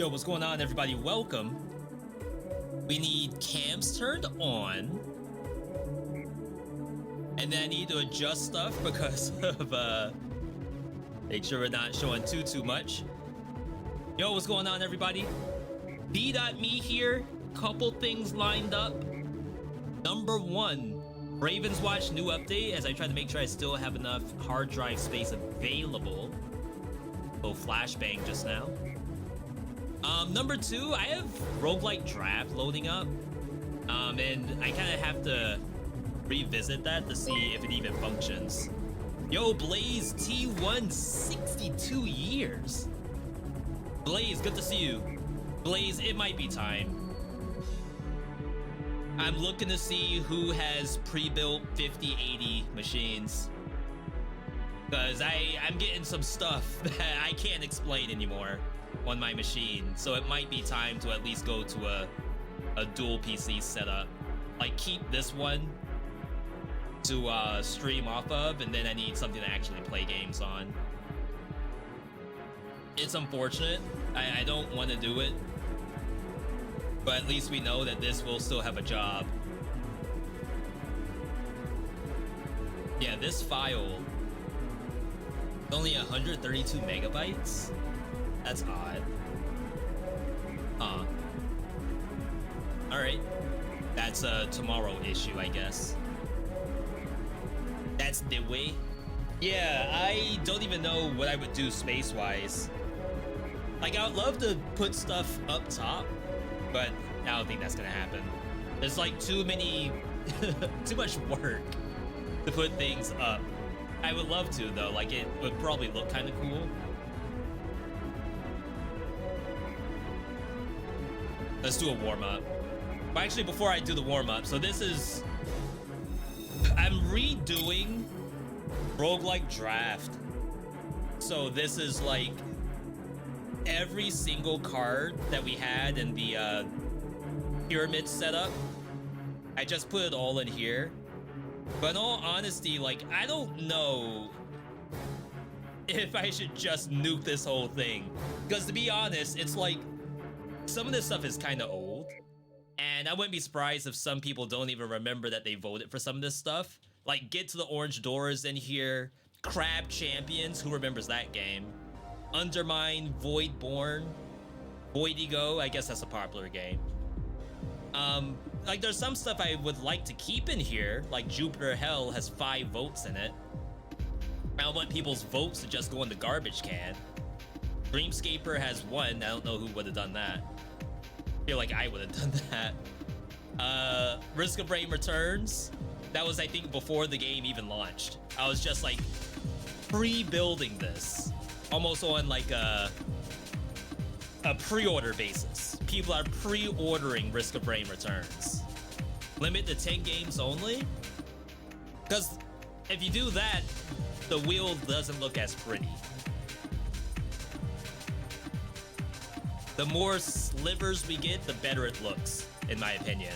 Yo, what's going on, everybody? Welcome. We need cams turned on. And then I need to adjust stuff because of, make sure we're not showing too much. Yo, what's going on, everybody? VeeDotVod here. Couple things lined up. Number one, Ravenswatch new update as I try to make sure I still have enough hard drive space available. Oh, flashbang just now. Number two, I have roguelike draft loading up. And I kind of have to revisit that to see if it even functions. Yo, Blaze T1, 62 years. Blaze, good to see you. Blaze, it might be time. I'm looking to see who has pre-built 5080 machines. Because I'm getting some stuff that I can't explain anymore on my machine. So it might be time to at least go to a dual PC setup. Like, keep this one to stream off of, and then I need something to actually play games on. It's unfortunate. I don't want to do it. But at least we know that this will still have a job. Yeah, this file is only 132 megabytes? That's odd. Huh. Alright. That's a tomorrow issue, I guess. That's the way. Yeah, I don't even know what I would do space-wise. Like, I would love to put stuff up top, but I don't think that's gonna happen. There's like too much work to put things up. I would love to though, like it would probably look kind of cool. Let's do a warm-up. But actually, before I do the warm-up, so this is... I'm redoing roguelike draft. So this is like every single card that we had in the pyramid setup. I just put it all in here. But in all honesty, like, I don't know if I should just nuke this whole thing. Because to be honest, it's like some of this stuff is kind of old. And I wouldn't be surprised if some people don't even remember that they voted for some of this stuff. Like, Get to the Orange Doors in here. Crab Champions, who remembers that game? Undermine, Voidborn, Voidigo, I guess that's a popular game. Like, there's some stuff I would like to keep in here, like Jupiter Hell has 5 votes in it. I don't want people's votes to just go in the garbage can. Dreamscaper has 1, I don't know who would have done that. I feel like I would have done that. Risk of Rain Returns, that was, I think, before the game even launched. I was just like pre-building this. Almost on like a pre-order basis. People are pre-ordering Risk of Rain Returns. Limit to 10 games only? Because if you do that, the wheel doesn't look as pretty. The more slivers we get, the better it looks, in my opinion.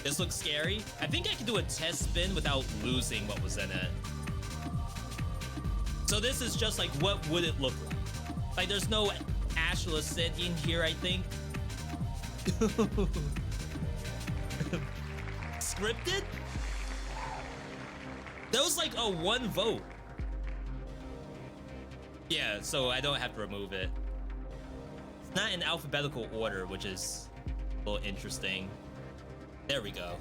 This looks scary. I think I can do a test spin without losing what was in it. So this is just like, what would it look like? Like, there's no Ashla sitting here, I think. Scripted? That was like a 1 vote. Yeah, so I don't have to remove it. It's not in alphabetical order, which is a little interesting. There we go.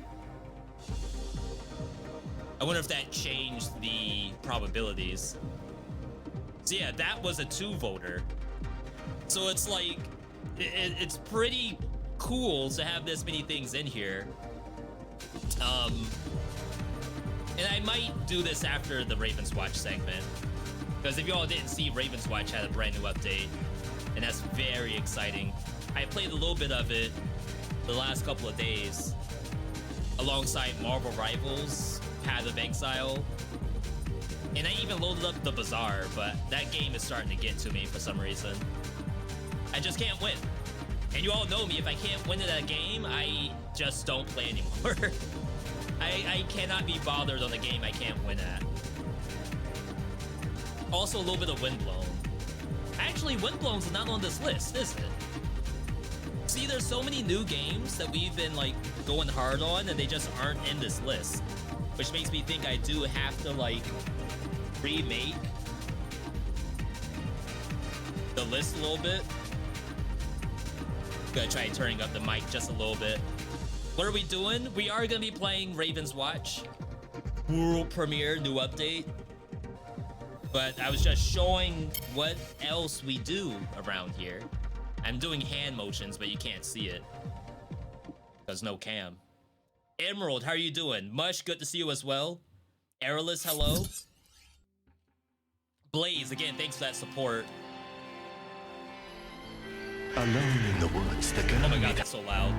I wonder if that changed the probabilities. So yeah, that was a 2-voter. So it's like, it's pretty cool to have this many things in here. And I might do this after the Ravenswatch segment. Because if y'all didn't see, Ravenswatch had a brand new update. And that's very exciting. I played a little bit of it the last couple of days. Alongside Marvel Rivals, Path of Exile. And I even loaded up the Bazaar, but that game is starting to get to me for some reason. I just can't win. And you all know me, if I can't win at a game, I just don't play anymore. I cannot be bothered on a game I can't win at. Also a little bit of Windblown. I Actually, Windblown's not on this list, is it? See, there's so many new games that we've been like going hard on and they just aren't in this list. Which makes me think I do have to like remake the list a little bit. Gonna try turning up the mic just a little bit. What are we doing? We are gonna be playing Ravenswatch. World premiere, new update. But I was just showing what else we do around here. I'm doing hand motions, but you can't see it. There's no cam. Emerald, how are you doing? Mush, good to see you as well. Aerolus, hello. Blaze, again, thanks for that support. Alone in the woods, the girl. Oh my god, that's so loud.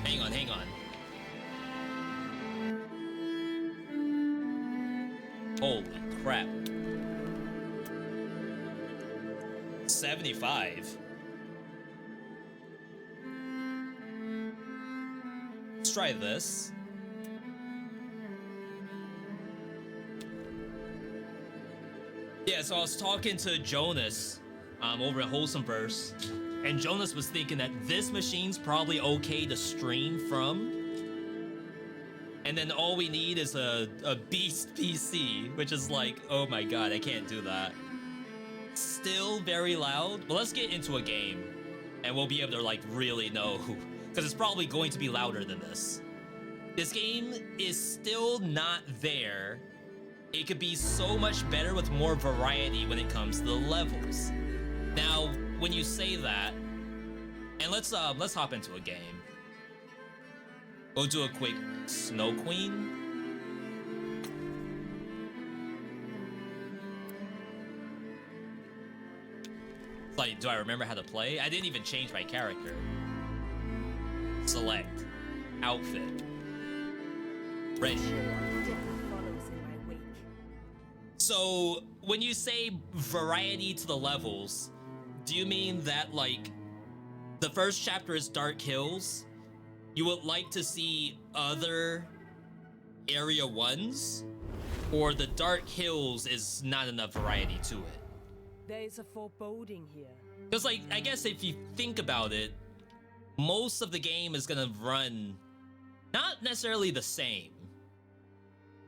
Hang on, hang on. Holy crap. 75. Let's try this. Yeah, so I was talking to Jonas over at Wholesomeverse, and Jonas was thinking that this machine's probably okay to stream from. And then all we need is a beast PC, which is like, oh my god, I can't do that. Still very loud. Well, let's get into a game, and we'll be able to like really know, because it's probably going to be louder than this. This game is still not there. It could be so much better with more variety when it comes to the levels. Now, when you say that, and let's hop into a game. We'll do a quick Snow Queen. It's like, do I remember how to play? I didn't even change my character. Select. Outfit. Ready. So, when you say variety to the levels, do you mean that, like, the first chapter is Dark Hills? You would like to see other area 1s? Or the Dark Hills is not enough variety to it? There's a foreboding here. Because, like, I guess if you think about it, most of the game is gonna run not necessarily the same,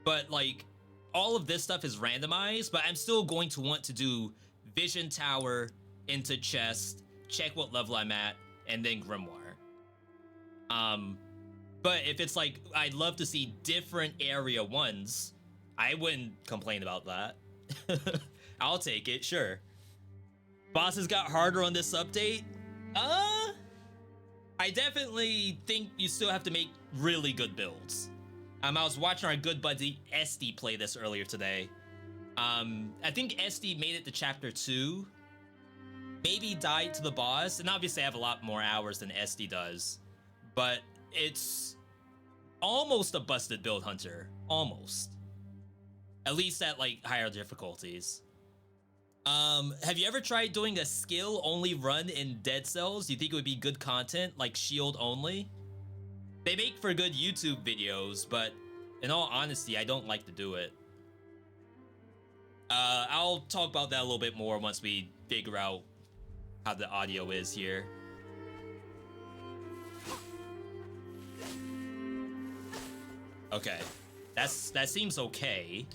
but, like, all of this stuff is randomized, but I'm still going to want to do Vision Tower into Chest, check what level I'm at, and then Grimoire. But if it's like, I'd love to see different area 1s, I wouldn't complain about that. I'll take it, sure. Bosses got harder on this update? I definitely think you still have to make really good builds. I was watching our good buddy SD play this earlier today. I think SD made it to chapter 2. Maybe died to the boss, and obviously I have a lot more hours than SD does. But it's almost a busted build hunter. Almost. At least at like higher difficulties. Have you ever tried doing a skill only run in Dead Cells? Do you think it would be good content, like shield only? They make for good YouTube videos, but in all honesty, I don't like to do it. I'll talk about that a little bit more once we figure out how the audio is here. Okay, that seems okay.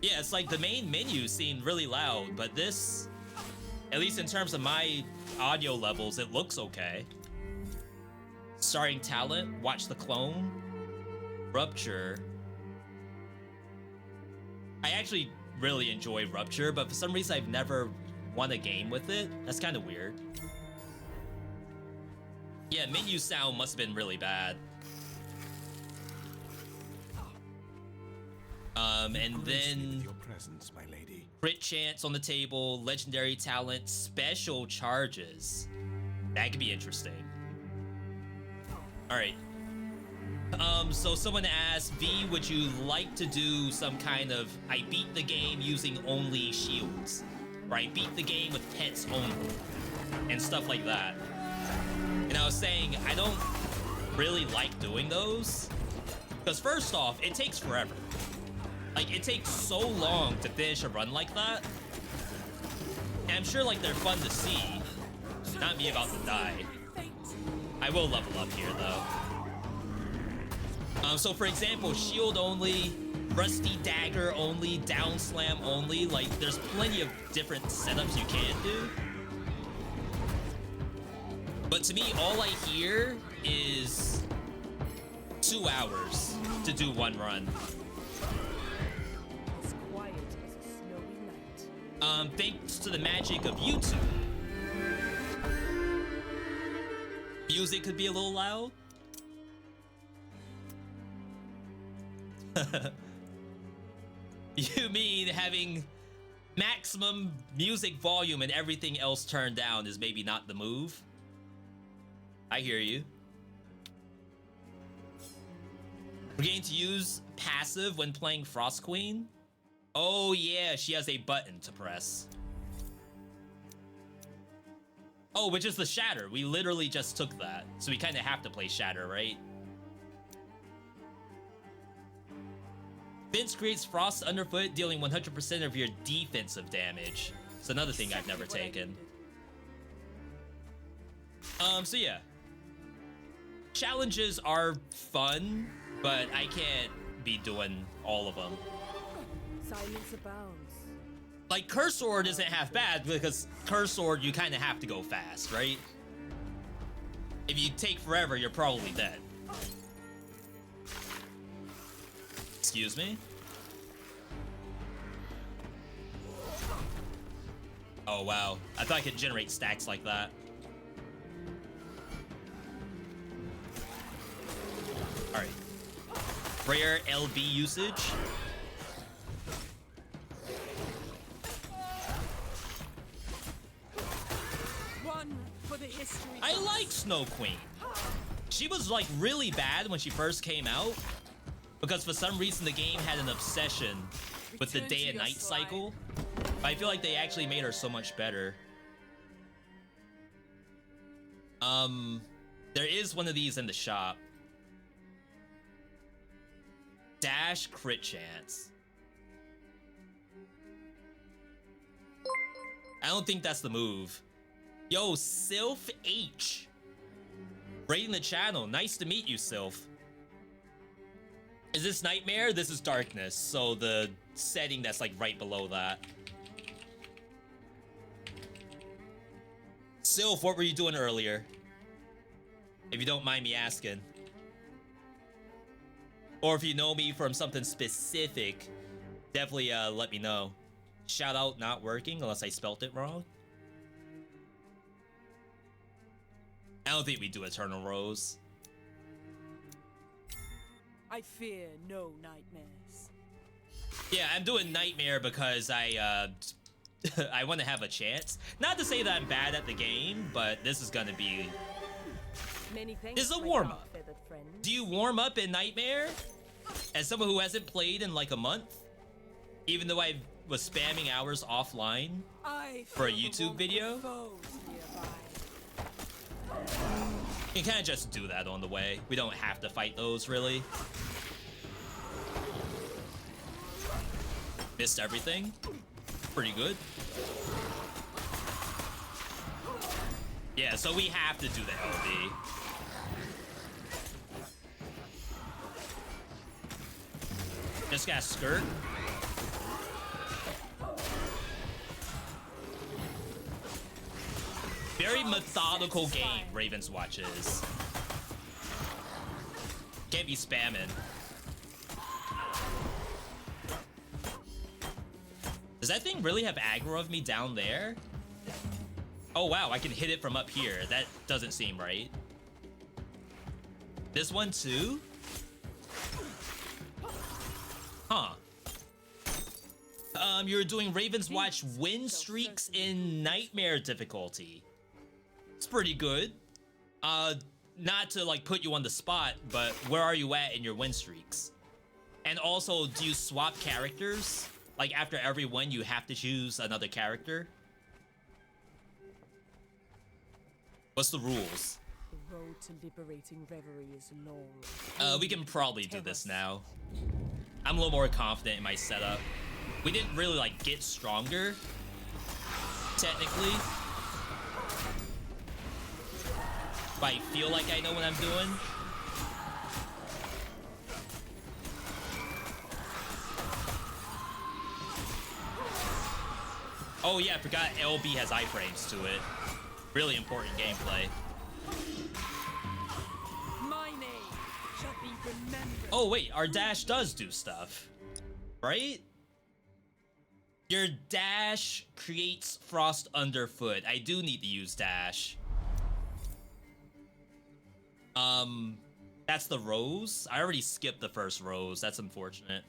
Yeah, it's like the main menu seemed really loud, but this, at least in terms of my audio levels, it looks okay. Starting talent, watch the clone, Rupture. I actually really enjoy Rupture, but for some reason I've never won a game with it. That's kind of weird. Yeah, menu sound must have been really bad. And then your presence, my lady. Crit chance on the table, legendary talent, special charges. That could be interesting. All right. So someone asked, V, would you like to do some kind of I beat the game using only shields? Or I beat the game with pets only? And stuff like that. And I was saying, I don't really like doing those. Because first off, it takes forever. Like, it takes so long to finish a run like that. And I'm sure, like, they're fun to see. Not me about to die. I will level up here, though. So, for example, shield only, rusty dagger only, down slam only. Like, there's plenty of different setups you can do. But to me, all I hear is 2 hours to do one run. As quiet as a snowy night. Thanks to the magic of YouTube. Music could be a little loud. You mean having maximum music volume and everything else turned down is maybe not the move? I hear you. We're getting to use passive when playing Frost Queen. Oh yeah, she has a button to press. Oh, which is the Shatter. We literally just took that. So we kind of have to play Shatter, right? Vince creates Frost underfoot, dealing 100% of your defensive damage. It's another thing I've never taken. So yeah. Challenges are fun, but I can't be doing all of them. Silence abounds. Like, Curse Sword isn't half bad, because Curse Sword, you kind of have to go fast, right? If you take forever, you're probably dead. Excuse me? Oh, wow. I thought I could generate stacks like that. Alright. Rare LB usage. One for the history. I like Snow Queen. She was like really bad when she first came out because for some reason the game had an obsession with the day and night cycle. But I feel like they actually made her so much better. There is one of these in the shop. Dash crit chance. I don't think that's the move. Yo, Sylph H. Raiding the channel. Nice to meet you, Sylph. Is this Nightmare? This is Darkness. So the setting that's like right below that. Sylph, what were you doing earlier? If you don't mind me asking. Or if you know me from something specific, definitely let me know. Shout out not working unless I spelt it wrong. I don't think we do Eternal Rose. I fear no nightmares. Yeah, I'm doing Nightmare because I I want to have a chance. Not to say that I'm bad at the game, but this is gonna be... Many thanks, This is a my warm-up. dark-feathered friend. Do you warm up in Nightmare? As someone who hasn't played in like a month? Even though I was spamming hours offline for a YouTube video? You can kind of just do that on the way. We don't have to fight those, really. Missed everything. Pretty good. Yeah, so we have to do the LB. Just got skirt. Very methodical game, Ravenswatch is. Can't be spamming. Does that thing really have aggro of me down there? Oh wow, I can hit it from up here. That doesn't seem right. This one too? Huh. You're doing Ravenswatch win streaks in Nightmare difficulty. It's pretty good. Not to like put you on the spot, but where are you at in your win streaks? And also, do you swap characters? Like after every win, you have to choose another character? What's the rules? road to liberating reverie is long. We can probably do this now. I'm a little more confident in my setup. We didn't really like get stronger, technically. But I feel like I know what I'm doing. Oh yeah, I forgot LB has iframes to it. Really important gameplay. My name shall be remembered. Oh wait, our dash does do stuff, right? Your dash creates frost underfoot. I do need to use dash. That's the rose. I already skipped the first rose. That's unfortunate.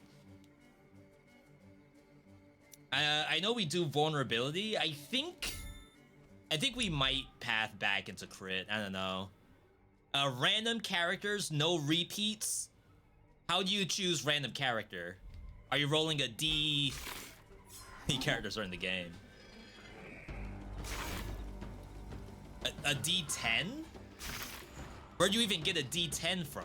I know we do vulnerability. I think we might path back into crit. I don't know. Random characters, no repeats. How do you choose random character? Are you rolling a D? How many characters are in the game? A D10? Where'd you even get a D10 from?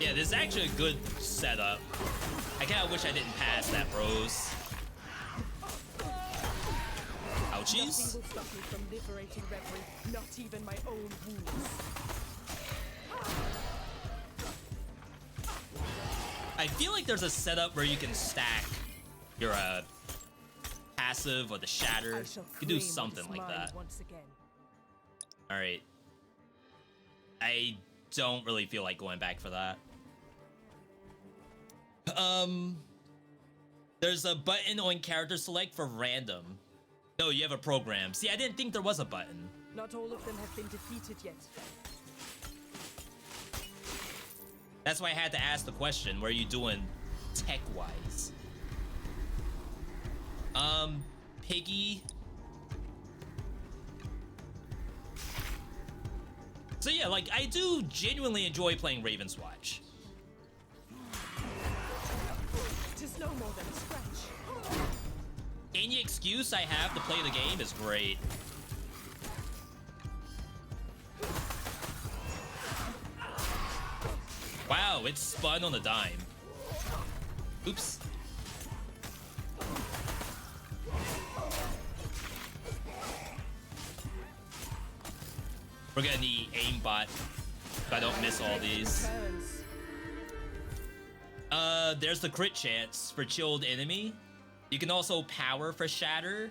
Yeah, this is actually a good setup. I kind of wish I didn't pass that rose. Nothing will Ouchies. stop me from liberating reverie, not even my own wounds. I feel like there's a setup where you can stack your passive or the shatter. I You shall can do claim what something is like mine that. once again. All right. I don't really feel like going back for that. There's a button on character select for random. No, you have a program. See, I didn't think there was a button. Not all of them have been defeated yet. That's why I had to ask the question, what are you doing tech-wise? Piggy. So yeah, like, I do genuinely enjoy playing Ravenswatch. Tis no more than a scratch. Any excuse I have to play the game is great. Wow, it spun on a dime. Oops. We're gonna need aimbot if I don't miss all these. There's the crit chance for chilled enemy. You can also power for shatter.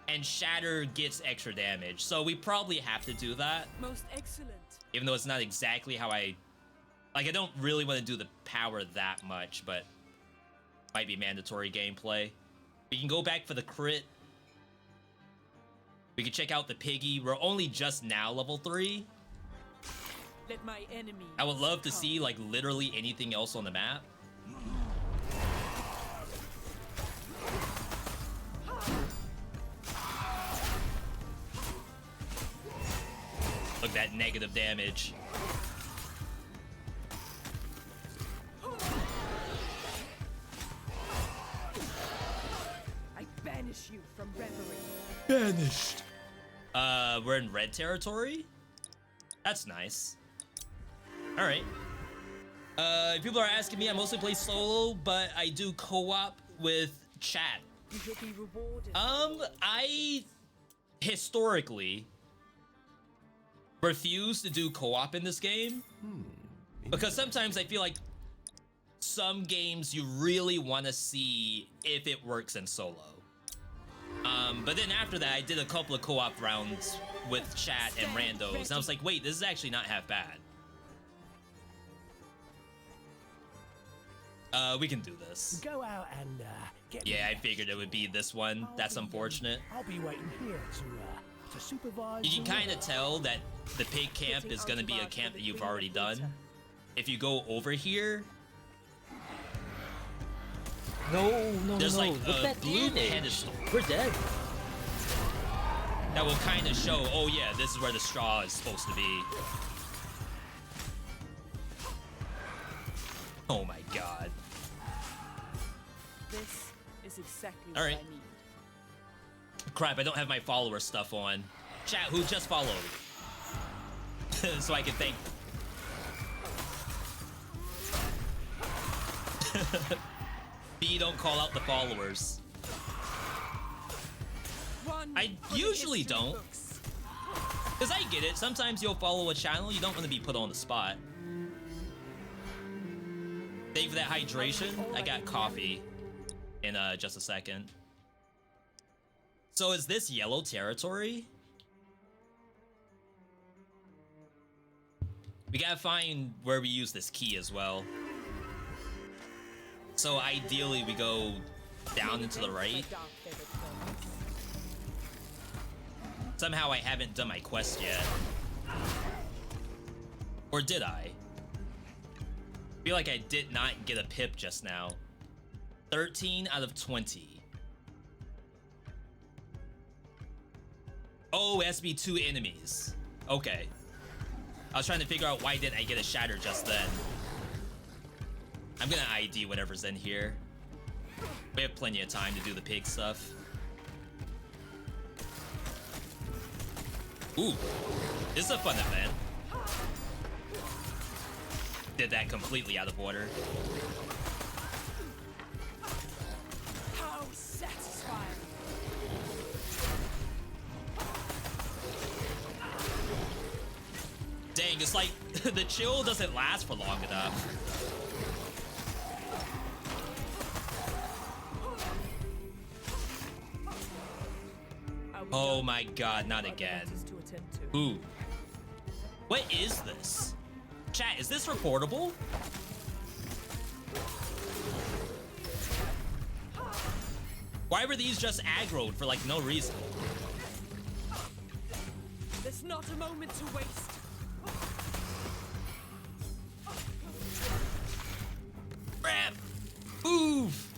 And shatter gets extra damage. So we probably have to do that. Most excellent. Even though it's not exactly how I... Like, I don't really want to do the power that much, but... Might be mandatory gameplay. We can go back for the crit. We can check out the piggy. We're only just now level 3. Let my enemy. I would love to see, like, literally anything else on the map. Look, that negative damage. I banish you from reverie. Banished. We're in red territory? That's nice. Alright. People are asking me, I mostly play solo, but I do co-op with chat. You will be rewarded. I historically refuse to do co-op in this game because sometimes I feel like some games you really want to see if it works in solo. But then after that, I did a couple of co-op rounds with chat and randos, and I was like, wait, this is actually not half bad. We can do this. Go out and get. Yeah, I figured it would be this one. That's unfortunate. I'll be waiting here to supervise. You can kind of tell that the pig camp is going to be a camp that you've already done. If you go over here, No, there's like Look at a that blue damage. pedestal. We're dead. that will kind of show, oh yeah, this is where the straw is supposed to be. Oh my god. This is exactly All what right. I need. Crap, I don't have my follower stuff on. Chat, who just followed? So I can thank. B, don't call out the followers. One I for the usually history don't. books. Because I get it. Sometimes you'll follow a channel, you don't want to be put on the spot. Thank you for that hydration. I got coffee in just a second. So is this yellow territory? We gotta find where we use this key as well. So ideally we go down into the right. My dark feathered friends. Somehow I haven't done my quest yet. Or did I? I feel like I did not get a pip just now. 13 out of 20. Oh, SB2 enemies. Okay. I was trying to figure out why didn't I get a shatter just then. I'm gonna ID whatever's in here. We have plenty of time to do the pig stuff. Ooh, this is a fun event. Did that completely out of order. How satisfying. Dang, it's like the chill doesn't last for long enough. Are we Oh done? my god, not Other again. matters to attend to. Ooh. What is this? Chat, is this reportable? Why were these just aggroed for like no reason? There's not a moment to waste. Crap! Move!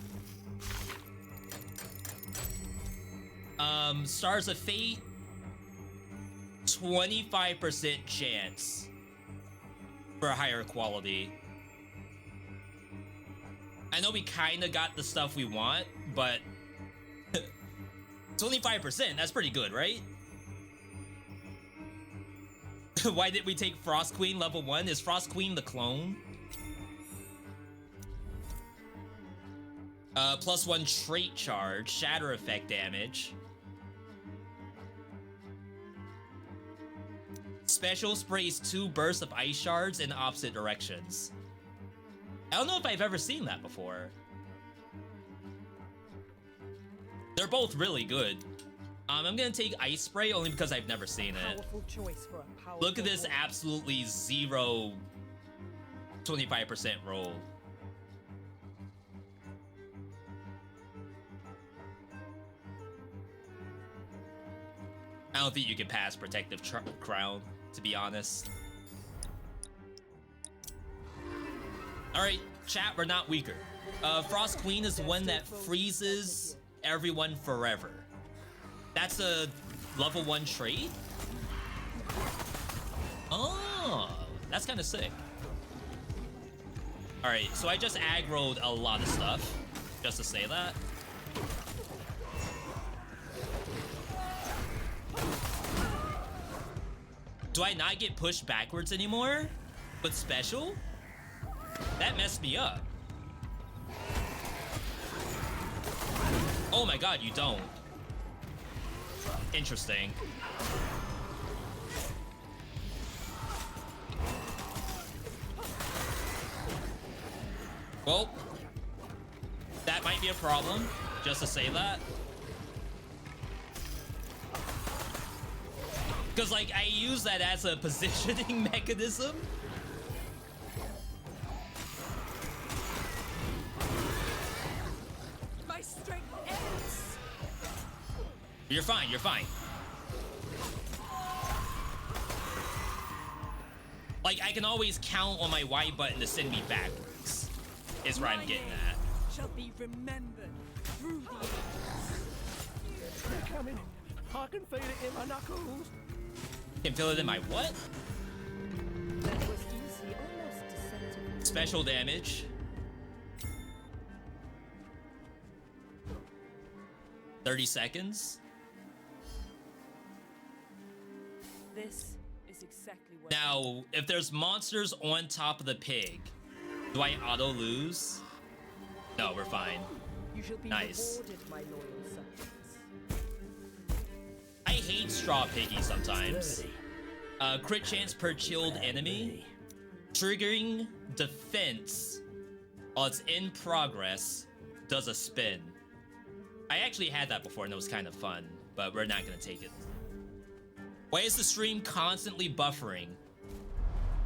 Stars of Fate. 25% chance for a higher quality. I know we kinda got the stuff we want, but 25%, that's pretty good, right? Why did we take Frost Queen level 1? Is Frost Queen the clone? +1 trait charge, shatter effect damage. Special sprays 2 bursts of ice shards in opposite directions. I don't know if I've ever seen that before. They're both really good. I'm gonna take ice spray only because I've never seen it. Powerful choice for a powerful Look at this warrior. absolutely zero 25% roll. I don't think you can pass Protective Crown, to be honest. Alright, chat, we're not weaker. Frost Queen is the one that freezes everyone forever. That's a level 1 trait? Oh, that's kind of sick. Alright, so I just aggroed a lot of stuff, just to say that. Do I not get pushed backwards anymore? But special? That messed me up. Oh my god, you don't. Interesting. Well, that might be a problem, just to say that. Because, like, I use that as a positioning mechanism. My strength ends. You're fine, you're fine. Like, I can always count on my Y button to send me backwards, is where I'm My getting name at. shall be remembered through the ages. They're coming. I can feel it in my knuckles. Can feel it in my what? That was easy, almost deceptive. Special damage. 30 seconds. This is exactly what. Now, if there's monsters on top of the pig, do I auto lose? No, we're fine. You shall be Nice. rewarded, my loyal subjects. I hate straw piggy sometimes. Crit chance per chilled enemy. Triggering defense while it's in progress does a spin. I actually had that before and it was kind of fun, but we're not gonna take it. Why is the stream constantly buffering?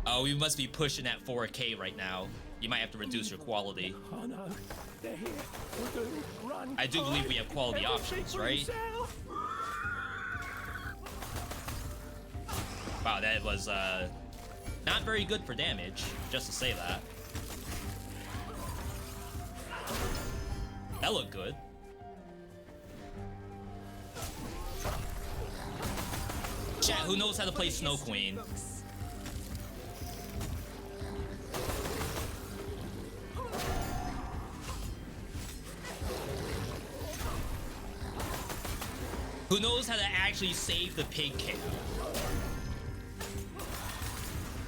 Oh, we must be pushing at 4K right now. You might have to reduce your quality. Oh no, they're here. We'll do. Run. I do believe we have quality Everything options, for right? himself. Wow, that was not very good for damage, just to say that. That looked good. Chat, who knows how to play Snow Queen? Who knows how to actually save the pig camp?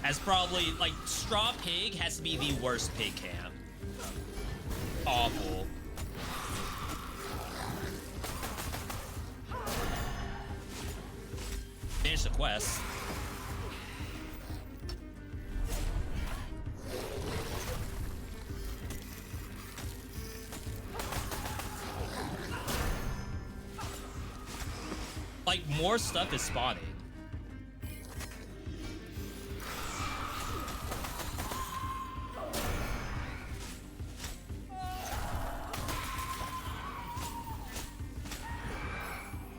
As probably, like, Straw Pig has to be the worst pig camp. Awful. Finish the quest. Like, more stuff is spawning.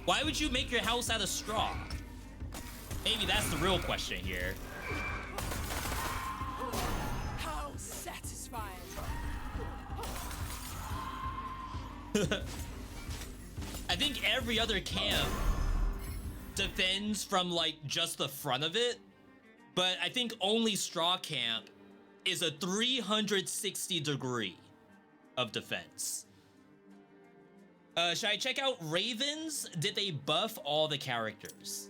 Why would you make your house out of straw? Maybe that's the real question here. How satisfying! I think every other camp defends from, like, just the front of it, but I think only Straw Camp is a 360 degree of defense. Should I check out Ravens? Did they buff all the characters?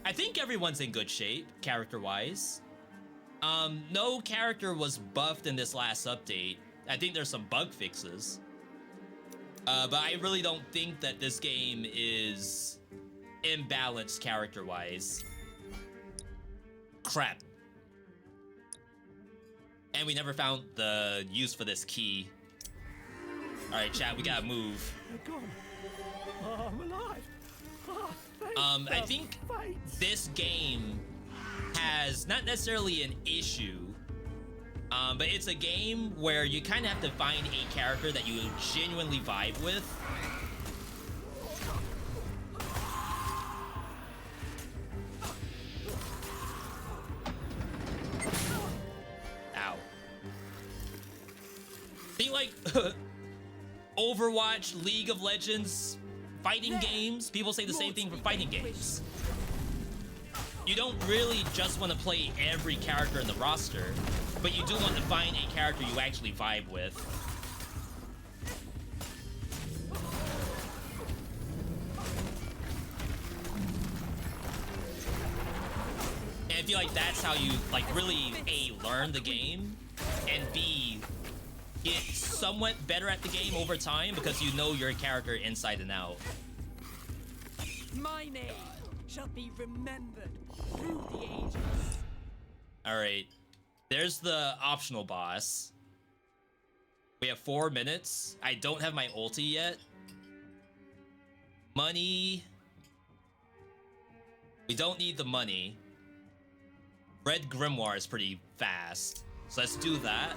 I think everyone's in good shape, character-wise. No character was buffed in this last update. I think there's some bug fixes. But I really don't think that this game is imbalanced character-wise. Crap. And we never found the use for this key. Alright, chat, we gotta move. They're gone. Oh, I'm alive. Oh, I think this game has not necessarily an issue, but it's a game where you kind of have to find a character that you genuinely vibe with. Ow. Think like Overwatch, League of Legends, fighting games. People say the same thing for fighting games. You don't really just want to play every character in the roster, but you do want to find a character you actually vibe with. And I feel like that's how you, like, really, A, learn the game, and B, get somewhat better at the game over time because you know your character inside and out. My name shall be remembered through the ages. Alright, there's the optional boss. We have 4 minutes. I don't have my ulti yet. Money. We don't need the money. Red Grimoire is pretty fast, so let's do that.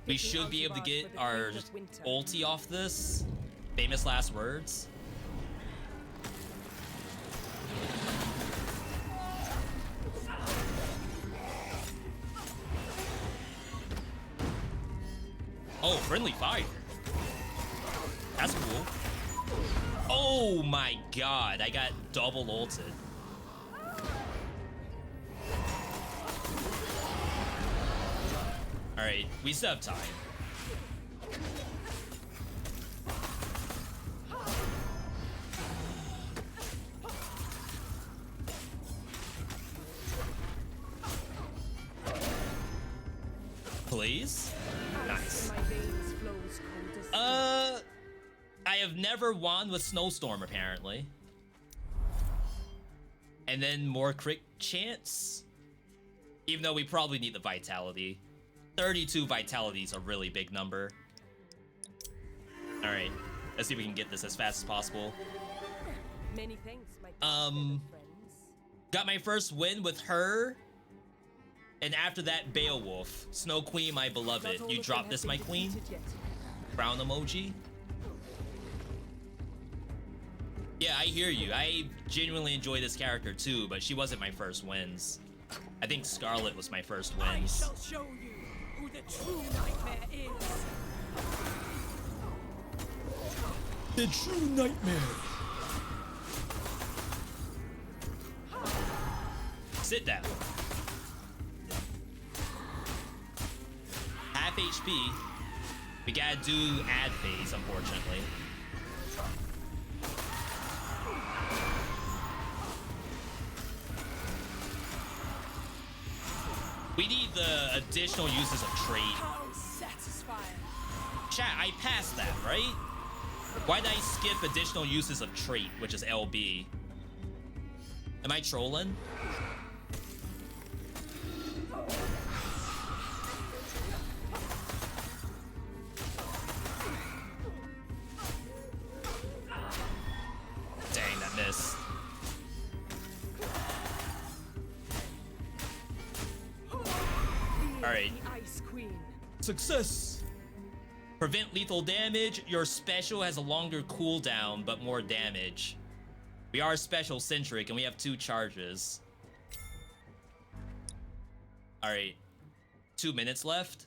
We should be able to get our ulti off this. Famous last words. Oh, friendly fire. That's cool. Oh my god, I got double ulted. Alright, we still have time. Please? Nice. I have never won with Snowstorm, apparently. And then more crit chance? Even though we probably need the vitality. 32 vitality is a really big number. Alright, let's see if we can get this as fast as possible. Many thanks, my friends. Got my first win with her. And after that, Beowulf. Snow Queen, my beloved. You dropped this, my queen? Brown emoji. Yeah, I hear you. I genuinely enjoy this character too, but she wasn't my first wins. I think Scarlet was my first wins. I shall show you who the true nightmare is. The true nightmare. Sit down. Half HP. We gotta do ad phase, unfortunately. We need the additional uses of trait. How satisfying. Chat, I passed that, right? Why did I skip additional uses of trait, which is LB? Am I trolling? Dang, that missed. Alright. Ice Queen. Success! Prevent lethal damage. Your special has a longer cooldown, but more damage. We are special centric, and we have 2 charges. Alright. 2 minutes left.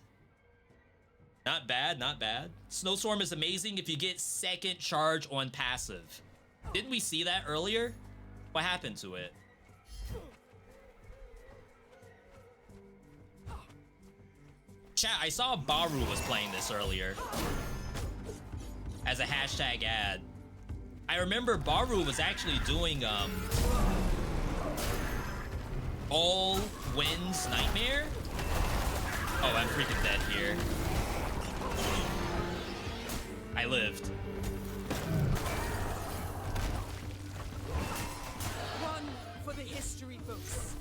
Not bad, not bad. Snowstorm is amazing if you get second charge on passive. Didn't we see that earlier? What happened to it? Chat, I saw Baru was playing this earlier as a hashtag ad. I remember Baru was actually doing all wins nightmare. Oh, I'm freaking dead here. I lived. One for the history books.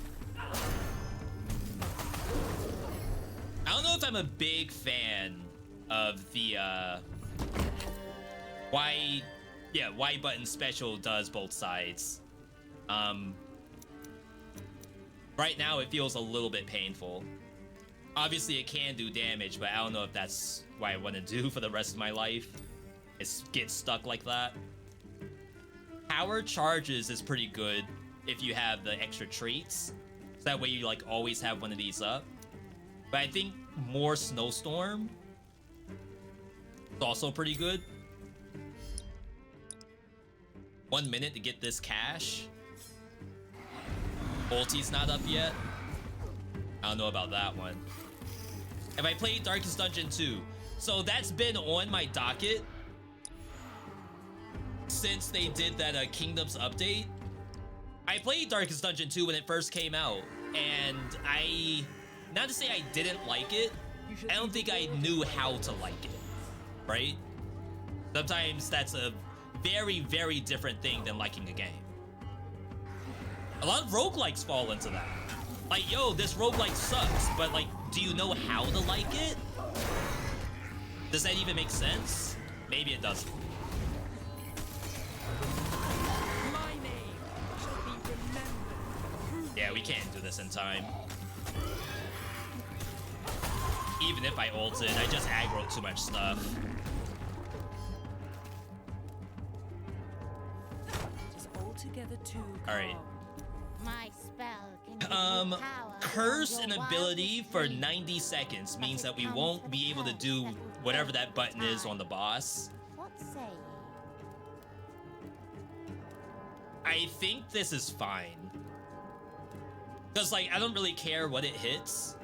I don't know if I'm a big fan of the Y button special does both sides. Right now it feels a little bit painful. Obviously it can do damage, but I don't know if that's what I want to do for the rest of my life. Is get stuck like that. Power charges is pretty good if you have the extra traits. So that way you like always have one of these up. But I think more Snowstorm is also pretty good. 1 minute to get this cash. Ulti's not up yet. I don't know about that one. Have I played Darkest Dungeon 2? So that's been on my docket since they did that Kingdoms update. I played Darkest Dungeon 2 when it first came out, and not to say I didn't like it, I don't think I knew how to like it, right? Sometimes that's a very, very different thing than liking a game. A lot of roguelikes fall into that. Like, yo, this roguelike sucks, but like, do you know how to like it? Does that even make sense? Maybe it doesn't. My name shall be remembered. Yeah, we can't do this in time. Even if I ulted, I just aggroed too much stuff. It is altogether too Alright. My spell can give you power Curse beyond an your ability wildest for dreams. 90 seconds But means it that we comes won't with be able to a do curse that will whatever break that button is time. on the boss. What say I think this is fine. Because, like, I don't really care what it hits.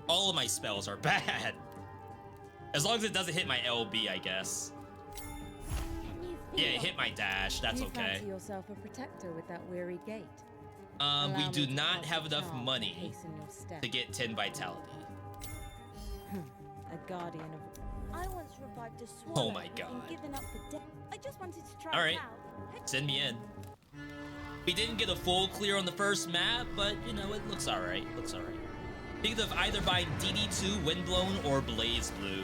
All of my spells are bad. As long as it doesn't hit my LB, I guess. Yeah, it hit my dash. That's okay. You fancy yourself a protector with that weary gait? We do not have enough money to get 10 vitality. A guardian of... I once revived a swallow. Oh my god. And given up the death. I just wanted to try Alright. it out. Send me in. We didn't get a full clear on the first map, but, you know, it looks alright. Looks alright. Think of either buying DD2 Windblown or Blaze Blue.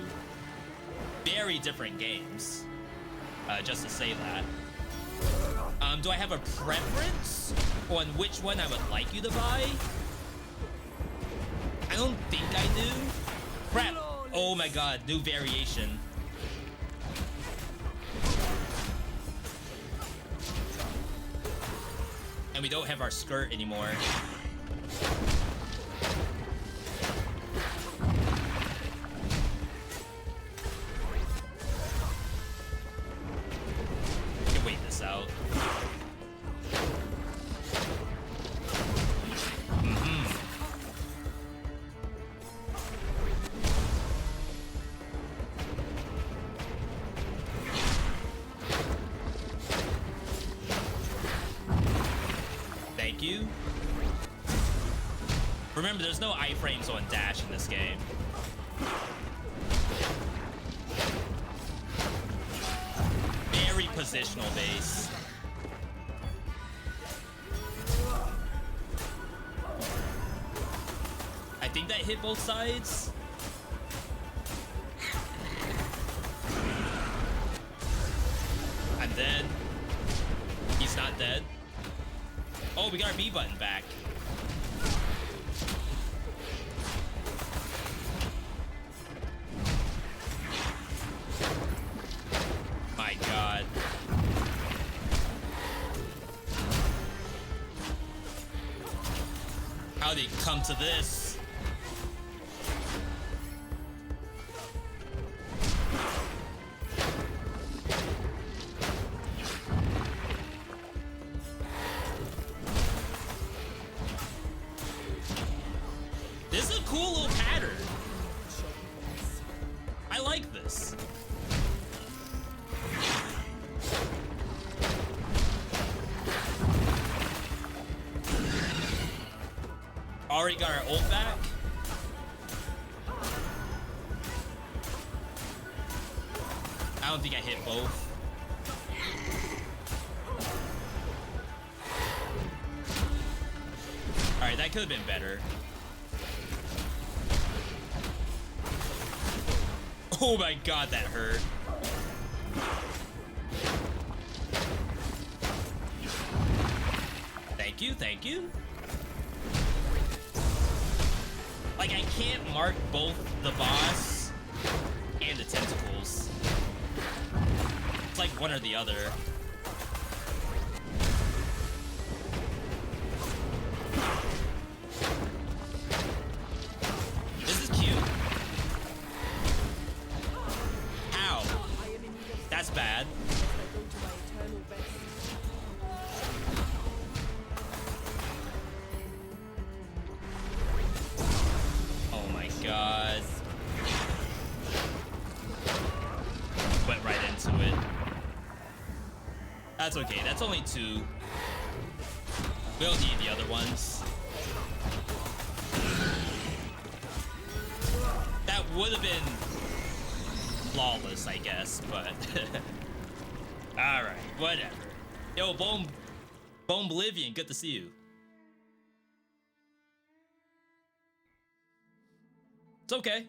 Very different games. Just to say that. Do I have a preference on which one I would like you to buy? I don't think I do. Crap. Oh my god, new variation. And we don't have our skirt anymore. We can wait this out. Thank you. Remember, there's no iframes on dash in this game. Very positional base. I think that hit both sides. I'm dead. He's not dead. Oh, we got our B button back. My god. How did it come to this? This is a cool little pattern. I like this. Already got our ult back. I don't think I hit both. Alright, that could have been better. Oh my god, that hurt. Thank you, thank you. Like, I can't mark both the boss and the tentacles. It's like one or the other. This is cute. How? That's bad. Oh my god. Went right into it. That's okay. That's only 2. We don't need the other ones. That would have been flawless, I guess, but alright, whatever. Yo, Bone Oblivion, good to see you. It's okay.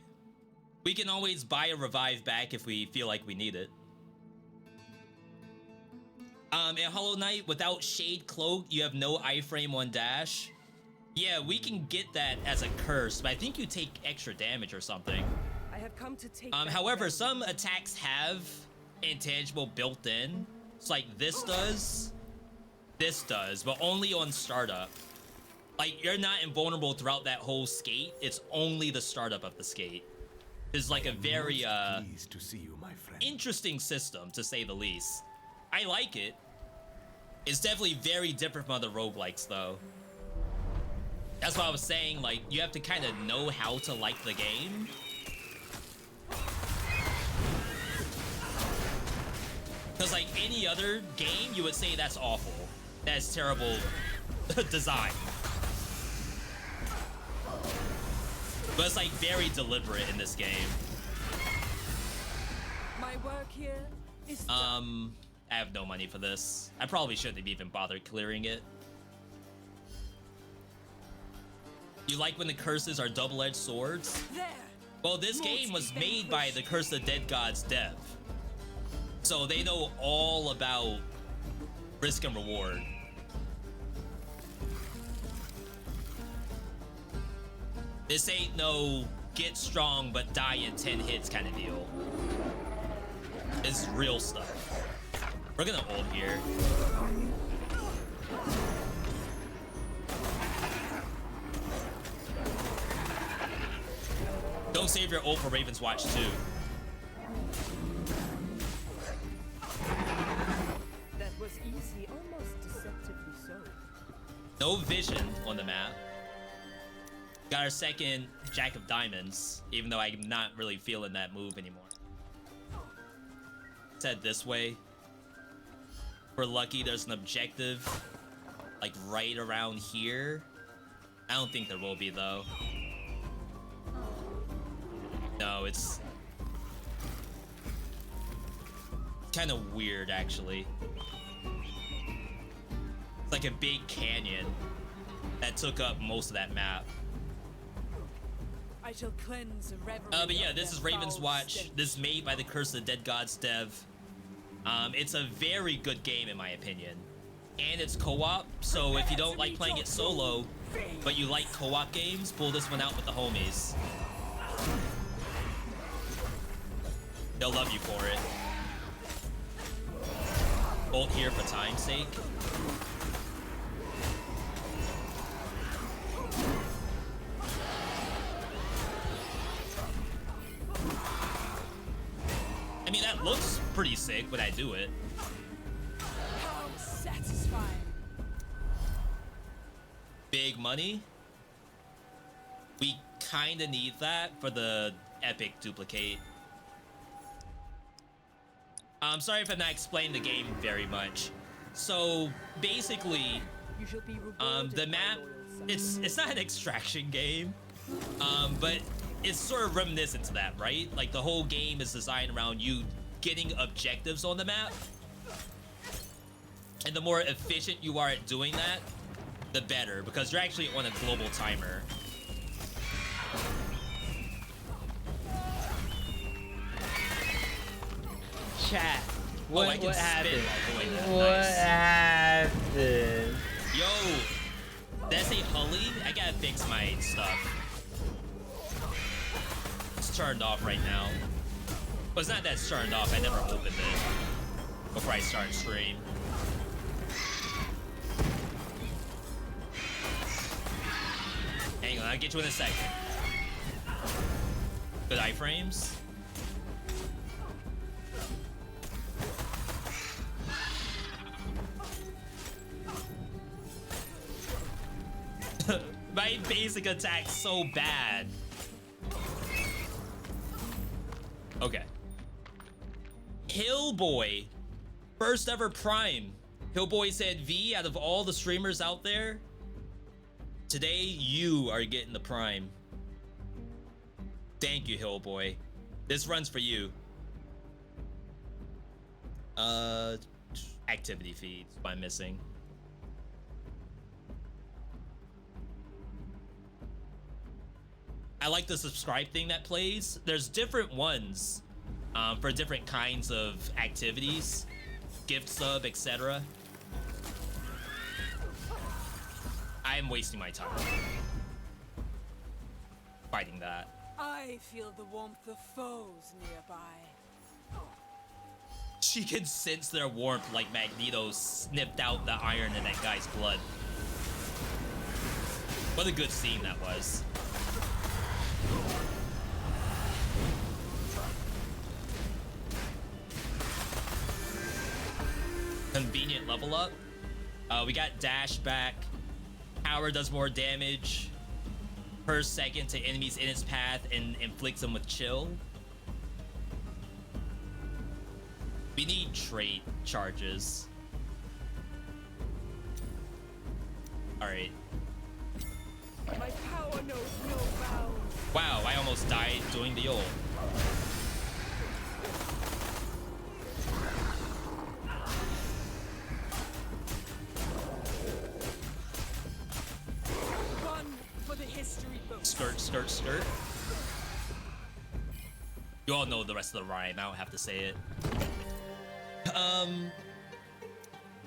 We can always buy a revive back if we feel like we need it. In Hollow Knight, without Shade Cloak, you have no iframe on dash. Yeah, we can get that as a curse, but I think you take extra damage or something. I have come to take However, some attacks have intangible built in. It's like this does, but only on startup. Like, you're not invulnerable throughout that whole skate. It's only the startup of the skate. It's like a very Pleased to see you, my friend. interesting system, to say the least. I like it. It's definitely very different from other roguelikes, though. That's why I was saying, like, you have to kind of know how to like the game. Because, like, any other game, you would say that's awful. That's terrible design. But it's, like, very deliberate in this game. My work here is done. I have no money for this. I probably shouldn't have even bothered clearing it. You like when the curses are double-edged swords? There. Well, this game was made by the Curse of Dead Gods dev. So they know all about risk and reward. This ain't no get strong but die in 10 hits kind of deal. It's real stuff. We're gonna ult here. Don't save your ult for Ravenswatch too. That was easy, almost deceptively so. No vision on the map. Got our second Jack of Diamonds, even though I'm not really feeling that move anymore. Said this way. We're lucky there's an objective, like right around here. I don't think there will be though. No, it's kind of weird actually. It's like a big canyon that took up most of that map. I shall cleanse a reverie. But yeah, of this is their foul Ravenswatch. stench. This is made by the Curse of the Dead Gods dev. It's a very good game in my opinion. And it's co-op, so if you don't like playing it solo, but you like co-op games, pull this one out with the homies. They'll love you for it. Ult here for time's sake. I mean, that looks pretty sick when I do it. How satisfying. Big money. We kind of need that for the epic duplicate. I'm sorry if I'm not explaining the game very much. So basically, You shall be rewarded, the my map, loyal son. it's not an extraction game, but it's sort of reminiscent to that, right? Like the whole game is designed around you getting objectives on the map, and the more efficient you are at doing that, the better, because you're actually on a global timer. Chat. Oh, I What, can what spin happened? while doing that. What Nice. happened? Yo, that's a Hully? I gotta fix my stuff. It's turned off right now. Well, it's not that it's turned off. I never opened it before I start stream. Hang on, I'll get you in a second. Good iframes. My basic attack's so bad. Okay. Hillboy. First ever Prime. Hillboy said, V, out of all the streamers out there, today you are getting the Prime. Thank you, Hillboy. This runs for you. Activity feeds. What I'm missing. I like the subscribe thing that plays. There's different ones for different kinds of activities, gift sub, etc. I am wasting my time fighting that. I feel the warmth of foes nearby. She can sense their warmth like Magneto sniffed out the iron in that guy's blood. What a good scene that was. Convenient level up. We got dash back. Power does more damage per second to enemies in its path and inflicts them with chill. We need trait charges. Alright. My power knows no bounds. Wow, I almost died doing the ult. One for the history book. Skirt, skirt, skirt. You all know the rest of the rhyme. I don't have to say it.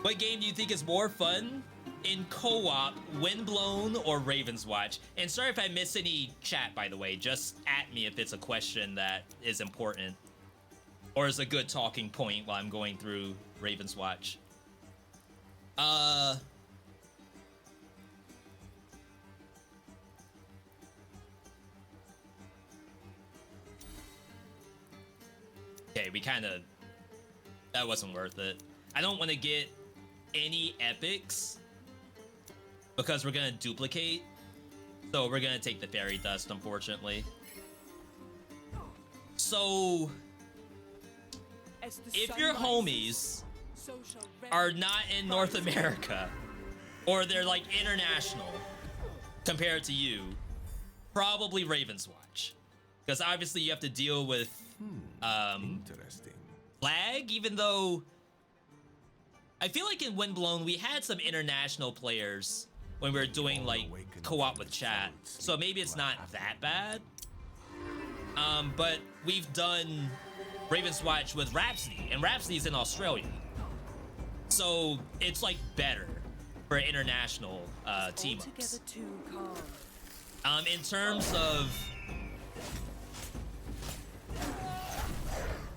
What game do you think is more fun in co-op, Windblown or Ravenswatch? And sorry if I miss any chat, by the way. Just at me if it's a question that is important or is a good talking point while I'm going through Ravenswatch. Okay, we kind of... That wasn't worth it. I don't want to get any epics because we're going to duplicate. So we're going to take the fairy dust, unfortunately. So, As the if sun your rises, homies so shall are revelry not in North rise. America, or they're like international compared to you, probably Ravenswatch. Because obviously you have to deal with Interesting. lag, even though I feel like in Windblown we had some international players when we were doing like co-op with chat, so maybe it's not that bad. But we've done Ravenswatch with Rhapsody, and Rhapsody's in Australia, so it's like better for international team Altogether ups. too calm. In terms of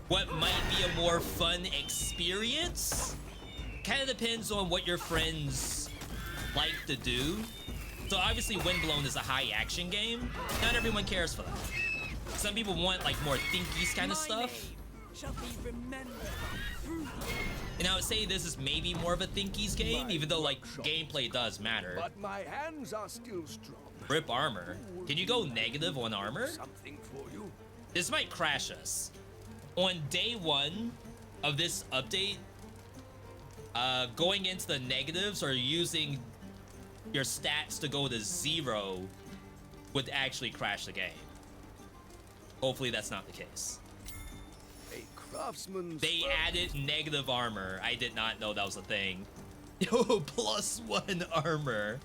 what might be a more fun experience, kind of depends on what your friends like to do. So obviously Windblown is a high action game. Not everyone cares for that. Some people want like more thinkies kind of My stuff. name shall be remembered through And I would say this is maybe more of a thinkies game, even though like gameplay does matter. But my hands are still strong. Rip armor. Can you go negative on armor? Something for you. This might crash us. On day one of this update, going into the negatives or using your stats to go to 0 would actually crash the game. Hopefully that's not the case. A craftsman's They work. added negative armor. I did not know that was a thing. Yo, +1 armor.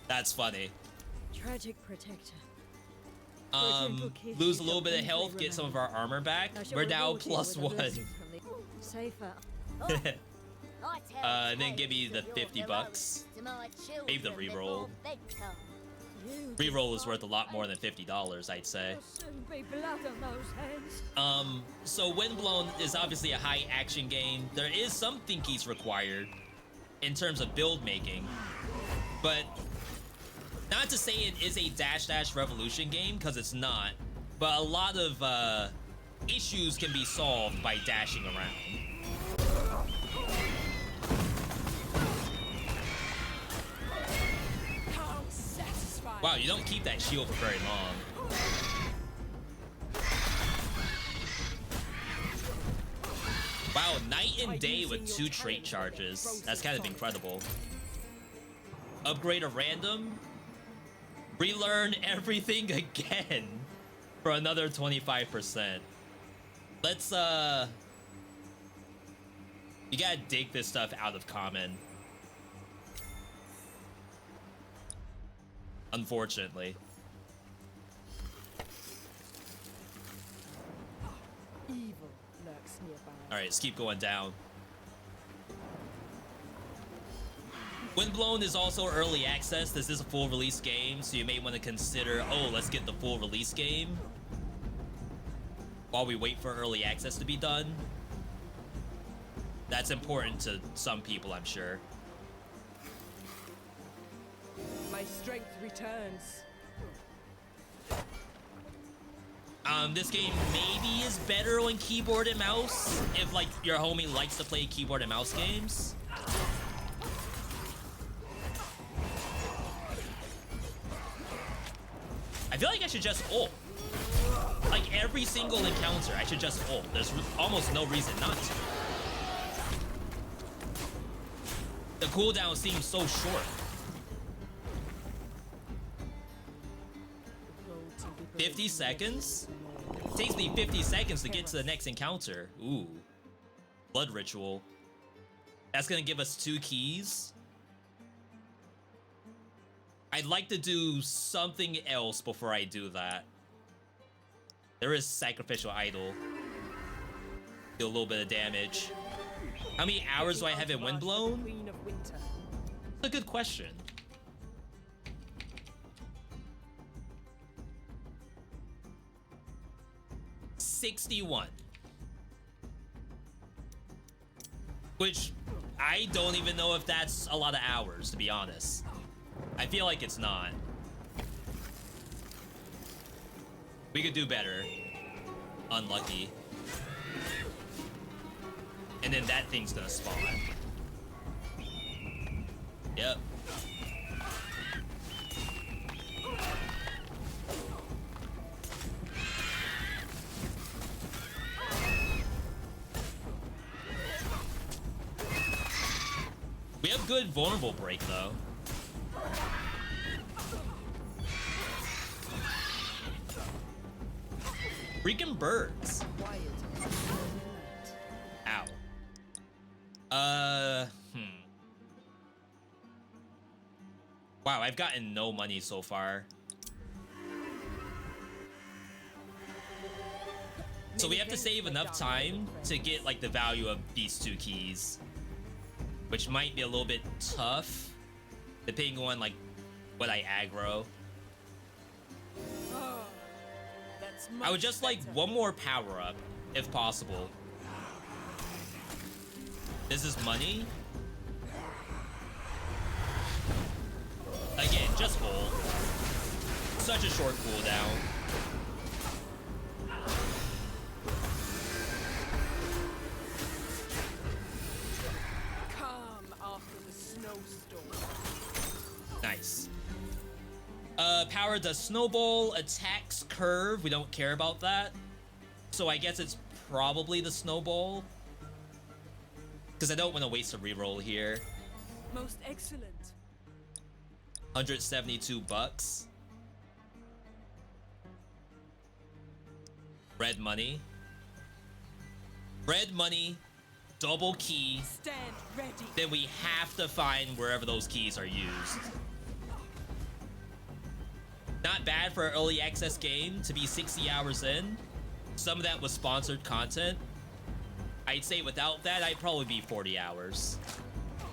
That's funny. Tragic protector. Lose a little bit of health, get some of our armor back. We're now +1. Safer. And then give me the 50 bucks. Maybe the reroll. Reroll is worth a lot more than $50, I'd say. So Windblown is obviously a high action game. There is some thinkies required in terms of build making, but not to say it is a dash revolution game, because it's not, but a lot of issues can be solved by dashing around. how satisfying. Wow, you don't keep that shield for very long. Wow, night and day with 2 trait charges. That's kind of incredible. Upgrade a random. Relearn everything again for another 25%. Let's, you gotta dig this stuff out of common. Unfortunately. Evil lurks nearby. Alright, let's keep going down. Windblown is also early access. This is a full release game, so you may want to consider, oh, let's get the full release game while we wait for early access to be done. That's important to some people, I'm sure. My strength returns. This game maybe is better on keyboard and mouse if like your homie likes to play keyboard and mouse games. I feel like I should just ult. Like every single encounter, I should just ult. There's almost no reason not to. The cooldown seems so short. 50 seconds? It takes me 50 seconds to get to the next encounter. Ooh. Blood ritual. That's gonna give us 2 keys. I'd like to do something else before I do that. There is sacrificial idol. Do a little bit of damage. How many hours do I have in Windblown? That's a good question. $61. Which I don't even know if that's a lot of hours, to be honest. I feel like it's not. We could do better. Unlucky. And then that thing's gonna spawn. Yep. We have good vulnerable break though. Freaking birds. Ow. Wow, I've gotten no money so far. So we have to save enough time to get like the value of these 2 keys, which might be a little bit tough depending on like what I aggro. I would just like one more power up if possible. This is money. Again, just hold. Such a short cooldown. Calm after the snowstorm. Nice. Power does snowball, attacks curve. We don't care about that. So I guess it's probably the snowball. Because I don't want to waste a reroll here. Most excellent. 172 bucks. Red money. Red money. Double key. Stand ready. Then we have to find wherever those keys are used. Not bad for an early access game to be 60 hours in. Some of that was sponsored content. I'd say without that, I'd probably be 40 hours.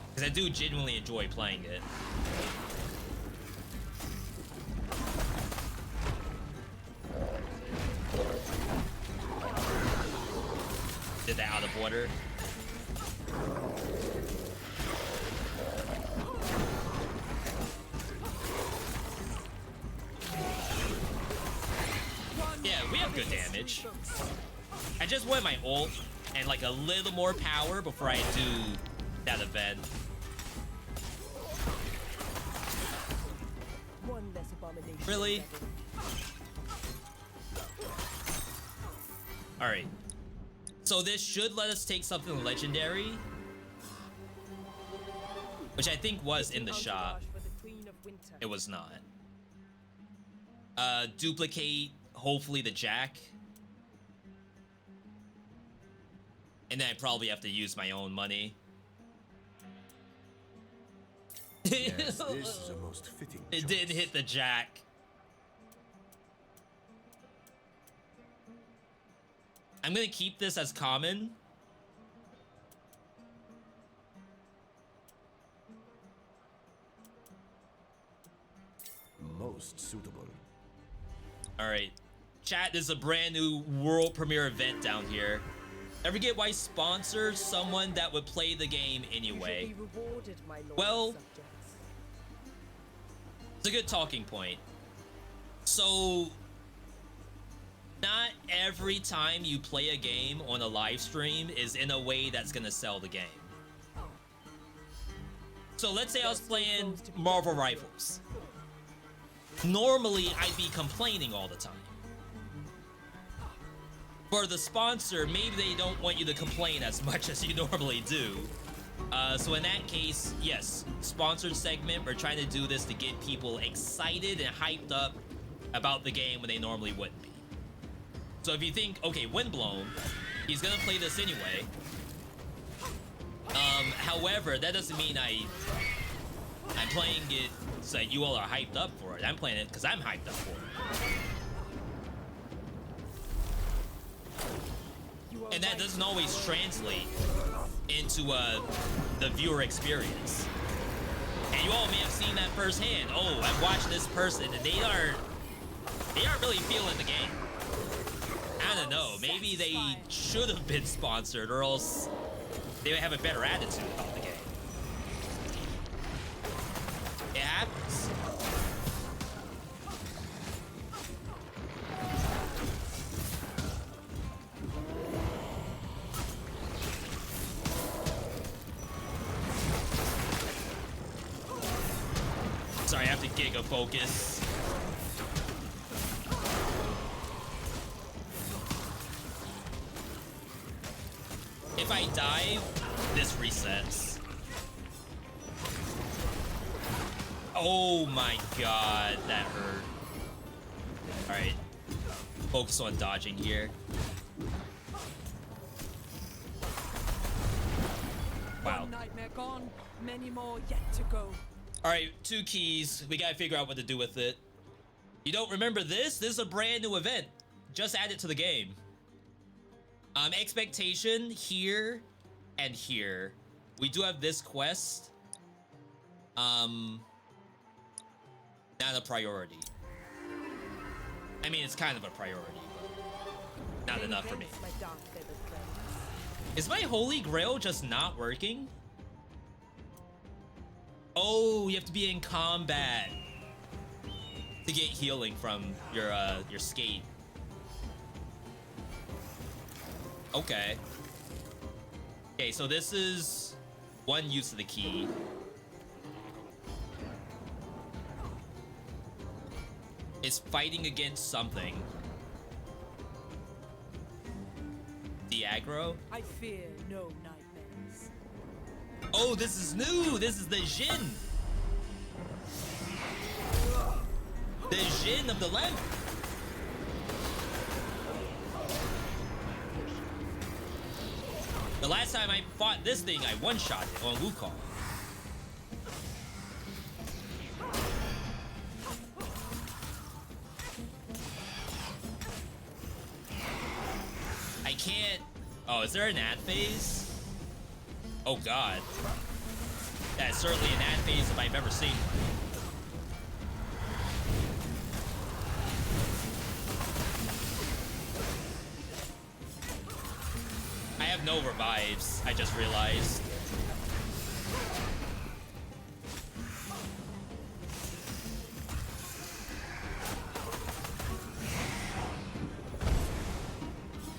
Because I do genuinely enjoy playing it. Did that out of order. Yeah, we have good damage. I just want my ult and like a little more power before I do that event. One less abomination. Really? Alright. So this should let us take something legendary. Which I think was in the shop. It was not. Duplicate, hopefully, the jack. And then I probably have to use my own money. Yes, this is a most fitting It choice. didn't hit the jack. I'm gonna keep this as common. Most suitable. Alright. Chat, this is a brand new world premiere event down here. I forget why sponsor someone that would play the game anyway. Well, it's a good talking point. So, Not every time you play a game on a live stream is in a way that's gonna sell the game. So let's say I was playing Marvel Rivals. Normally, I'd be complaining all the time. For the sponsor, maybe they don't want you to complain as much as you normally do. So in that case, yes, sponsored segment, we're trying to do this to get people excited and hyped up about the game when they normally wouldn't be. So if you think, okay, Windblown, he's gonna play this anyway. However, that doesn't mean I'm playing it so that you all are hyped up for it. I'm playing it because I'm hyped up for it. And that doesn't always translate into the viewer experience. And you all may have seen that firsthand. Oh, I've watched this person and they aren't really feeling the game. I don't know, maybe they should have been sponsored or else they would have a better attitude about the game. It happens. Sorry, I have to giga focus. If I die, this resets. Oh my god, that hurt. Alright. Focus on dodging here. Wow. One nightmare gone, many more yet to go. Alright, 2 keys. We gotta figure out what to do with it. You don't remember this? This is a brand new event. Just add it to the game. Expectation here and here. We do have this quest. Not a priority. I mean, it's kind of a priority, but not enough for me. My dark feathered friends. Is my Holy Grail just not working? Oh, you have to be in combat to get healing from your skate. Okay. Okay, so this is one use of the key. It's fighting against something. The aggro? I fear no nightmares. Oh, this is new! This is the Jin! The Jin of the lamp! The last time I fought this thing, I one-shot it on Wukong. I can't... Oh, is there an ad phase? Oh god. That's certainly an ad phase if I've ever seen one. I have no revives, I just realized.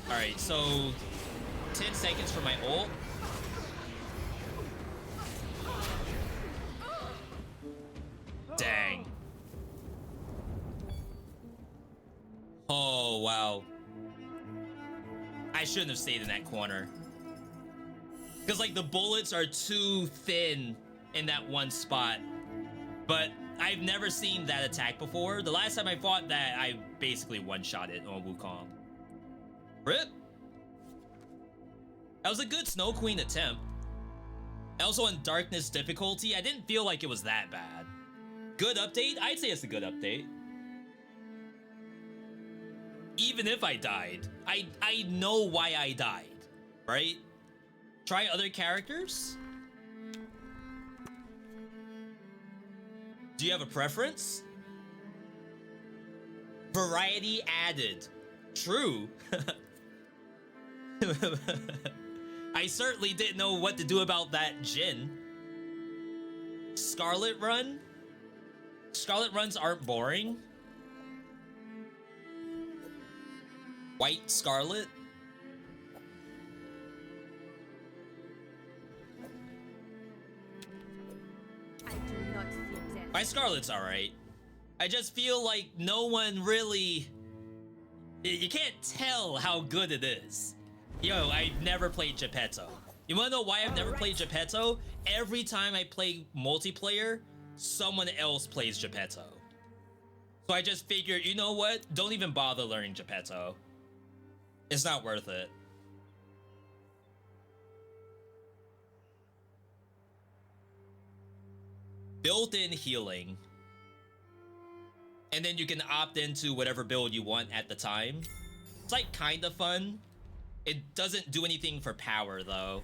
Alright, so 10 seconds for my ult. Dang. Oh, wow. I shouldn't have stayed in that corner. Because, like, the bullets are too thin in that one spot. But I've never seen that attack before. The last time I fought that, I basically one-shot it on Wukong. RIP. That was a good Snow Queen attempt. Also on Darkness difficulty, I didn't feel like it was that bad. Good update? I'd say it's a good update. Even if I died, I know why I died, right? Try other characters? Do you have a preference? Variety added. True. I certainly didn't know what to do about that Jin. Scarlet Run? Scarlet Runs aren't boring. White Scarlet. I do not fear death. White Scarlet's alright. I just feel like no one really... You can't tell how good it is. Yo, I've never played Geppetto. You wanna know why I've never played Geppetto? Every time I play multiplayer, someone else plays Geppetto. So I just figured, you know what? Don't even bother learning Geppetto. It's not worth it. Built-in healing. And then you can opt into whatever build you want at the time. It's like kind of fun. It doesn't do anything for power though.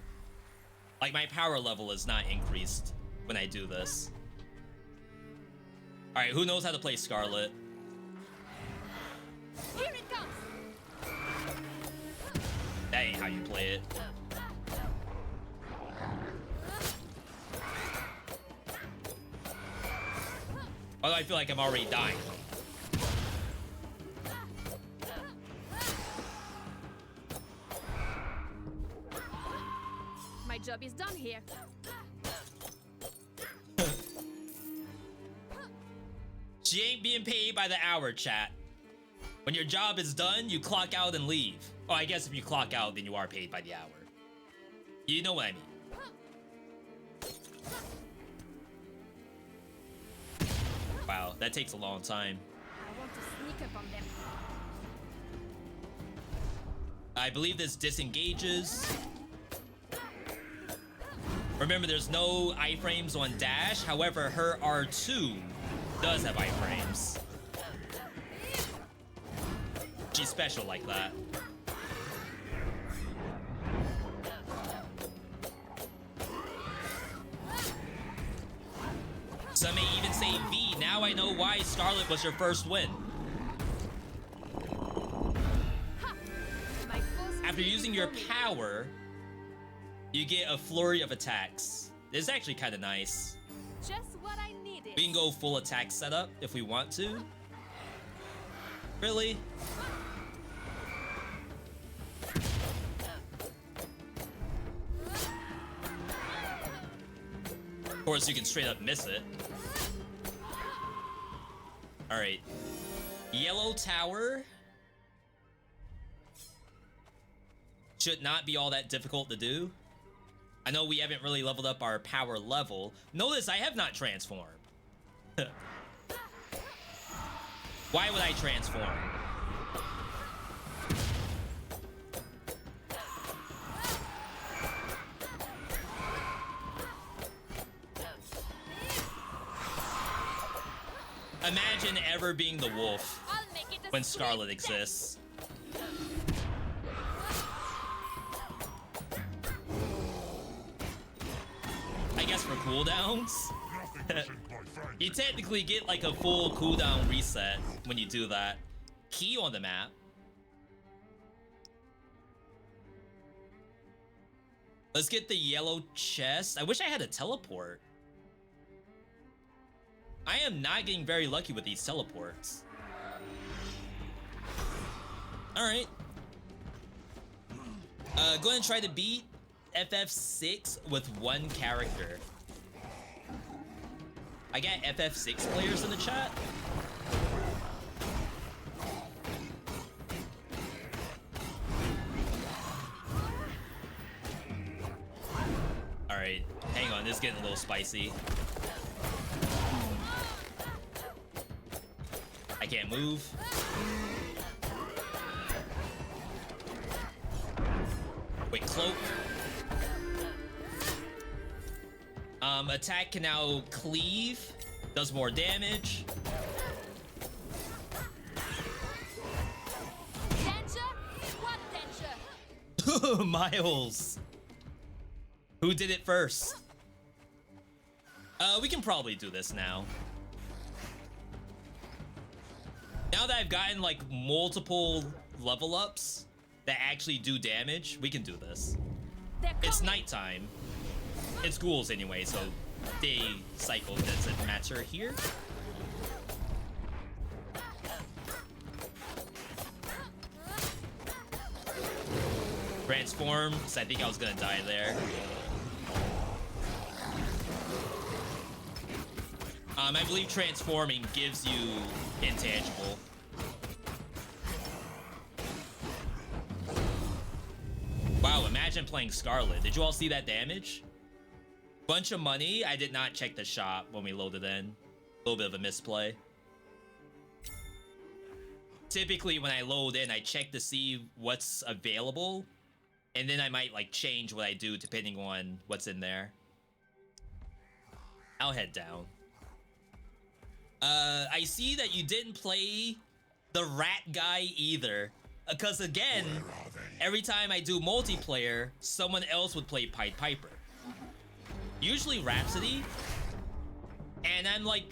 Like my power level is not increased when I do this. All right, who knows how to play Scarlet? Here it comes. That ain't how you play it. Although I feel like I'm already dying. My job is done here. She ain't being paid by the hour, chat. When your job is done, you clock out and leave. Oh, I guess if you clock out, then you are paid by the hour. You know what I mean. Wow, that takes a long time. I want to sneak up on them. I believe this disengages. Remember, there's no iframes on dash. However, her R2 does have iframes. She's special like that. Some may even say V. Now I know why Scarlet was your first win. After using your power, you get a flurry of attacks. It's actually kind of nice. Just what I needed. We can go full attack setup if we want to. Really? Of course, you can straight up miss it. All right. Yellow Tower should not be all that difficult to do. I know we haven't really leveled up our power level. Notice I have not transformed. Why would I transform? Imagine ever being the wolf I'll make it a when sweet Scarlet death. exists. I guess for cooldowns. You technically get like a full cooldown reset when you do that. Key on the map. Let's get the yellow chest. I wish I had a teleport. I am not getting very lucky with these teleports. Alright. Go ahead and try to beat FF6 with one character. I got FF6 players in the chat. Alright, hang on, this is getting a little spicy. I can't move. Wait, cloak. Attack can now cleave, does more damage. Danger? What danger? Miles. Who did it first? We can probably do this now. Now that I've gotten like multiple level ups that actually do damage, we can do this. It's nighttime. It's ghouls anyway, so day cycle doesn't matter here. Transform, because I think I was gonna die there. I believe transforming gives you intangible. Wow, imagine playing Scarlet. Did you all see that damage? Bunch of money. I did not check the shop when we loaded in. A little bit of a misplay. Typically, when I load in, I check to see what's available. And then I might, like, change what I do depending on what's in there. I'll head down. I see that you didn't play the rat guy either. Because again, every time I do multiplayer, someone else would play Pied Piper. Usually Rhapsody. And I'm like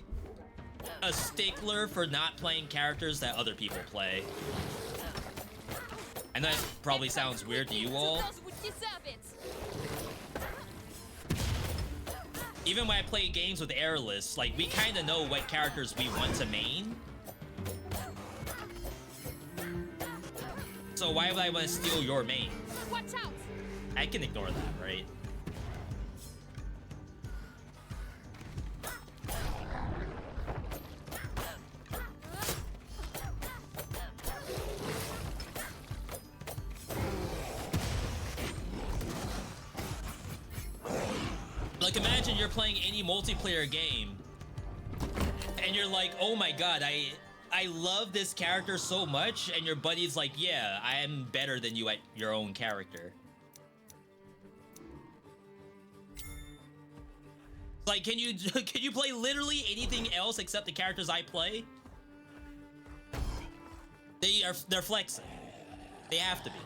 a stickler for not playing characters that other people play. And that probably sounds weird to you all. Even when I play games with airless, like, we kind of know what characters we want to main. So why would I want to steal your main? Watch out! I can ignore that, right? Like, imagine you're playing any multiplayer game and you're like, oh my god, I love this character so much, and your buddy's like, yeah, I am better than you at your own character. Like, can you play literally anything else except the characters I play? They're flexing. They have to be.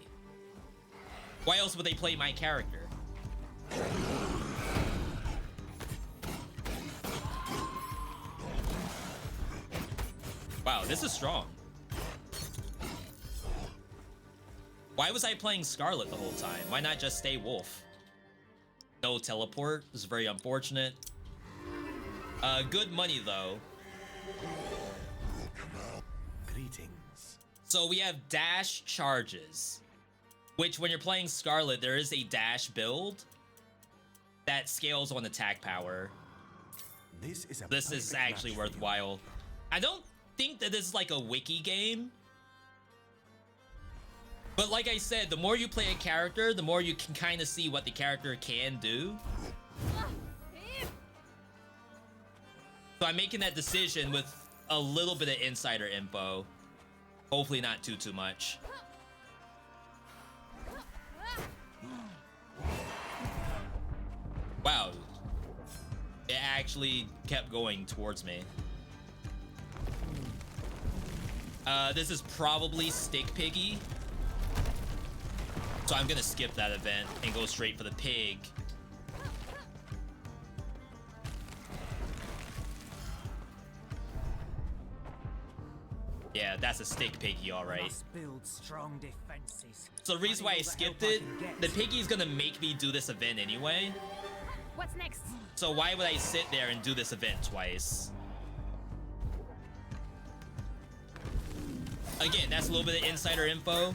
Why else would they play my character? Wow, this is strong. Why was I playing Scarlet the whole time? Why not just stay Wolf? No teleport. This is very unfortunate. Good money, though. Greetings. So we have dash charges, which when you're playing Scarlet, there is a dash build that scales on attack power. This is actually worthwhile. I don't think that this is like a wiki game, but like I said, the more you play a character, the more you can kind of see what the character can do. So I'm making that decision with a little bit of insider info, hopefully not too much. Wow, it actually kept going towards me. This is probably Stick Piggy. So I'm gonna skip that event and go straight for the pig. Yeah, that's a Stick Piggy, alright. Build strong defenses. So the reason why I skipped it, the piggy's gonna make me do this event anyway. What's next? So why would I sit there and do this event twice? Again, that's a little bit of insider info.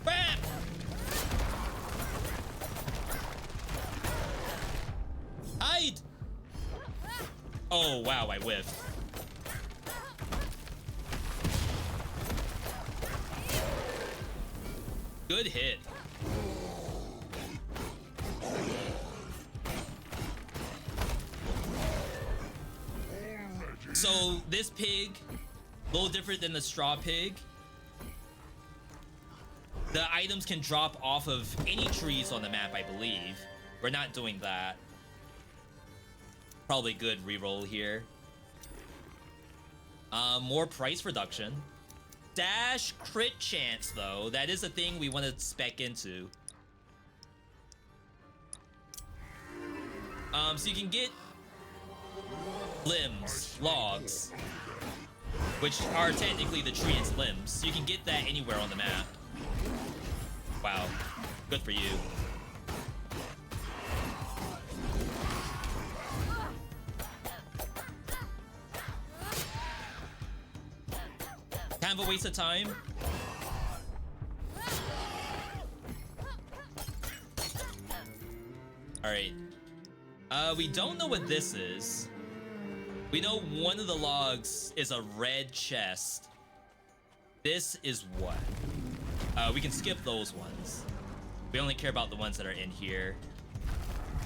Bam! Hide! Oh, wow, I whiffed. Good hit. So this pig, a little different than the straw pig. The items can drop off of any trees on the map, I believe. We're not doing that. Probably good reroll here. More price reduction. Dash crit chance, though. That is a thing we want to spec into. So you can get limbs, logs, which are technically the tree and its limbs. So you can get that anywhere on the map. Wow, good for you. Kind of a waste of time. Alright. We don't know what this is. We know one of the logs is a red chest. This is what? We can skip those ones. We only care about the ones that are in here.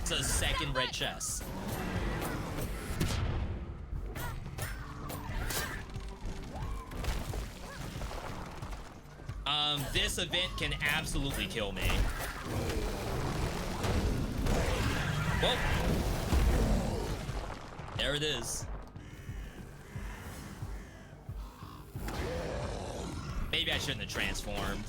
It's a second red chest. This event can absolutely kill me. Whoa. There it is. Maybe I shouldn't have transformed.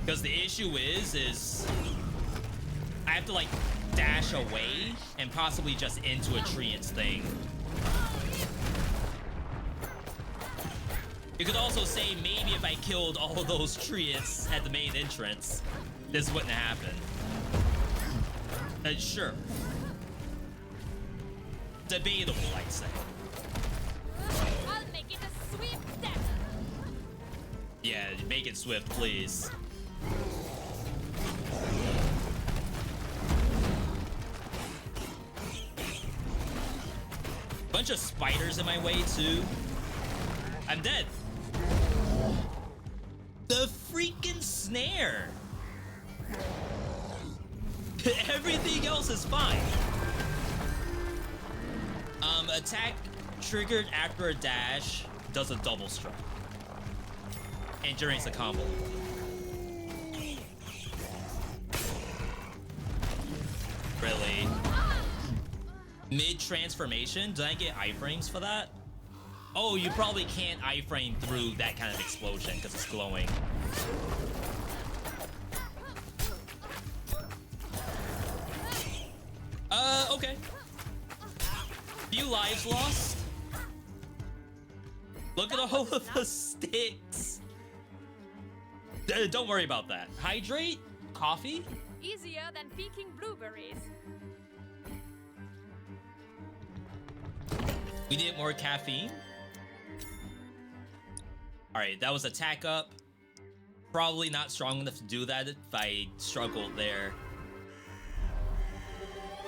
Because the issue is I have to like dash away and possibly just into a treant's thing. You could also say maybe if I killed all of those treants at the main entrance, this wouldn't happen. Sure. Debatable, I'd say. I'll make it a swift death. Yeah, make it swift, please. Bunch of spiders in my way too. I'm dead. The freaking snare. Everything else is fine. Attack triggered after a dash does a double strike and generates a combo. Really? Mid-transformation? Did I get iframes for that? Oh, you probably can't iframe through that kind of explosion because it's glowing. Okay. Few lives lost. Look at all of the sticks. Don't worry about that. Hydrate? Coffee? Easier than picking blueberries. We need more caffeine. Alright, that was attack up. Probably not strong enough to do that if I struggled there.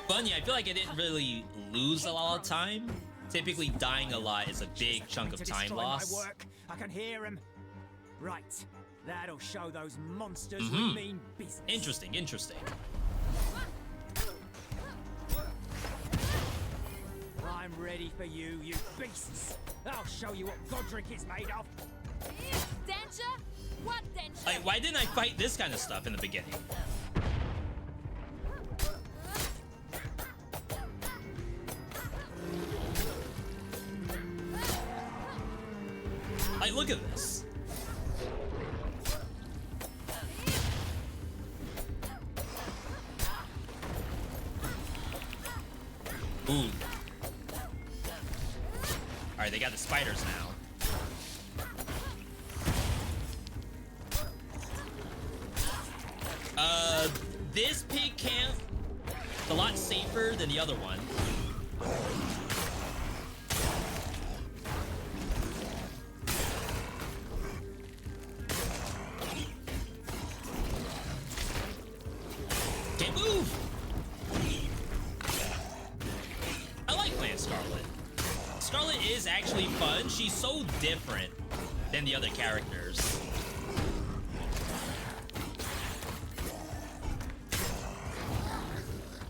Funny, I feel like I didn't really lose a lot of time. Typically, dying a lot is a big chunk of time loss. I can hear him. Right, that'll show those monsters we mean business. Interesting, interesting. I'm ready for you, you beasts. I'll show you what Godric is made of. Danger? What danger? Like, why didn't I fight this kind of stuff in the beginning? Like, look at this. Ooh. Alright, they got the spiders now. This pig camp is a lot safer than the other one. Can't move! I like playing Scarlet. Scarlet is actually fun. She's so different than the other characters.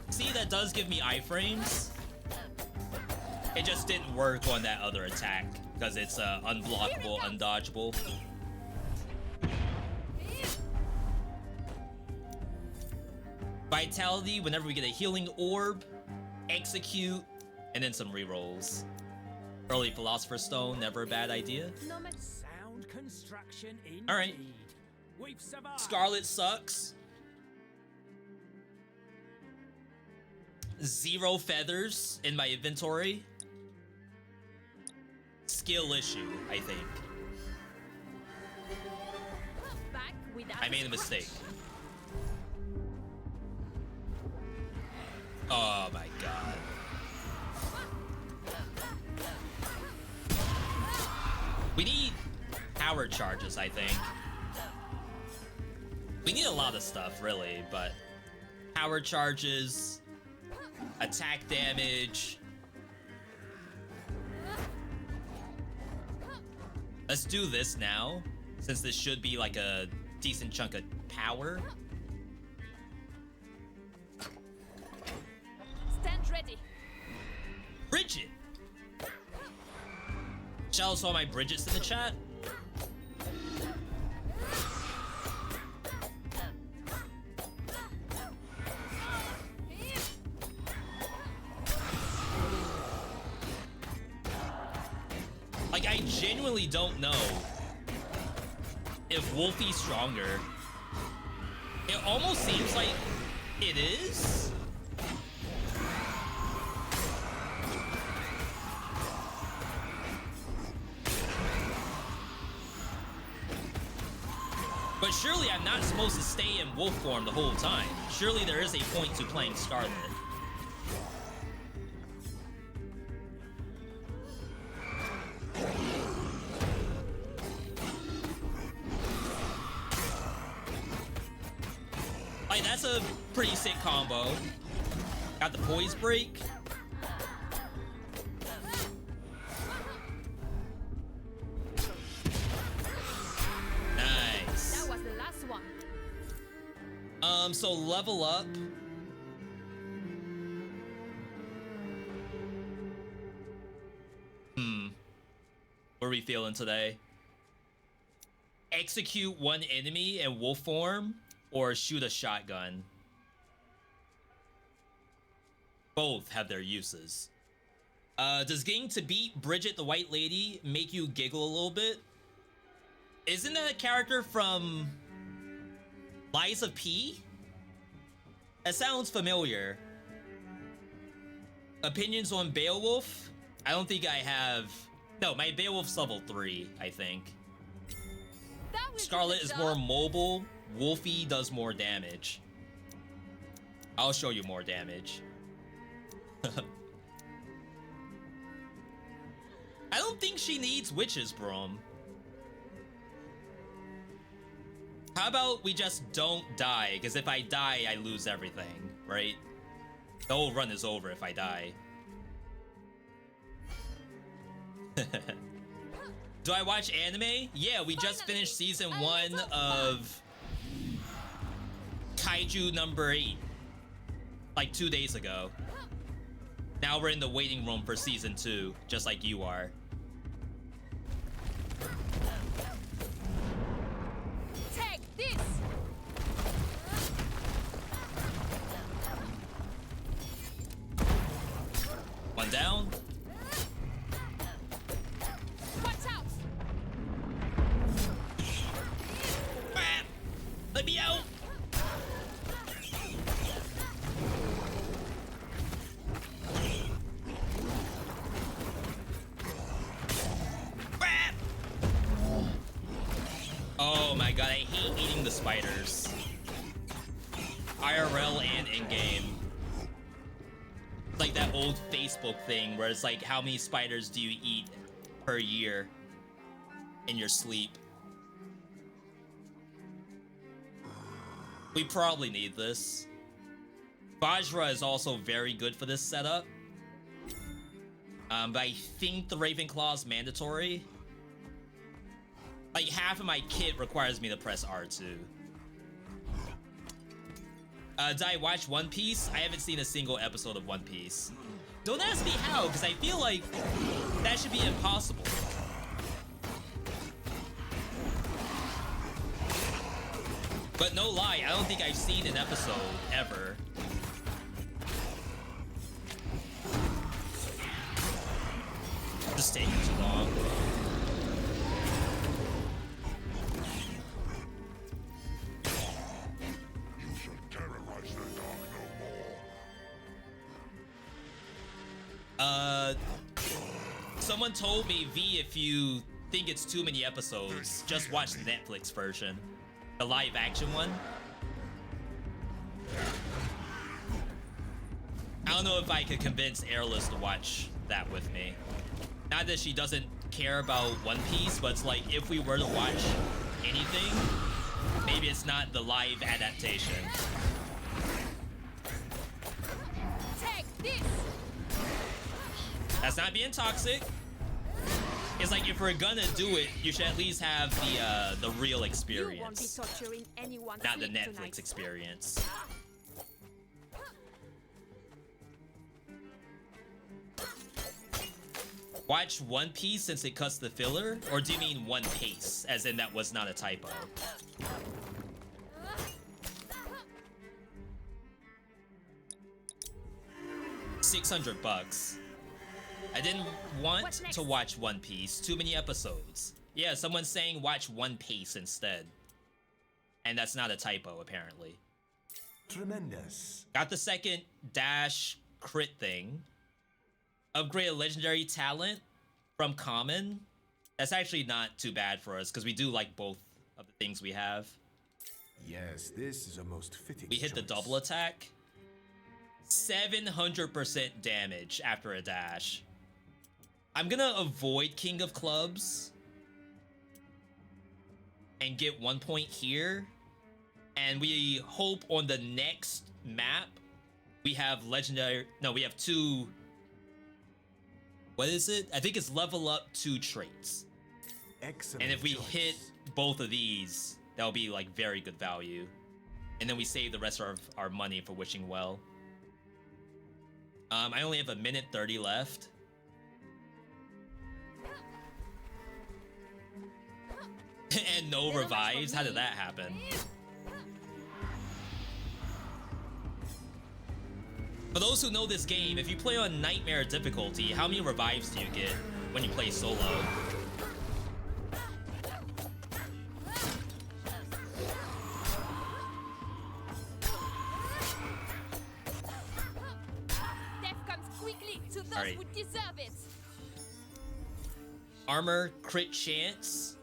See, that does give me iframes. It just didn't work on that other attack because it's unblockable, undodgeable. Vitality whenever we get a healing orb, execute, and then some rerolls. Early Philosopher's Stone, never a bad idea. Sound construction indeed. All right. We've survived. Scarlet sucks. 0 feathers in my inventory. Skill issue, I think. Back without I made a mistake. Oh my god. power charges, I think. We need a lot of stuff, really, but power charges, attack damage. Let's do this now, since this should be like a decent chunk of power. Stand ready. Bridget! Shout out to all my Bridgets in the chat. Like, I genuinely don't know if Wolfie's stronger. It almost seems like it is. But surely I'm not supposed to stay in wolf form the whole time. Surely there is a point to playing Scarlet. Like, that's a pretty sick combo. Got the poise break. Nice. That was the last one. So level up. What are we feeling today? Execute one enemy in wolf form or shoot a shotgun. Both have their uses. Does getting to beat Bridget the White Lady make you giggle a little bit? Isn't that a character from Lies of P? That sounds familiar. Opinions on Beowulf? I don't think I have... No, my Beowulf's level 3, I think. Scarlet is more mobile. Wolfie does more damage. I'll show you more damage. I don't think she needs witches, Brom. How about we just don't die? Because if I die, I lose everything, right? The whole run is over if I die. Do I watch anime? Yeah, we just finished season 1 of Kaiju number 8. Like 2 days ago. Now we're in the waiting room for season 2, just like you are. Take this. One down. Watch out. Ah, let me out. Oh my god, I hate eating the spiders. IRL and in-game. It's like that old Facebook thing where it's like, how many spiders do you eat per year in your sleep? We probably need this. Vajra is also very good for this setup. But I think the Ravenclaw is mandatory. Like, half of my kit requires me to press R2. Did I watch One Piece? I haven't seen a single episode of One Piece. Don't ask me how, because I feel like that should be impossible. But no lie, I don't think I've seen an episode ever. Just taking too long. Someone told me, V, if you think it's too many episodes, just watch the Netflix version. The live action one. I don't know if I could convince Airless to watch that with me. Not that she doesn't care about One Piece, but it's like if we were to watch anything, maybe it's not the live adaptation. Take this. That's not being toxic. It's like if we're gonna do it, you should at least have the real experience, not the Netflix experience. Watch One Piece since it cuts the filler, or do you mean One Piece, as in that was not a typo? $600. I didn't want to watch One Piece. Too many episodes. Yeah, someone's saying watch One Piece instead. And that's not a typo, apparently. Tremendous. Got the second dash crit thing. Upgrade a legendary talent from common. That's actually not too bad for us, because we do like both of the things we have. Yes, this is a most fitting We hit the choice. double attack. 700% damage after a dash. I'm gonna avoid King of Clubs and get 1 point here. And we hope on the next map we have legendary. No, we have two. What is it? I think it's level up 2 traits. Excellent And if we choice. hit both of these, that'll be like very good value. And then we save the rest of our money for wishing well. I only have 1:30 left. And no revives? How did that happen? For those who know this game, if you play on Nightmare difficulty, how many revives do you get when you play solo? Death comes quickly to those Alright. who deserve it. Armor, crit chance.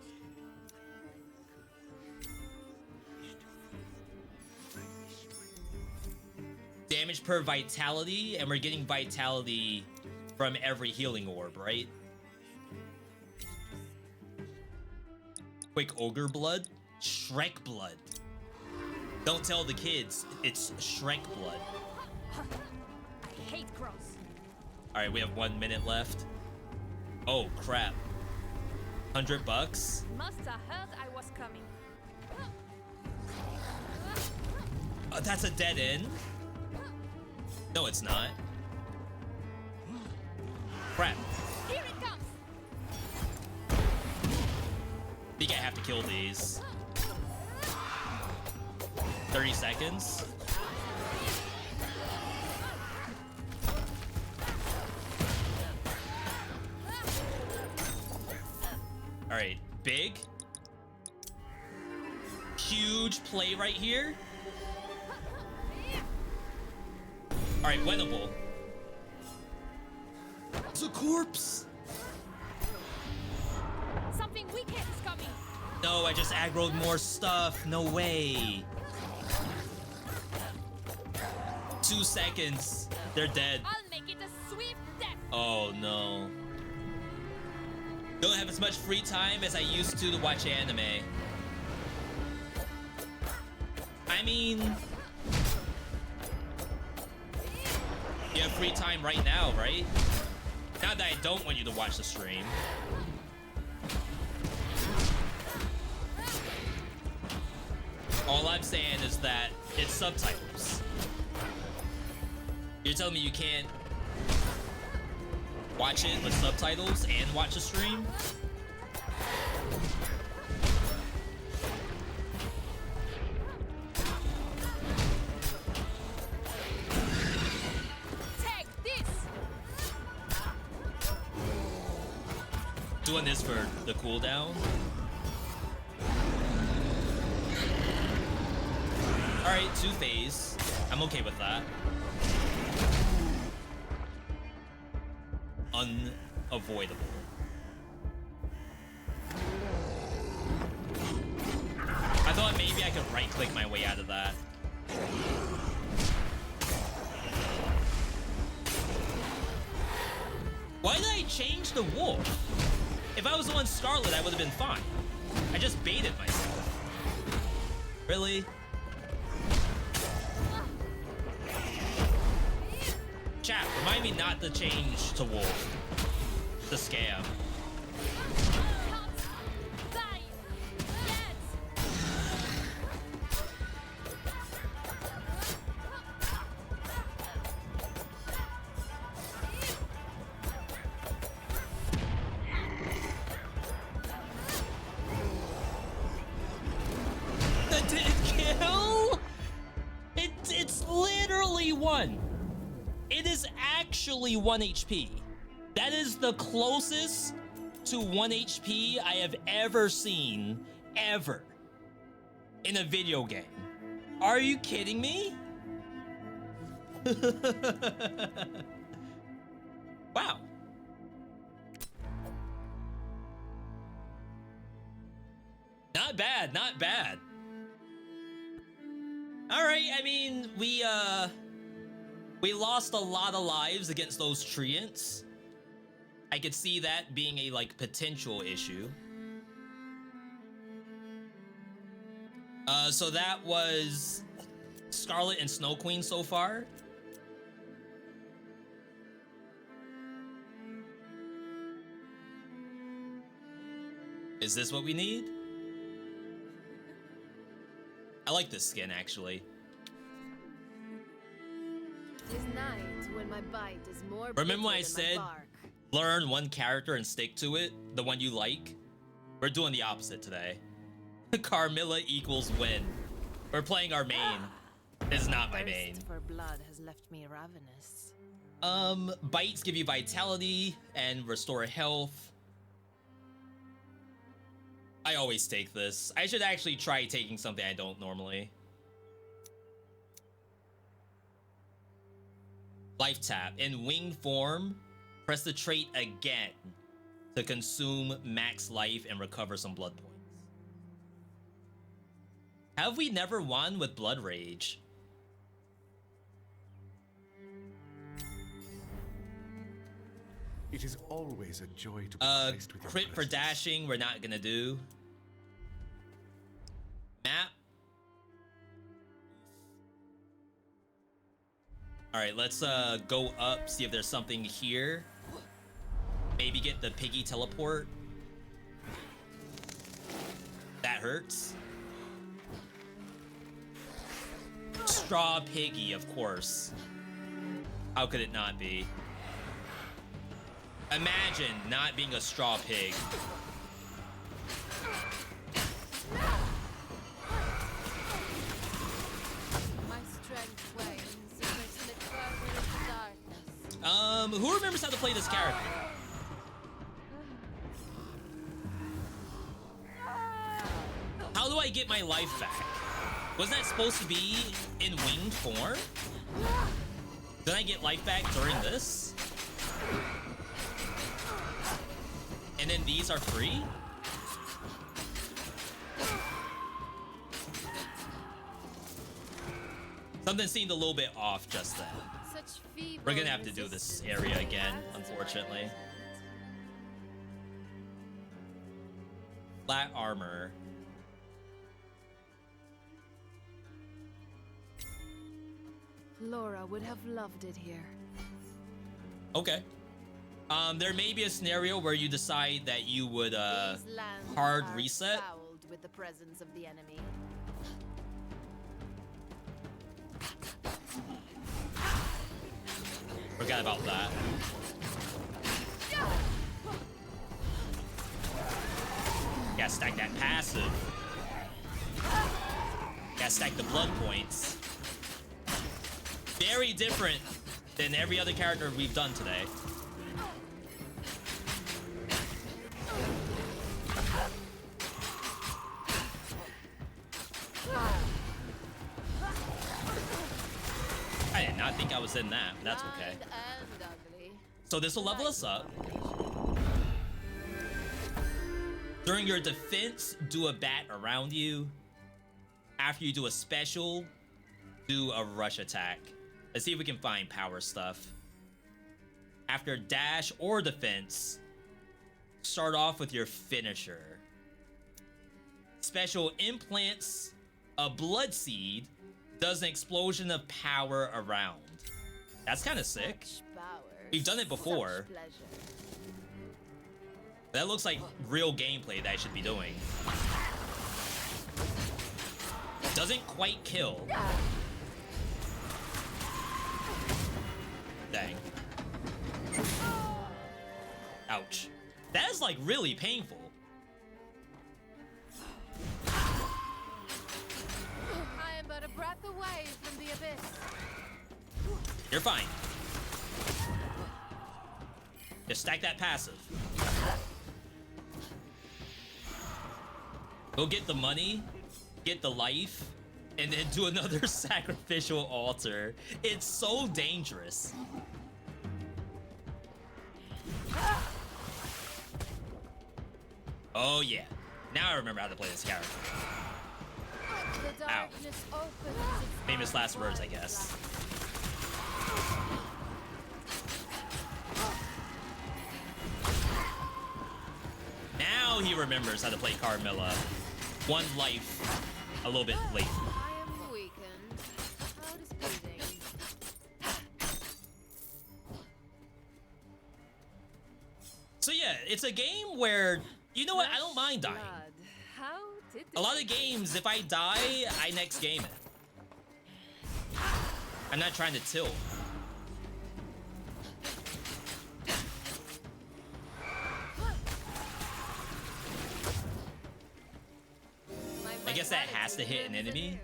Damage per vitality, and we're getting vitality from every healing orb, right? Quick ogre blood, Shrek blood. Don't tell the kids, it's Shrek blood. I hate crows. All right, we have 1 minute left. Oh crap! $100. Must have heard I was coming. That's a dead end. No, it's not. Crap. Here it comes. I think I have to kill these. 30 seconds. All right, big. Huge play right here. All right, winnable. It's a corpse. Something wicked is coming. No, I just aggroed more stuff. No way. 2 seconds. They're dead. I'll make it a swift death. Oh no. Don't have as much free time as I used to watch anime. I mean, you have free time right now, right? Not that I don't want you to watch the stream. All I'm saying is that it's subtitles. You're telling me you can't watch it with subtitles and watch the stream? Take this. Doing this for the cooldown. Alright, 2 phase. I'm okay with that. Unavoidable. I thought maybe I could right-click my way out of that. Why did I change the wolf? If I was the one Scarlet, I would have been fine. I just baited myself. Really? Chat, remind me not to change to Wolf. The scam. That didn't kill? It's literally 1. It is actually 1 HP. That is the closest to 1 HP I have ever seen, ever, in a video game. Are you kidding me? Wow. Not bad, not bad. All right, I mean, we lost a lot of lives against those treants. I could see that being a, like, potential issue. So that was Scarlet and Snow Queen so far. Is this what we need? I like this skin, actually. Tis night when my bite is more Remember when I bitter than said my bark. learn one character and stick to it, the one you like? We're doing the opposite today. Carmilla equals win. We're playing our main. This is not my main. Thirst for blood has left me ravenous. Bites give you vitality and restore health. I always take this. I should actually try taking something I don't normally. Life tap. In winged form, press the trait again to consume max life and recover some blood points. Have we never won with Blood Rage? It is always a joy to be placed with your Crit for presence. dashing, we're not gonna do. Map. Alright, let's go up, see if there's something here. Maybe get the piggy teleport. That hurts. Straw piggy, of course. How could it not be? Imagine not being a straw pig. My strength wanes as I slip further into darkness. Who remembers how to play this character? How do I get my life back? Wasn't that supposed to be in winged form? Did I get life back during this? And then these are free? Something seemed a little bit off just then. Such feeble We're gonna have to do this resistance area again, adds to my unfortunately. resentment. Flat armor. Laura would have loved it here. Okay. There may be a scenario where you decide that you would, These lands hard are reset. fouled with the presence of the enemy. Forgot about that. Gotta stack that passive. Gotta stack the blood points. Very different than every other character we've done today. I did not think I was in that, but that's okay. Blind and ugly. So this will level us up. During your defense, do a bat around you. After you do a special, do a rush attack. Let's see if we can find power stuff. After dash or defense, start off with your finisher. Special implants a blood seed, does an explosion of power around. That's kind of sick. We've done it before. That looks like real gameplay that I should be doing. Doesn't quite kill. Dang. Ouch. That is like really painful. I am but a breath away from the abyss. You're fine. Just stack that passive. Go get the money, get the life, and then do another sacrificial altar. It's so dangerous. Oh yeah. Now I remember how to play this character. The darkness opens its Famous last words, I guess. Now he remembers how to play Carmilla. One life a little bit late. I am weakened. How displeasing. So yeah, it's a game where, you know what, I don't mind dying. How did A lot of games, if I die, I next game it. I'm not trying to tilt. I guess that has to hit an enemy.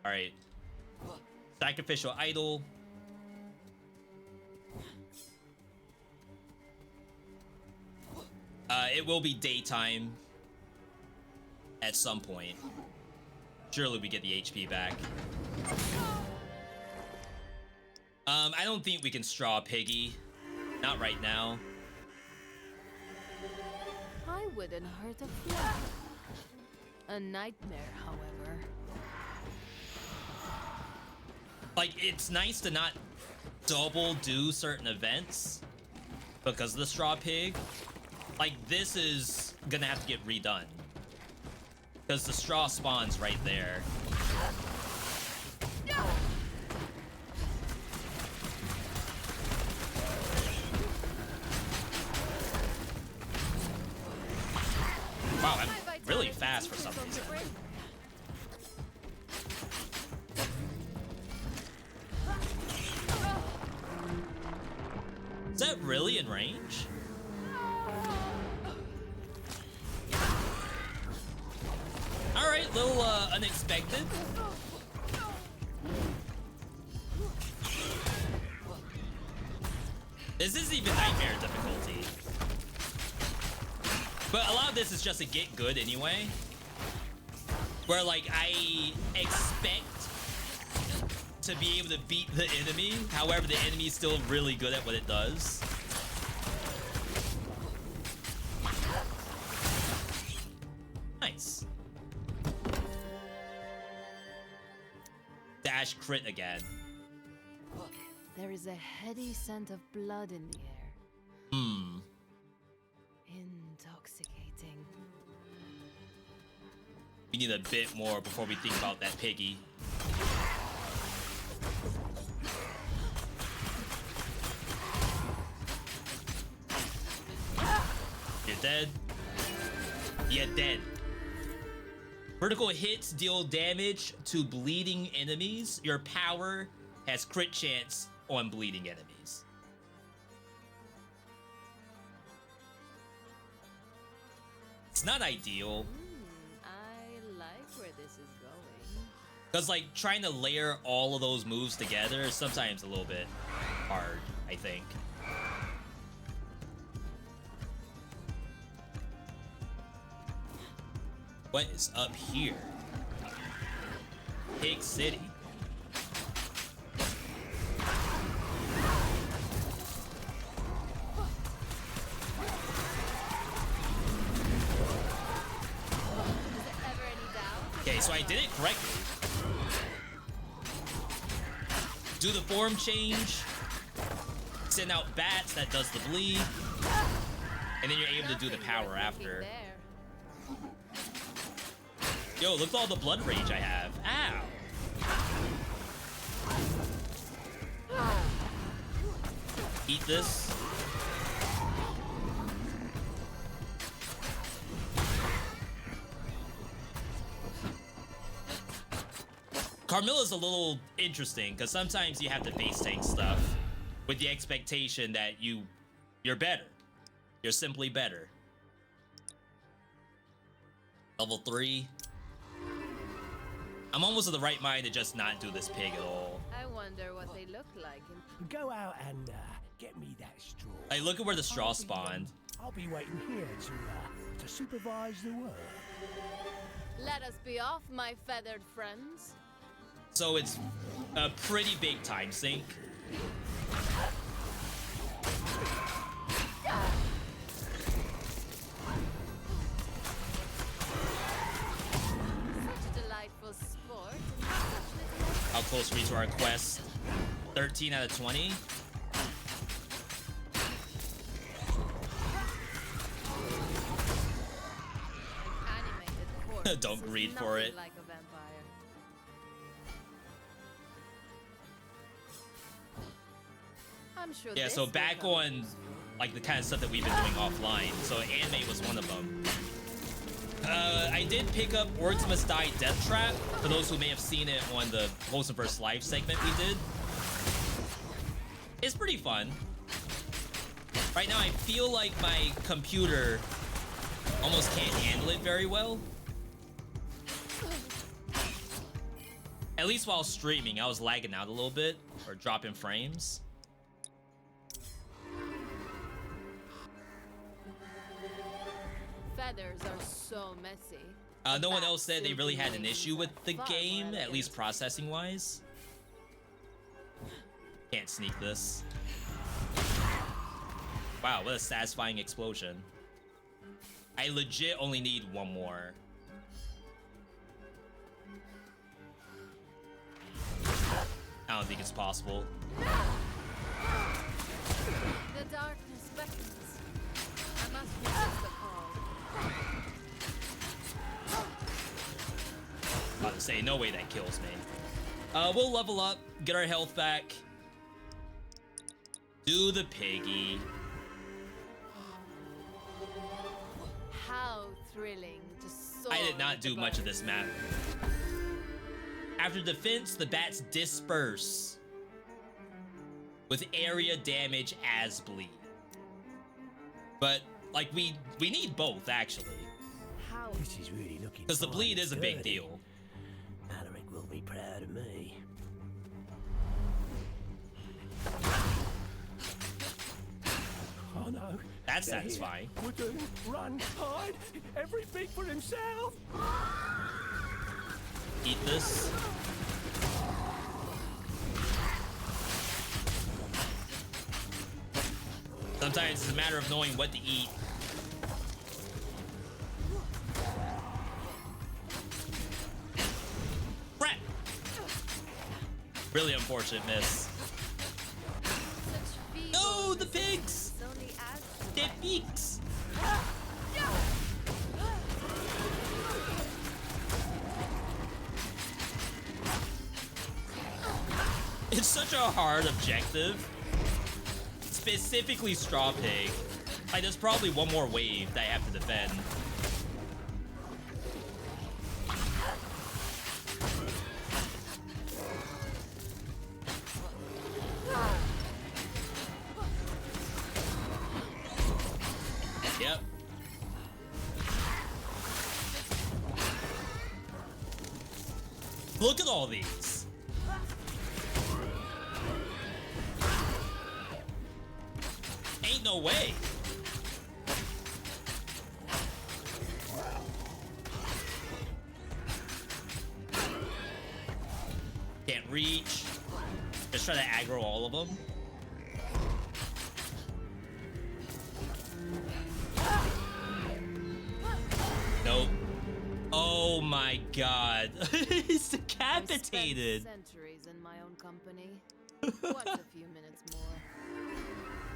Alright. Sacrificial idol. It will be daytime at some point. Surely we get the HP back. I don't think we can straw Piggy. Not right now. I wouldn't hurt a fly. A nightmare, however. Like, it's nice to not double do certain events because of the straw pig. Like, this is gonna have to get redone because the straw spawns right there. Wow, I'm really fast for some reason. Is that really in range? Alright, little unexpected. This isn't even nightmare difficulty. But a lot of this is just to get good anyway. Where, like, I expect to be able to beat the enemy. However, the enemy is still really good at what it does. Nice. Dash crit again. There is a heady scent of blood in the air. Hmm. Intoxicating. We need a bit more before we think about that piggy. You're dead. You're dead. Critical hits deal damage to bleeding enemies. Your power has crit chance on bleeding enemies. It's not ideal. I like where this is going. Because, like, trying to layer all of those moves together is sometimes a little bit hard, I think. What is up here? Pig City. Okay, so I did it correctly. Do the form change. Send out bats, that does the bleed. And then you're able to do the power Nothing after. there. Yo, look at all the blood rage I have. Ow. Eat this. Carmilla's a little interesting because sometimes you have to base tank stuff with the expectation that you're better. You're simply better. Level 3. I'm almost in the right mind to just not do this pig at all. I wonder what they look like. Go out and get me that straw. Like, look at where the straw spawned. I'll be waiting here to supervise the work. Let us be off, my feathered friends. So it's a pretty big time sink. Such a delightful sport. And such little How close are we to our quest? 13 out of 20. animated corpse Don't is greed for nothing it. Like a vampire. I'm sure Yeah, this so will back come. on like the kind of stuff that we've been doing offline. So anime was one of them. I did pick up Orcs Must Die Death Trap, for those who may have seen it on the Wholesome vs. Life segment we did. It's pretty fun. Right now I feel like my computer almost can't handle it very well. At least while streaming, I was lagging out a little bit, or dropping frames. Feathers are so messy. No one else said they really had an issue with the game, at least processing-wise. Can't sneak this. Wow, what a satisfying explosion. I legit only need one more. I don't think it's possible. The darkness beckons. I must resist the call. About to say, no way that kills me. We'll level up, get our health back. Do the piggy. How thrilling to soar. I did not with the do much of birds. this map. After defense, the bats disperse with area damage as bleed. But like we need both actually, How This is really looking because the fine bleed and is a big sturdy. deal. Alaric will be proud of me. Oh no. That's They're here. satisfying. Wooden, run, hide, everything for himself. Eat this. Sometimes it's a matter of knowing what to eat. Crap! Really unfortunate miss. such feeble No, the pigs! resistance only adds to The pigs! It's such a hard objective. Specifically Straw Pig. Like, there's probably one more wave that I have to defend. Yep. Look at all these. Ain't no way. Can't reach. Just try to aggro all of them. Nope. Oh my god. He's I spent decapitated. centuries in my own company. What's a few minutes more?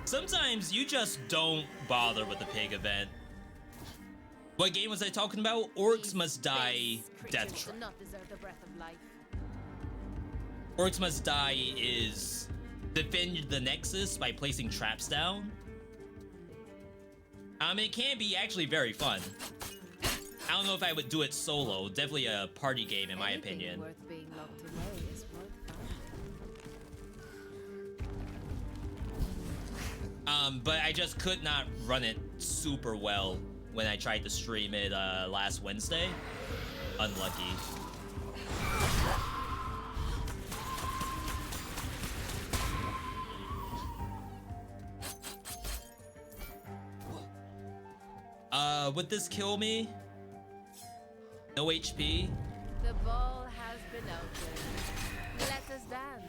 Sometimes you just don't bother with the pig event. What game was I talking about? Orcs Must Die Death Trap. Do not deserve the breath of life. Orcs Must Die is defend the Nexus by placing traps down. It can be actually very fun. I don't know if I would do it solo. Definitely a party game in my Anything opinion. worth being locked away is worth finding. But I just could not run it super well when I tried to stream it last Wednesday. Unlucky. Would this kill me? No HP? The ball has been opened. Let us dance.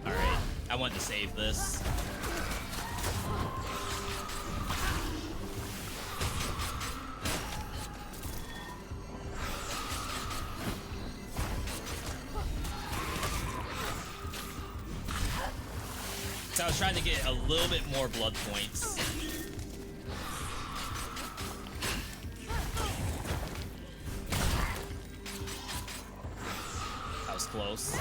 Alright, I want to save this. So I was trying to get a little bit more blood points. That was close.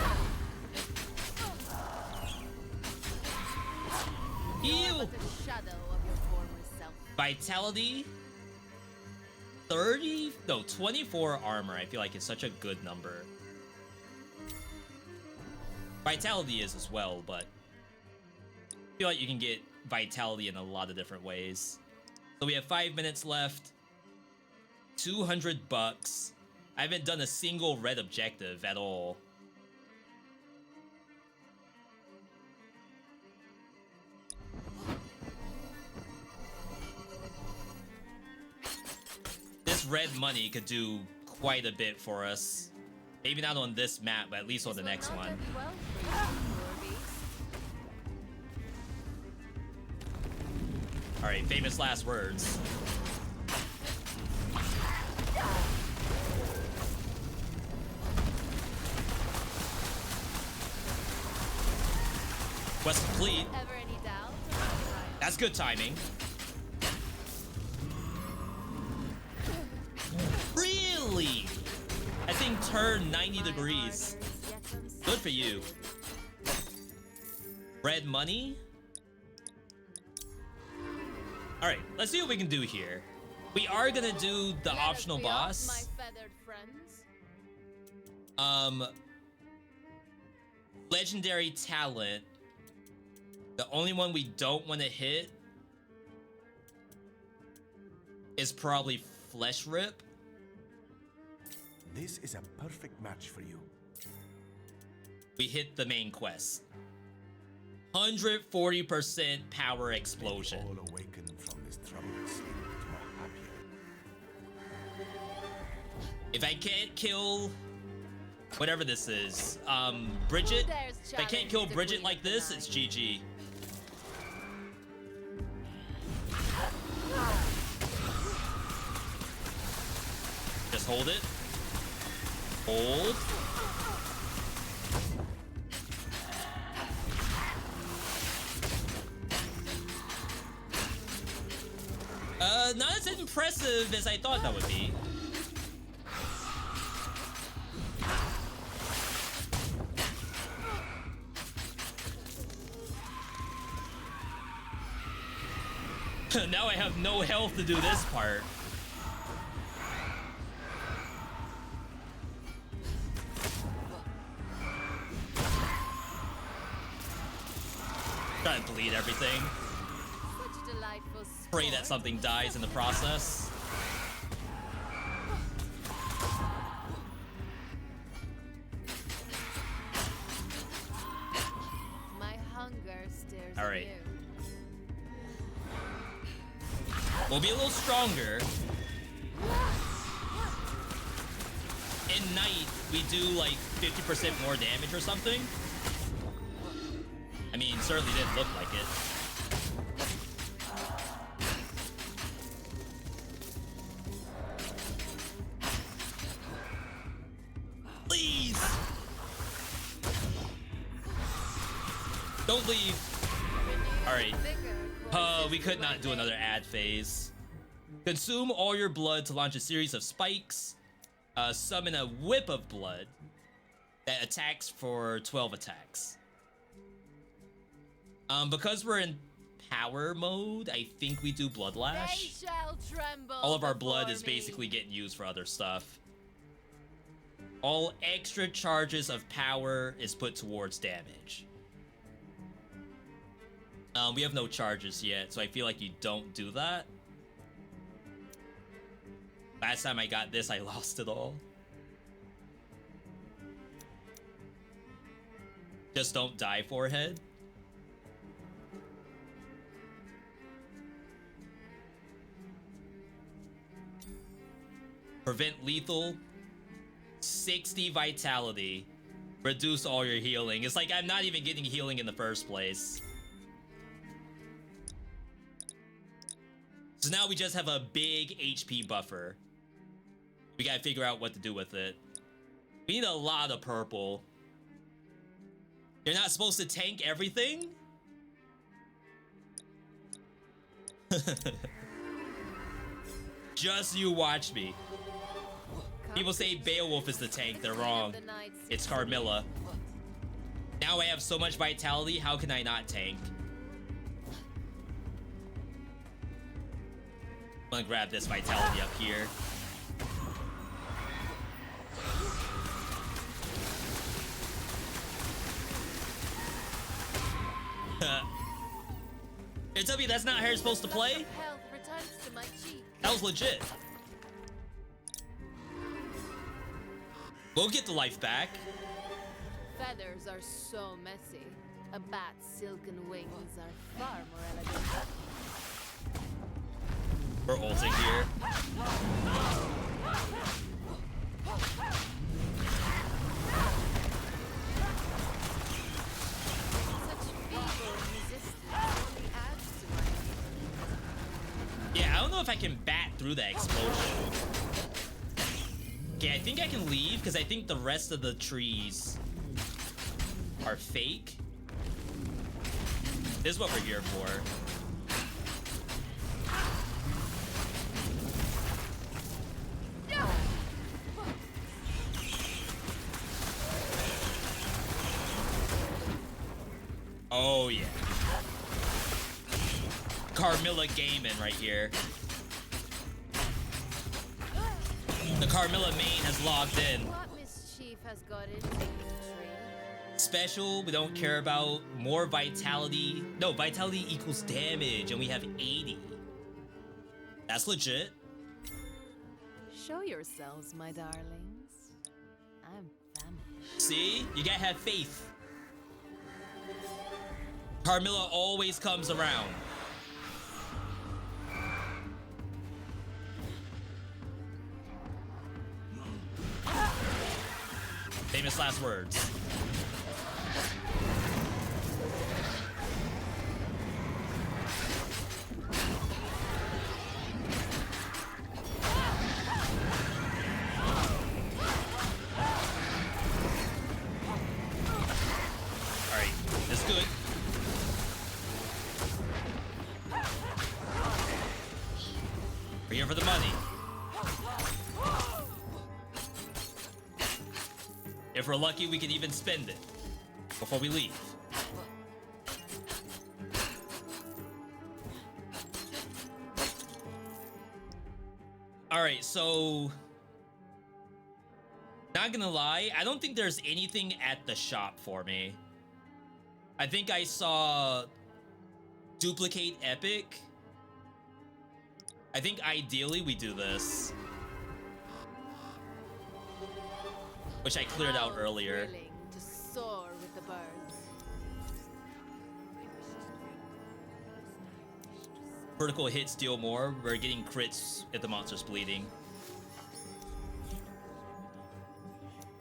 Ew! But the shadow of your former self. Vitality 30? No, 24 armor. I feel like it's such a good number. Vitality is as well, but I feel like you can get vitality in a lot of different ways. So we have 5 minutes left. 200 bucks. I haven't done a single red objective at all. This red money could do quite a bit for us. Maybe not on this map, but at least on the next one. Alright, famous last words. Quest complete. Ever any doubt? That's good timing. Really? I think turn 90 degrees. Good for you. Red money? Alright, let's see what we can do here. We are gonna do the optional boss. My feathered friends. Legendary talent. The only one we don't want to hit is probably Flesh Rip. This is a perfect match for you. We hit the main quest. 140% power explosion. May we all awaken from this troubled sleep to a happier. If I can't kill whatever this is, Bridget, if I can't kill Bridget like this, it's GG. Just hold it. Hold. Not as impressive as I thought that would be. Now I have no health to do this part. Trying to bleed everything. Such delightful sport. Pray that something dies in the process. My hunger stares All right. at you. We'll be a little stronger. In night, we do like 50% more damage or something. I mean, certainly didn't look like it. Please! Don't leave. Alright. We could not do another ad phase. Consume all your blood to launch a series of spikes. Summon a whip of blood that attacks for 12 attacks. Because we're in power mode, I think we do blood lash. They shall tremble. All of our blood before is me. basically getting used for other stuff. All extra charges of power is put towards damage. We have no charges yet, so I feel like you don't do that. Last time I got this, I lost it all. Just don't die, forehead. Prevent lethal. 60 vitality. Reduce all your healing. It's like I'm not even getting healing in the first place. So now we just have a big HP buffer. We gotta figure out what to do with it. We need a lot of purple. You're not supposed to tank everything? Just you watch me. People say Beowulf is the tank, they're wrong. It's Carmilla. Now I have so much vitality, how can I not tank? I'm gonna grab this vitality up here. You tell me that's not how you're supposed to play? Health returns to my cheek. That was legit. We'll get the life back. Feathers are so messy. A bat's silken wings are far more elegant. We're ulting here. Such feeble resistance only adds to my Yeah, I don't know if I can bat through that explosion. Okay, I think I can leave because I think the rest of the trees are fake. This is what we're here for. Oh yeah. Carmilla gaming right here. The Carmilla main has logged in. What mischief has got into you, tree? Special, we don't care about. More vitality. No, vitality equals damage, and we have 80. That's legit. Show yourselves, my darlings. I'm famished. See? You gotta have faith. Carmilla always comes around. Famous last words. Alright, that's good. We're here for the money. If we're lucky, we can even spend it before we leave. Alright, so... Not gonna lie, I don't think there's anything at the shop for me. I think I saw... Duplicate Epic. I think ideally we do this. Which I cleared out How earlier. thrilling to soar with the birds. Critical hits deal more. We're getting crits if the monster's bleeding.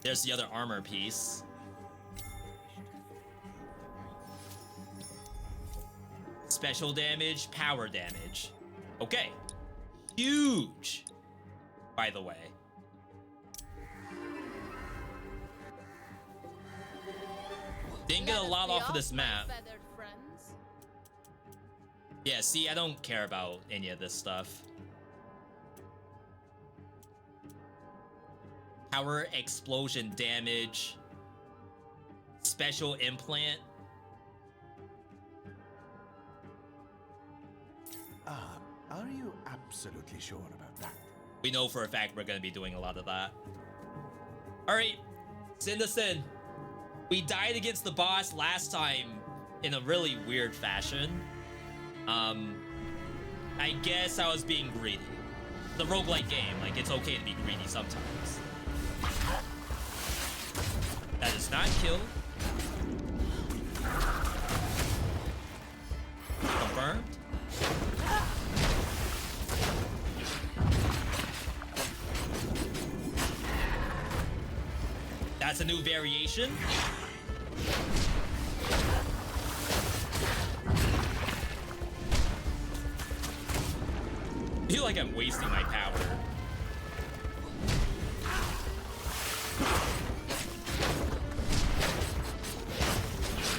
There's the other armor piece. Special damage, power damage. Okay. Huge, by the way. Didn't get a Let us lot be off of this my map. feathered friends. Yeah, see, I don't care about any of this stuff. Power explosion damage. Special implant. Are you absolutely sure about that? We know for a fact we're gonna be doing a lot of that. Alright, send us in. We died against the boss last time in a really weird fashion. I guess I was being greedy. The roguelike game, like, it's okay to be greedy sometimes. That is not kill. Confirmed. That's a new variation. I feel like I'm wasting my power.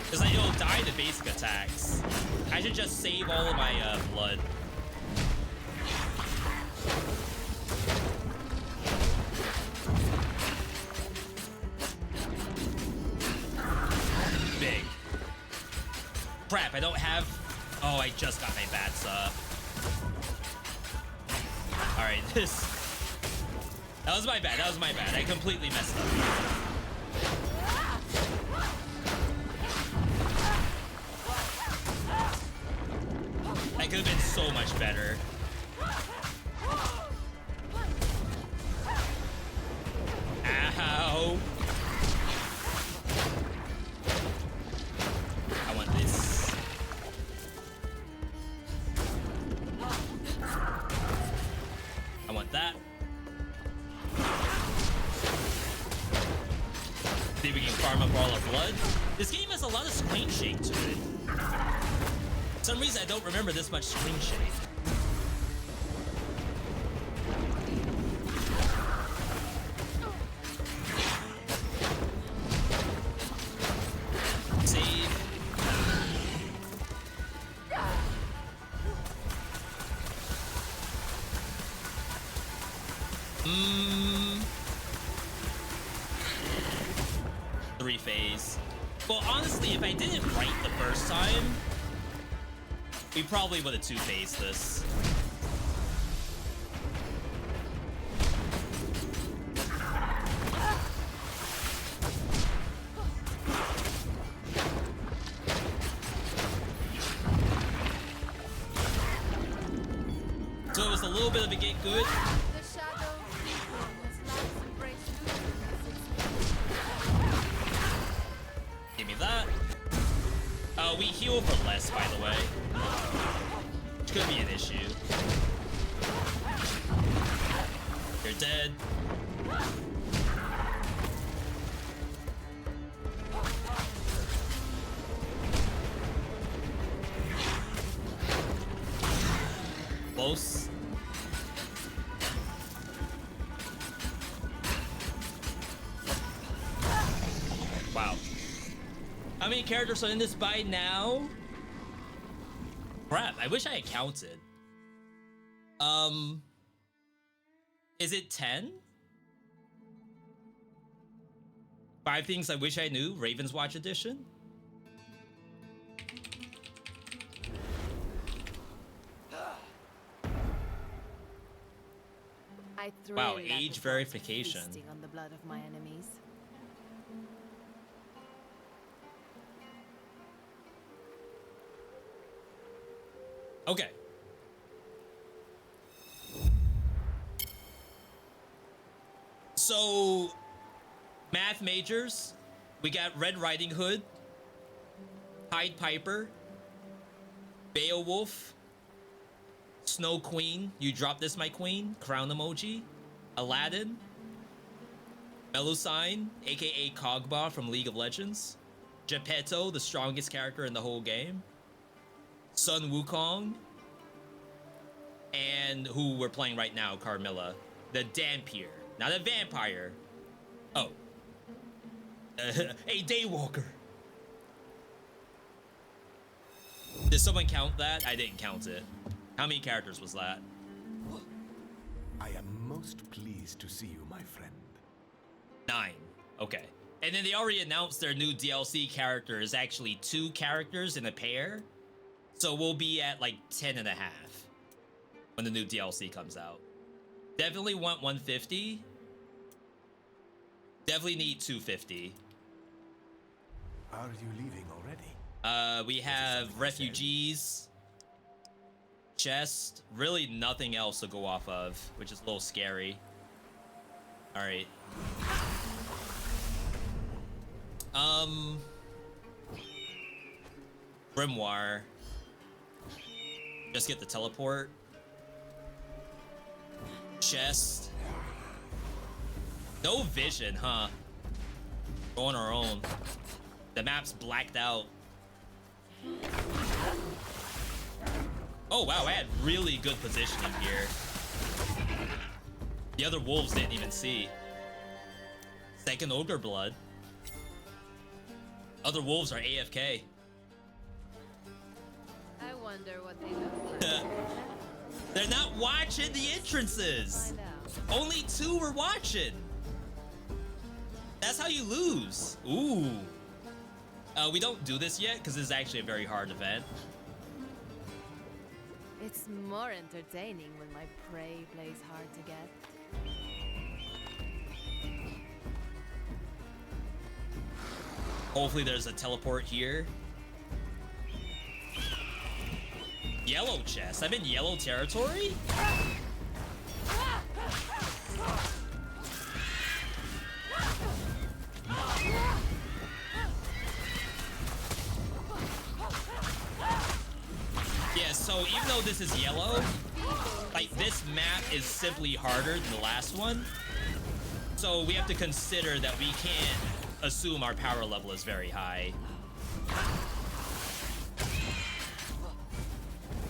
Because I don't die to basic attacks. I should just save all of my blood. Big. Crap, I don't have... Oh, I just got my bats up. Alright, this... That was my bad, that was my bad. I completely messed up. That could have been so much better. Ow. I want this. I want that. See if we can farm up all our blood. This game has a lot of screen shake to it. For some reason, I don't remember this much screen shake. Save. Three phase. Well, honestly, if I did it right the first time, we probably would have two-phased this. So it was a little bit of a get good. The shadow has last embraced Give me that. We heal for less, by the way. Which could be an issue. You're dead. Close. Wow. How many characters are in this by now? Crap, I wish I had counted. Is it 10? 5 things I wish I knew, Ravenswatch edition? I thrill Wow, at the age thought of verification. feasting on the blood of my enemies. Okay. So, math majors, we got Red Riding Hood, Pied Piper, Beowulf, Snow Queen, you drop this my queen, crown emoji, Aladdin, Melusine, aka Kogba from League of Legends, Geppetto, the strongest character in the whole game, Sun Wukong, and who we're playing right now, Carmilla, the Dampier, not a vampire. Oh. A Daywalker. Did someone count that? I didn't count it. How many characters was that? I am most pleased to see you, my friend. 9. Okay. And then they already announced their new DLC character is actually 2 characters in a pair. So we'll be at like 10 and a half when the new DLC comes out. Definitely want 150. Definitely need 250. Are you leaving already? We have refugees, chest, really nothing else to go off of, which is a little scary. All right. Grimoire. Just get the teleport. Chest. No vision, huh? Go on our own. The map's blacked out. Oh wow, I had really good positioning here. The other wolves didn't even see. Second ogre blood. Other wolves are AFK. I wonder what they look like. They're not watching the entrances. Find out. Only 2 were watching. That's how you lose. Ooh. We don't do this yet because this is actually a very hard event. It's more entertaining when my prey plays hard to get. Hopefully there's a teleport here. Yellow chest. I'm in yellow territory? Yeah, so even though this is yellow, like this map is simply harder than the last one. So we have to consider that we can't assume our power level is very high.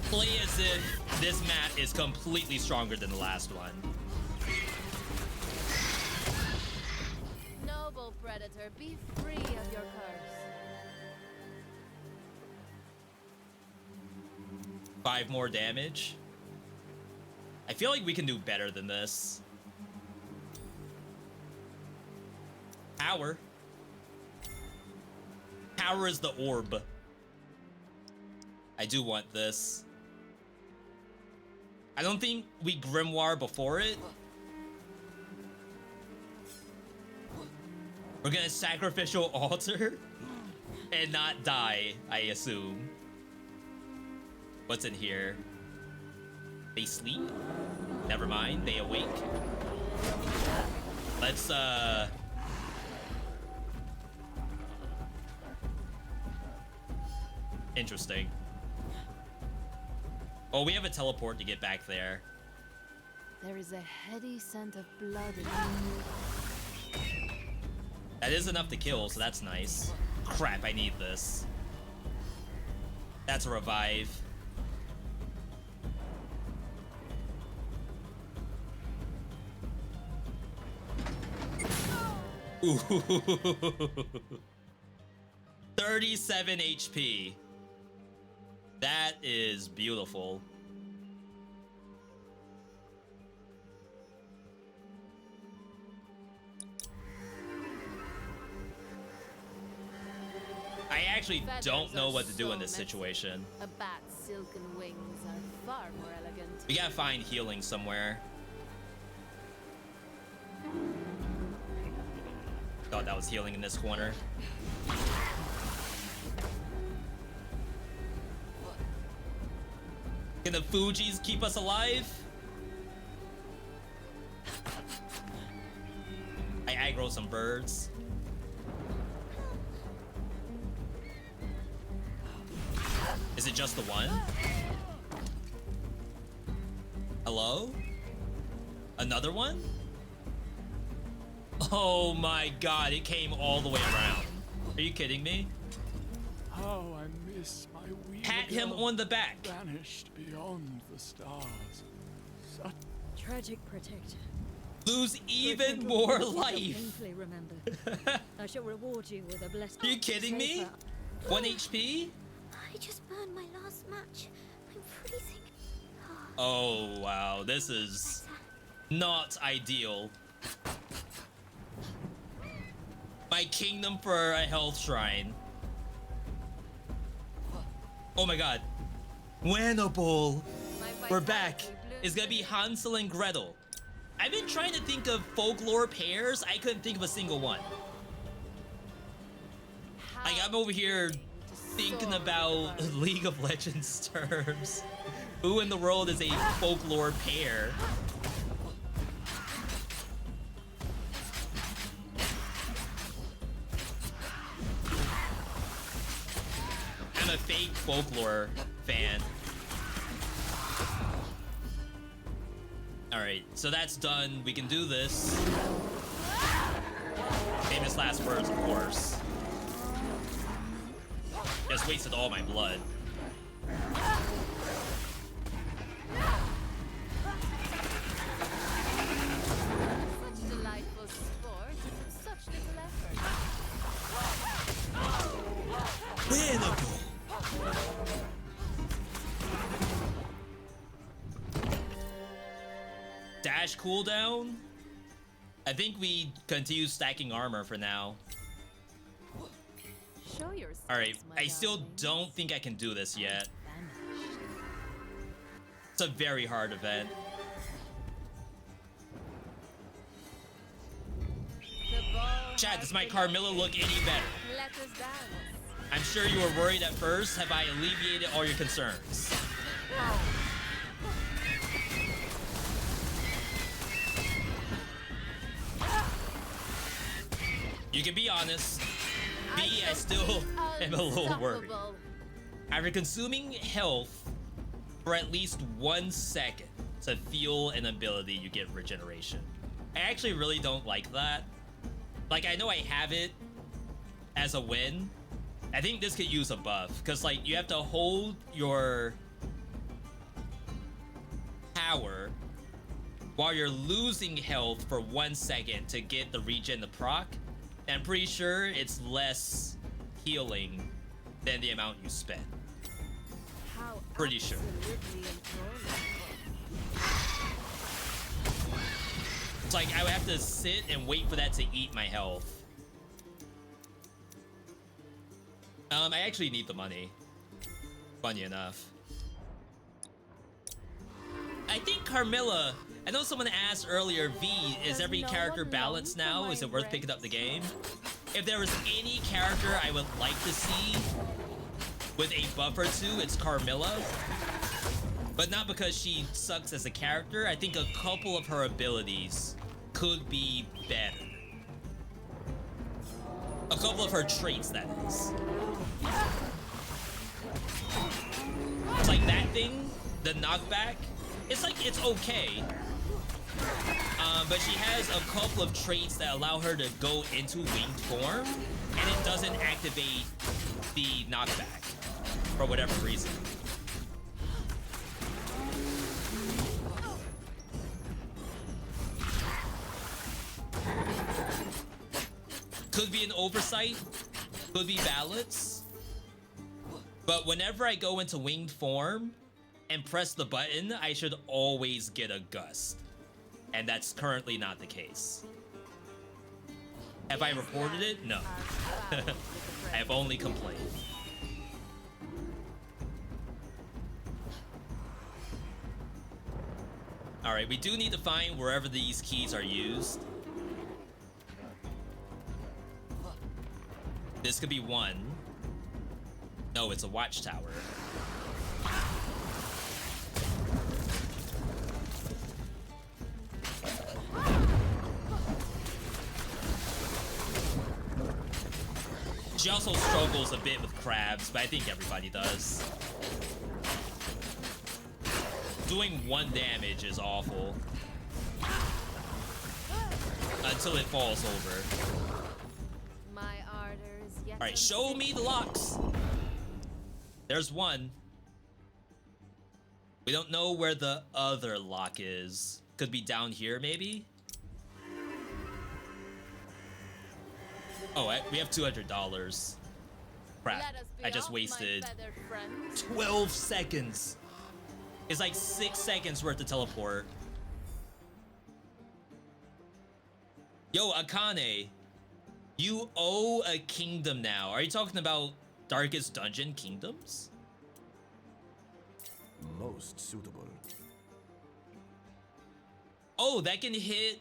Play as if this map is completely stronger than the last one. Noble predator, be free of your curse. 5 more damage. I feel like we can do better than this. Power. Power is the orb. I do want this. I don't think we grimoire before it. We're gonna sacrificial altar and not die, I assume. What's in here? They sleep? Never mind, they awake. Let's interesting. Oh, we have a teleport to get back there. There is a heady scent of blood in the That is enough to kill, so that's nice. Crap, I need this. That's a revive. Ooh. 37 HP. That is beautiful. I actually don't know what to do in this situation. A bat's silken wings are far more elegant. We gotta find healing somewhere. Thought that was healing in this corner. Can the Fujis keep us alive? I aggro some birds. Is it just the one? Hello? Another one? Oh my god, it came all the way around. Are you kidding me? How I miss my wee Pat him on the back. vanished beyond the stars. Such Tragic protector. Lose even For a gentle more deed you shall life. painfully remember. I shall reward you with a blessed. Are you kidding me? Safer. 1 HP? My I just burned my last match. I'm freezing. Oh, wow. This is not ideal. My kingdom for a health shrine. Oh my god. Winnable. We're back. It's gonna be Hansel and Gretel. I've been trying to think of folklore pairs. I couldn't think of a single one. Like, I'm over here thinking about League of Legends terms. Who in the world is a folklore pair? I'm a fake folklore fan. Alright, so that's done. We can do this. Famous last words, of course. Just wasted all my blood. Such delightful sport with such little effort. Winnable. Dash cooldown? I think we continue stacking armor for now. Show yourself. Alright, I still don't think I can do this yet. It's a very hard event. Chad, does my Carmilla look any better? Let us dance. I'm sure you were worried at first. Have I alleviated all your concerns? You can be honest. B, I still am a little worried. After consuming health for at least 1 second to fuel an ability, you get regeneration. I actually really don't like that. Like, I know I have it as a win. I think this could use a buff, because, like, you have to hold your power while you're losing health for 1 second to get the regen to proc. And I'm pretty sure it's less healing than the amount you spend. Pretty sure. It's like I would have to sit and wait for that to eat my health. I actually need the money. Funny enough. I think Carmilla, I know someone asked earlier, V, is every character balanced now? Is it worth picking up the game? If there was any character I would like to see with a buff or two, it's Carmilla. But not because she sucks as a character. I think a couple of her abilities could be better. A couple of her traits, that is. It's like that thing, the knockback. It's like, it's okay. But she has a couple of traits that allow her to go into winged form, and it doesn't activate the knockback for whatever reason. Could be an oversight, could be balance. But whenever I go into winged form and press the button, I should always get a gust. And that's currently not the case. Have I reported it? No. I have only complained. Alright, we do need to find wherever these keys are used. This could be one. No, it's a watchtower. She also struggles a bit with crabs, but I think everybody does. Doing 1 damage is awful. Until it falls over. My ardor is yet. Alright, show me the locks. There's one. We don't know where the other lock is. Could be down here, maybe? Oh, we have $200. Crap. Let us be I just off, wasted my feathered friend. 12 seconds. It's like 6 seconds worth of teleport. Yo, Akane, you owe a kingdom now. Are you talking about Darkest Dungeon Kingdoms? Most suitable. Oh, that can hit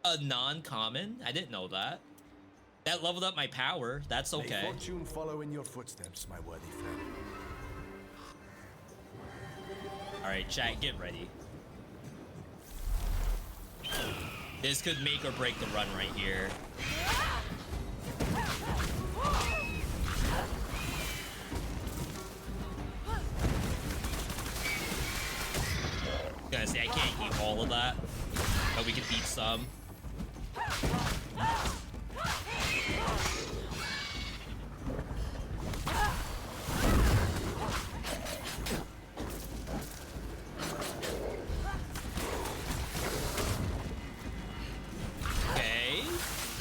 a non-common? I didn't know that. That leveled up my power. That's May okay. fortune follow in your footsteps, my worthy friend. All right, chat, get ready. This could make or break the run right here. Gonna say I can't eat all of that, but we can beat some. Okay,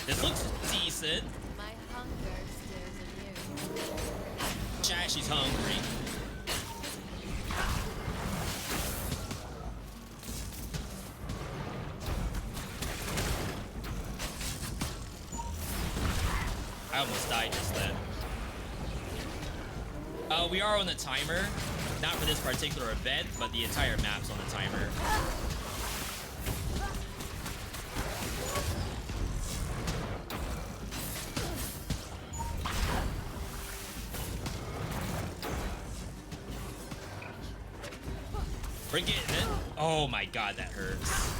this looks decent. My hunger stares at you. Chat, she's hungry. I almost died just then. We are on a timer. Not for this particular event, but the entire map's on a timer. We're getting it. Oh my god, that hurts.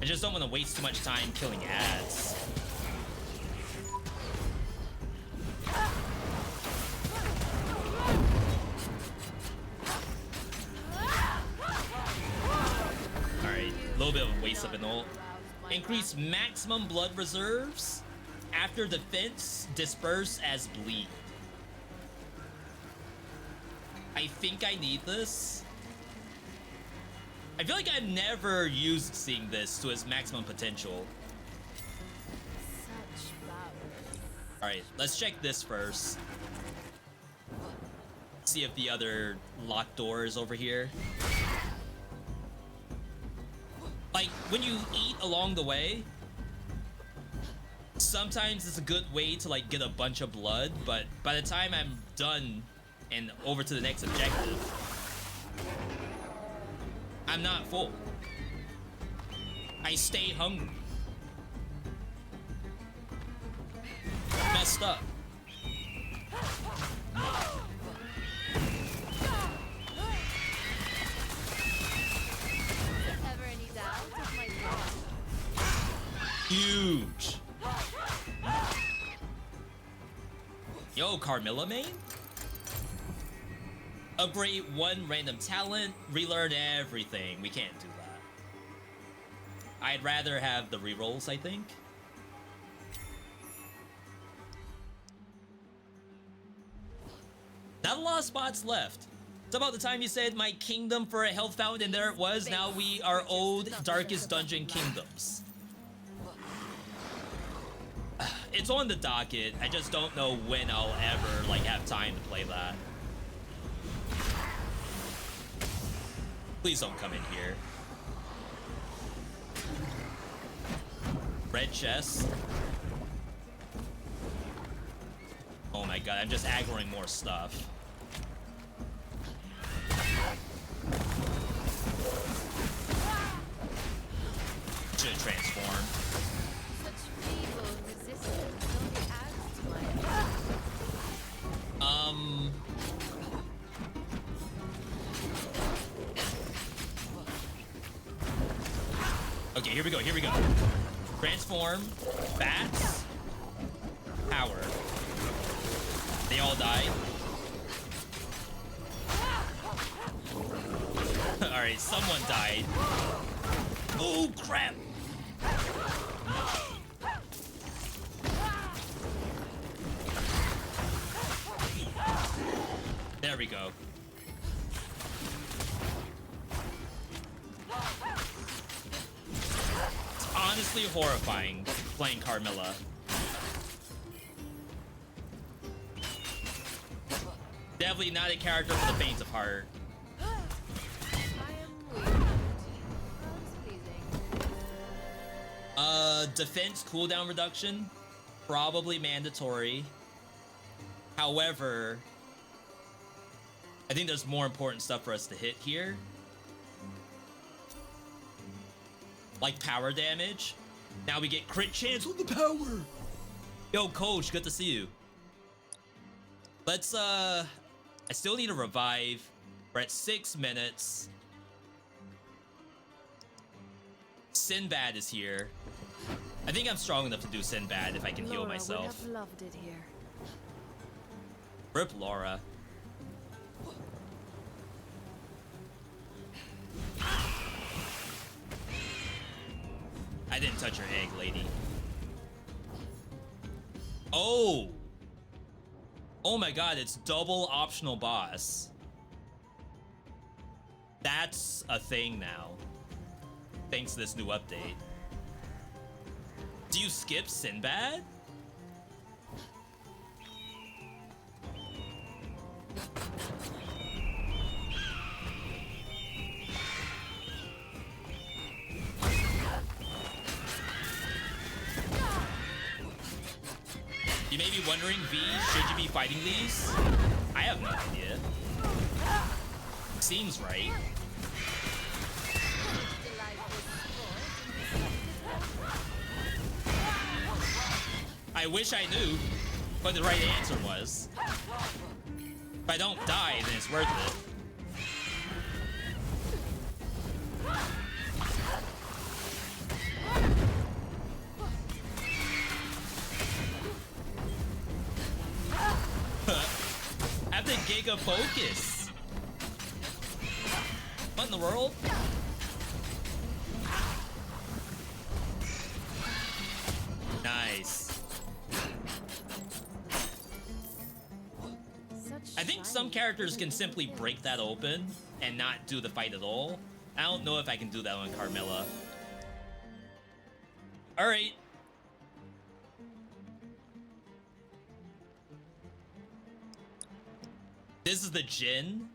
I just don't want to waste too much time killing ads. Alright, a little bit of a waste of an ult. Increase maximum blood reserves after defense disperse as bleed. I think I need this. I feel like I've never used seeing this to its maximum potential. Such power. Alright, let's check this first. See if the other locked door is over here. Like, when you eat along the way, sometimes it's a good way to like get a bunch of blood, but by the time I'm done and over to the next objective, I'm not full. I stay hungry. Messed up. Ever any doubt of my God? Huge. Yo, Carmilla main? Upgrade one random talent, relearn everything. We can't do that. I'd rather have the rerolls, I think. Not a lot of spots left. It's about the time you said my kingdom for a health fountain, and there it was. Now we are owed Darkest Dungeon Kingdoms. It's on the docket. I just don't know when I'll ever like have time to play that. Please don't come in here. Red chest. Oh my god, I'm just aggroing more stuff. Should have transformed. Such feeble resistance only adds to my Okay, here we go, here we go. Transform, bats, power. They all died. Alright, someone died. Oh, crap! There we go. It's honestly horrifying playing Carmilla. definitely not a character for the faint of heart. I am weak. Sounds pleasing. Defense cooldown reduction, probably mandatory. However, I think there's more important stuff for us to hit here. Like power damage. Now we get crit chance with the power. Yo, coach, good to see you. Let's, I still need a revive. We're at 6 minutes. Sinbad is here. I think I'm strong enough to do Sinbad if I can heal myself. Would have loved it here. Rip Laura. I didn't touch your egg, lady. Oh! Oh my god, it's double optional boss. That's a thing now. Thanks to this new update. Do you skip Sinbad? You may be wondering, V, should you be fighting these? I have no idea. Seems right. I wish I knew what the right answer was. If I don't die, then it's worth it. Have the Giga Focus. What in the world? Nice. I think some characters can simply break that open and not do the fight at all. I don't know if I can do that on Carmilla. Alright. This is the Jinn.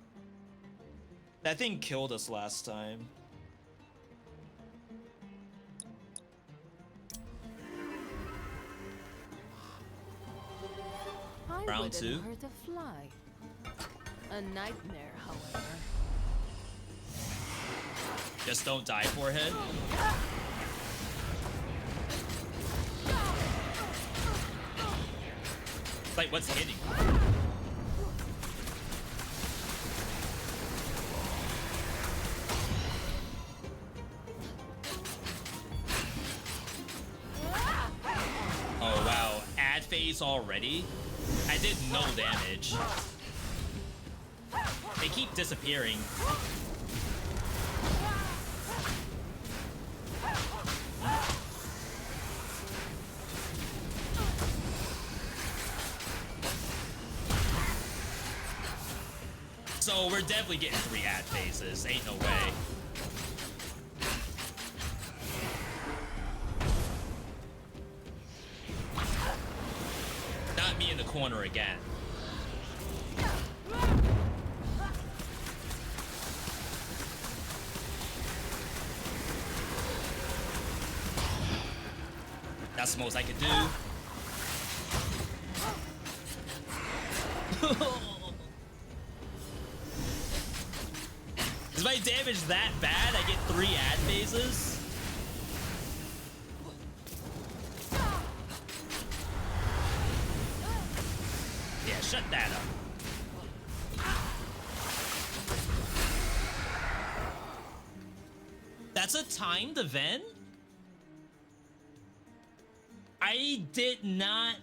That thing killed us last time. Round 2. Hurt a fly. A nightmare, however. Just don't die, forehead. Like, what's hitting? Oh wow, ad phase already? I did no damage. They keep disappearing. So we're definitely getting 3 ad phases. Ain't no way. Not me in the corner again. That's the most I could do. Is my damage that bad? I get 3 ad phases? Yeah, shut that up. That's a timed event? I did not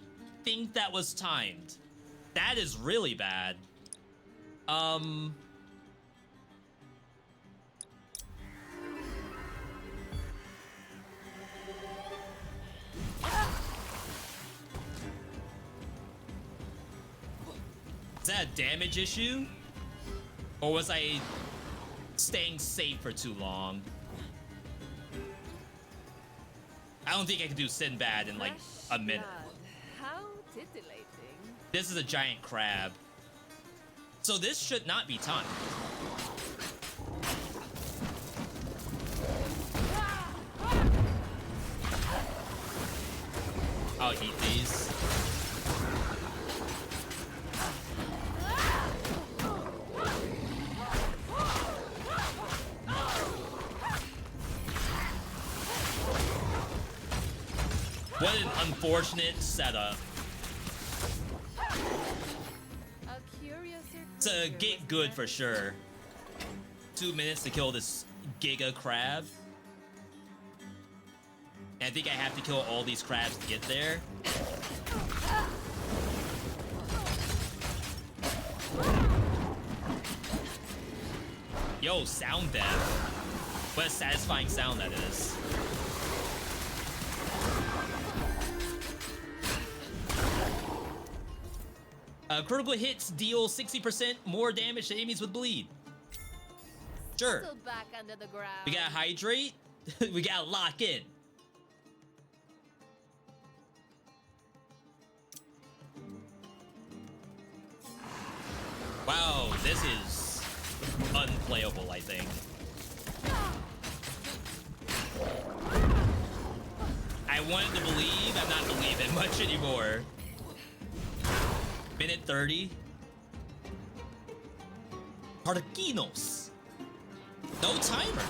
think that was timed. That is really bad. Is that a damage issue? Or was I staying safe for too long? I don't think I can do Sinbad in like a minute. How titillating. This is a giant crab. So this should not be timed. I'll eat these. What an unfortunate setup. To get good for sure. 2 minutes to kill this Giga Crab. And I think I have to kill all these crabs to get there. Yo, sound death. What a satisfying sound that is. Critical hits deal 60% more damage to enemies with bleed. Sure. Still back under the ground. We gotta hydrate. We gotta lock in. Wow, this is unplayable, I think. I wanted to believe, I'm not believing much anymore. Minute 30. Parquinos. No timer.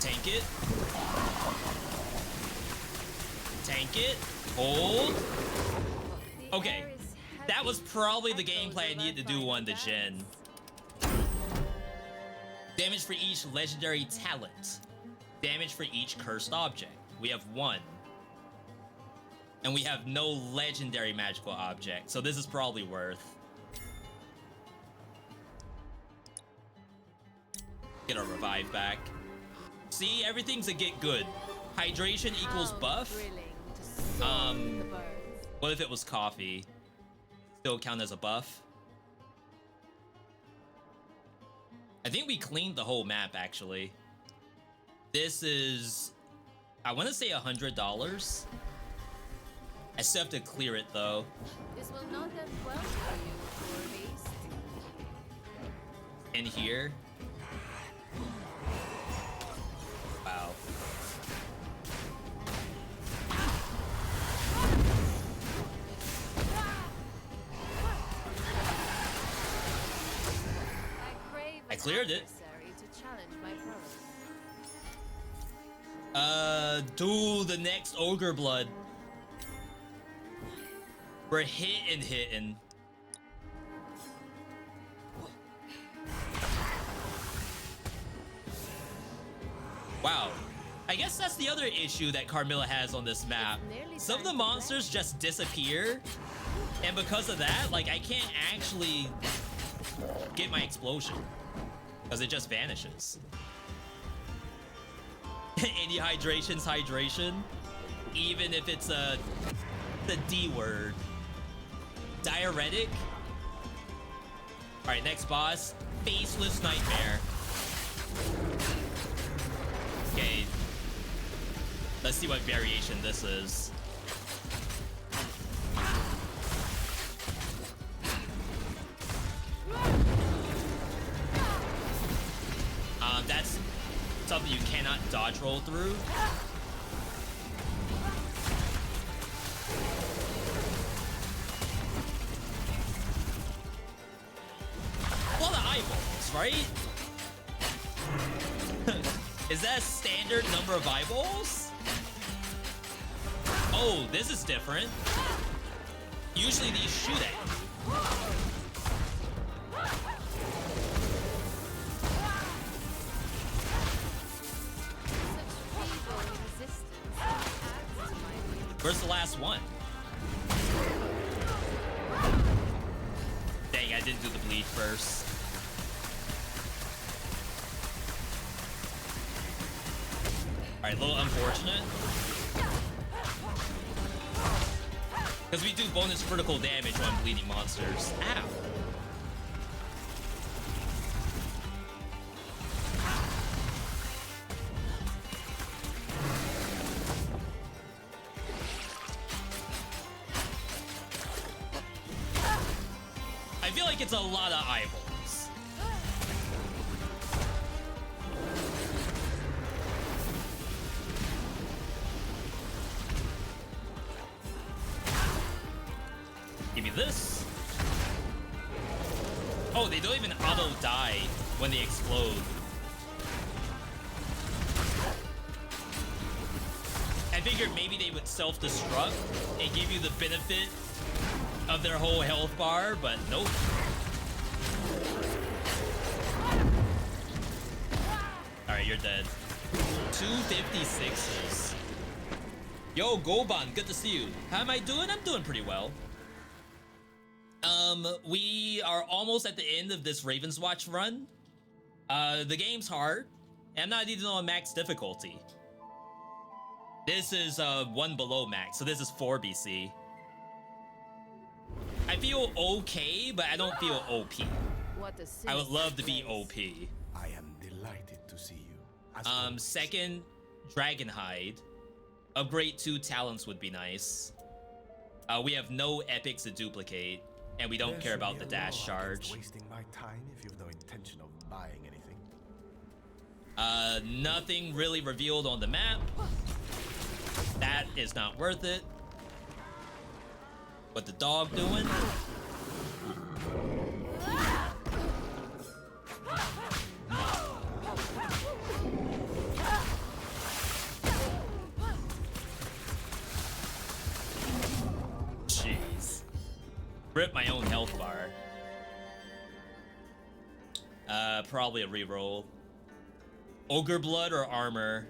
Tank it. Tank it. Hold. Okay. That was probably the gameplay I needed to do on the Jin. Damage for each legendary talent. Damage for each cursed object. We have 1. And we have no legendary magical object, so this is probably worth. Get our revive back. See, everything's a get good. Hydration equals buff. What if it was coffee? Still count as a buff? I think we cleaned the whole map, actually. This is, I want to say $100. I still have to clear it, though. This will not end well for you, poor beast. In here. Wow. I cleared it. Do the next ogre blood. We're hitting. Wow. I guess that's the other issue that Carmilla has on this map. Some of the monsters just disappear. And because of that, like, I can't actually get my explosion. Because it just vanishes. Any hydration's hydration. Even if it's the D word. Diuretic. Alright, next boss. Faceless Nightmare. Okay. Let's see what variation this is. That's something you cannot dodge roll through. A lot of eyeballs, right? Is that a standard number of eyeballs? Oh, this is different. Usually these shoot at you. Where's the last one? Dang, I didn't do the bleed first. Alright, a little unfortunate. Because we do bonus critical damage on bleeding monsters. Ow. like it's a lot of eyeballs. Give me this. Oh, they don't even auto die when they explode. I figured maybe they would self-destruct and give you the benefit of their whole health bar, but nope. Alright, you're dead. 256s. Yo, Goban, good to see you. How am I doing? I'm doing pretty well. We are almost at the end of this Ravenswatch run. The game's hard, and I'm not even on max difficulty. This is 1 below max, so this is 4 BC. I feel okay, but I don't feel OP. What a I would love to be place. OP. I am delighted to see you. As always. Second, Dragon Hide. Upgrade 2 talents would be nice. We have no epics to duplicate, and we don't There care should about be the a dash law against charge. wasting my time if you've no intention of buying anything. Nothing really revealed on the map. That is not worth it. What the dog doing? Jeez. Rip my own health bar. Probably a reroll. Ogre blood or armor?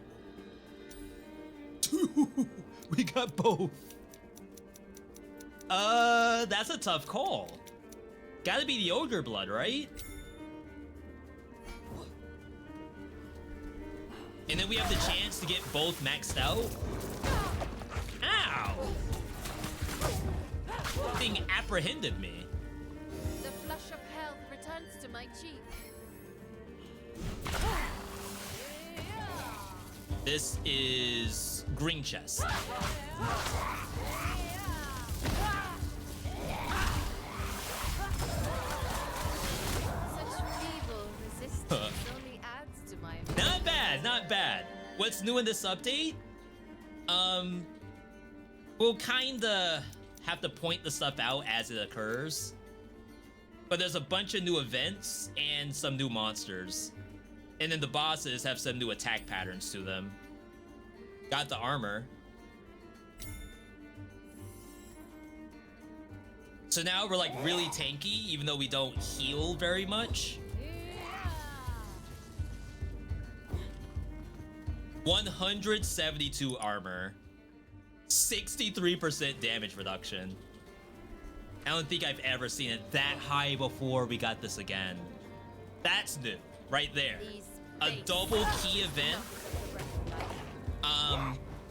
We got both. That's a tough call. Gotta be the ogre blood, right? And then we have the chance to get both maxed out. Ow! Thing apprehended me. The flush of health returns to my cheek. This is green chest. Such feeble resistance only adds to my Not bad, not bad. What's new in this update? We'll kinda have to point the stuff out as it occurs. But there's a bunch of new events and some new monsters. And then the bosses have some new attack patterns to them. Got the armor. So now we're like really tanky, even though we don't heal very much. 172 armor. 63% damage reduction. I don't think I've ever seen it that high before we got this again. That's new, right there. A double key event.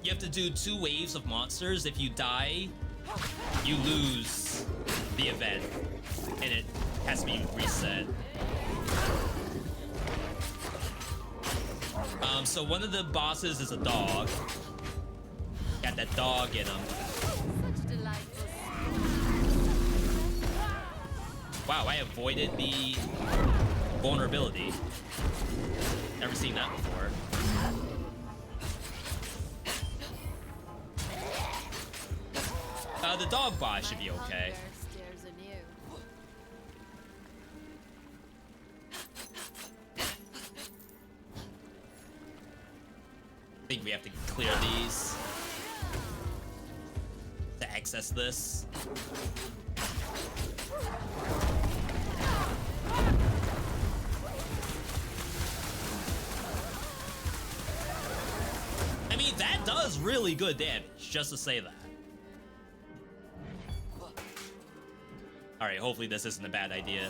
You have to do 2 waves of monsters. If you die, you lose the event, and it has to be reset. So one of the bosses is a dog. Got that dog in him. such delightful. Wow, I avoided the vulnerability. Never seen that before. The dog boss should be okay. Hunger stares anew. I think we have to clear these to access this. I mean, that does really good damage, just to say that. Alright, hopefully this isn't a bad idea.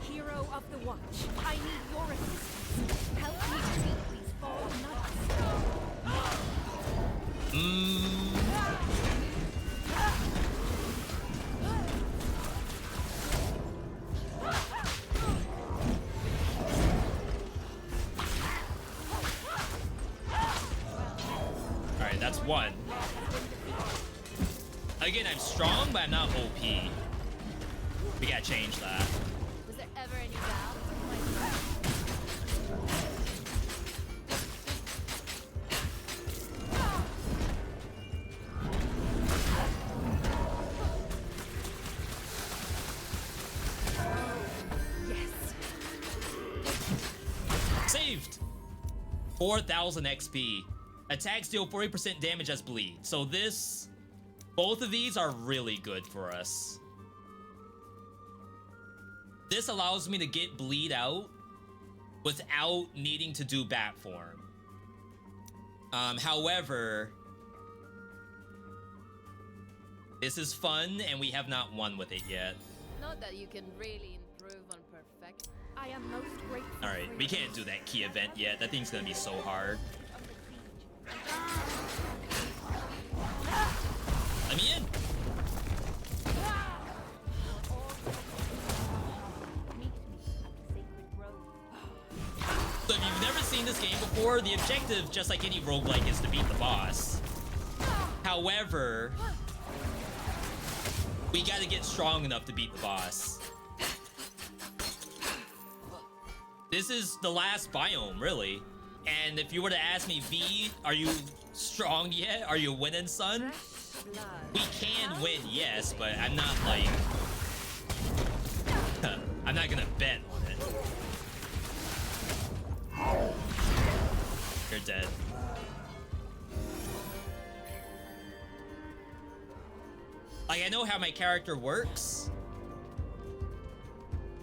Hero of the Watch, I need your assistance. Help me defeat these four Alright, that's one. Again, I'm strong, but I'm not OP. We gotta change that. Was there ever any doubt of my Saved! 4,000 XP. Attacks deal 40% damage as bleed. So this... Both of these are really good for us. This allows me to get bleed out without needing to do bat form. However... This is fun, and we have not won with it yet. Not that you can really improve on perfect. I am most grateful. Alright, we can't do that key event yet. That thing's gonna be so hard. Let me in! So if you've never seen this game before, the objective, just like any roguelike, is to beat the boss. However, we gotta get strong enough to beat the boss. This is the last biome, really. And if you were to ask me, V, are you strong yet? Are you winning, son? We can win, yes, but I'm not like... I'm not gonna bet on it. You're dead. Like, I know how my character works.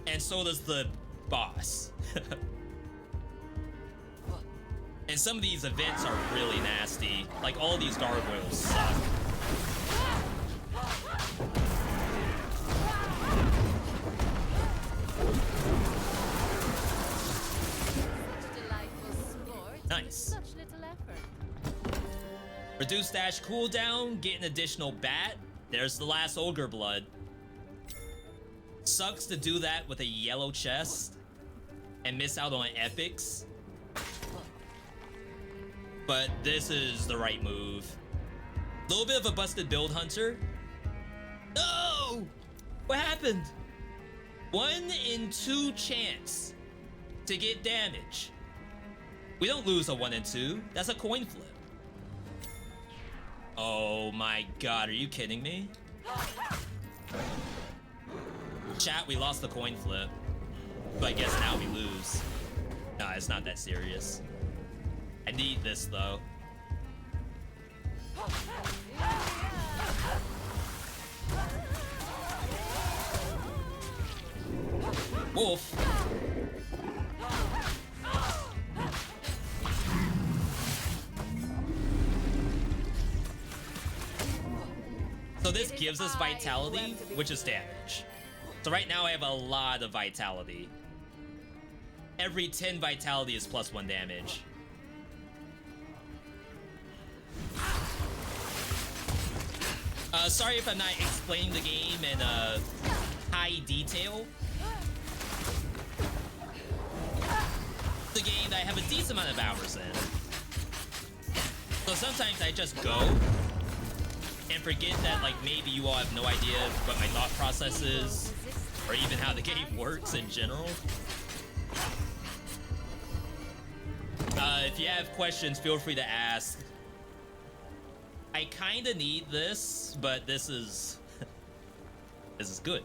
And so does the boss. And some of these events are really nasty. Like, all these gargoyles suck. Nice. Such little effort. Reduce dash cooldown, get an additional bat. There's the last ogre blood. Sucks to do that with a yellow chest and miss out on epics. But this is the right move. A little bit of a busted build, Hunter. No! What happened? 1 in 2 chance to get damage. We don't lose a 1 in 2. That's a coin flip. Oh my god, are you kidding me? Chat, we lost the coin flip. But I guess now we lose. Nah, it's not that serious. I need this though. Wolf. So this gives us vitality, which is damage. So right now I have a lot of vitality. Every 10 vitality is +1 damage. Sorry if I'm not explaining the game in high detail. It's a game that I have a decent amount of hours in. So sometimes I just go and forget that, like, maybe you all have no idea what my thought process is, or even how the game works in general. If you have questions, feel free to ask. I kinda need this, but this is... this is good.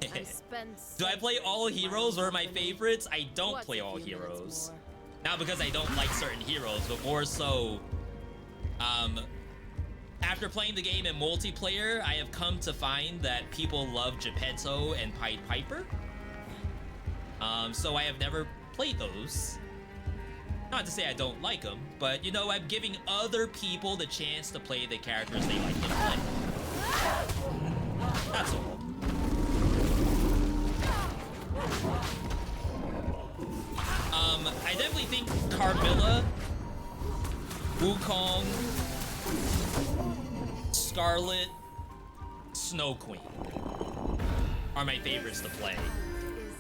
Do I play all heroes or my favorites? I don't play all heroes. Not because I don't like certain heroes, but more so... after playing the game in multiplayer, I have come to find that people love Geppetto and Pied Piper. So I have never played those. Not to say I don't like them, but, you know, I'm giving other people the chance to play the characters they like to play. That's all. I definitely think Carmilla, Wukong, Scarlet, Snow Queen are my favorites to play.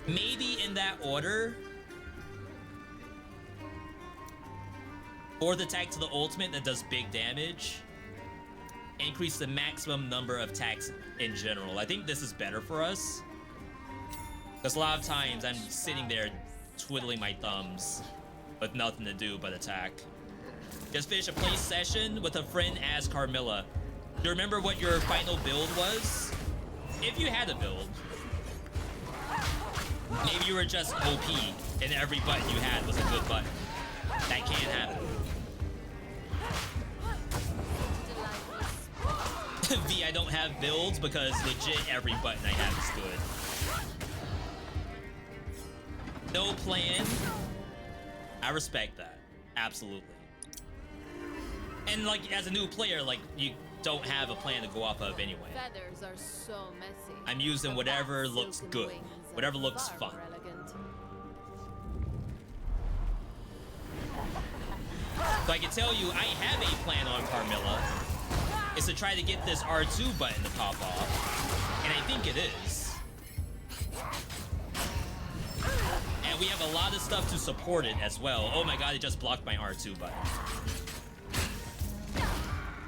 Maybe in that order. Or the tag to the ultimate that does big damage. increase the maximum number of attacks in general. I think this is better for us. Because a lot of times I'm sitting there twiddling my thumbs with nothing to do but attack. Just finish a play session with a friend as Carmilla. Do you remember what your final build was? If you had a build. Maybe you were just OP and every button you had was a good button. That can happen. V, I don't have builds because legit every button I have is good. No plan. I respect that. Absolutely. And like as a new player, like you don't have a plan to go off of anyway. Feathers are so messy. I'm using whatever looks good. Whatever looks fun. So I can tell you I have a plan on Carmilla. It's to try to get this R2 button to pop off. And I think it is. And we have a lot of stuff to support it as well. Oh my god, it just blocked my R2 button.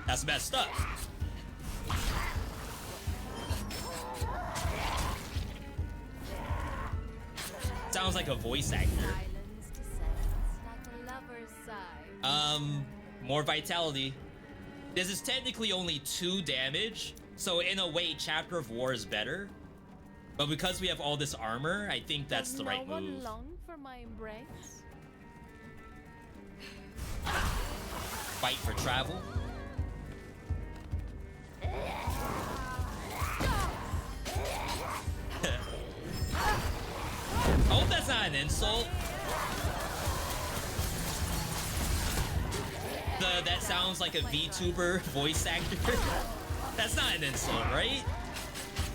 That's messed up. Sounds like a voice actor. More vitality. This is technically only 2 damage, so in a way, Chapter of War is better. But because we have all this armor, I think that's the right move. One long for my embrace? Fight for travel. I hope that's not an insult. That sounds like a VTuber voice actor. That's not an insult, right?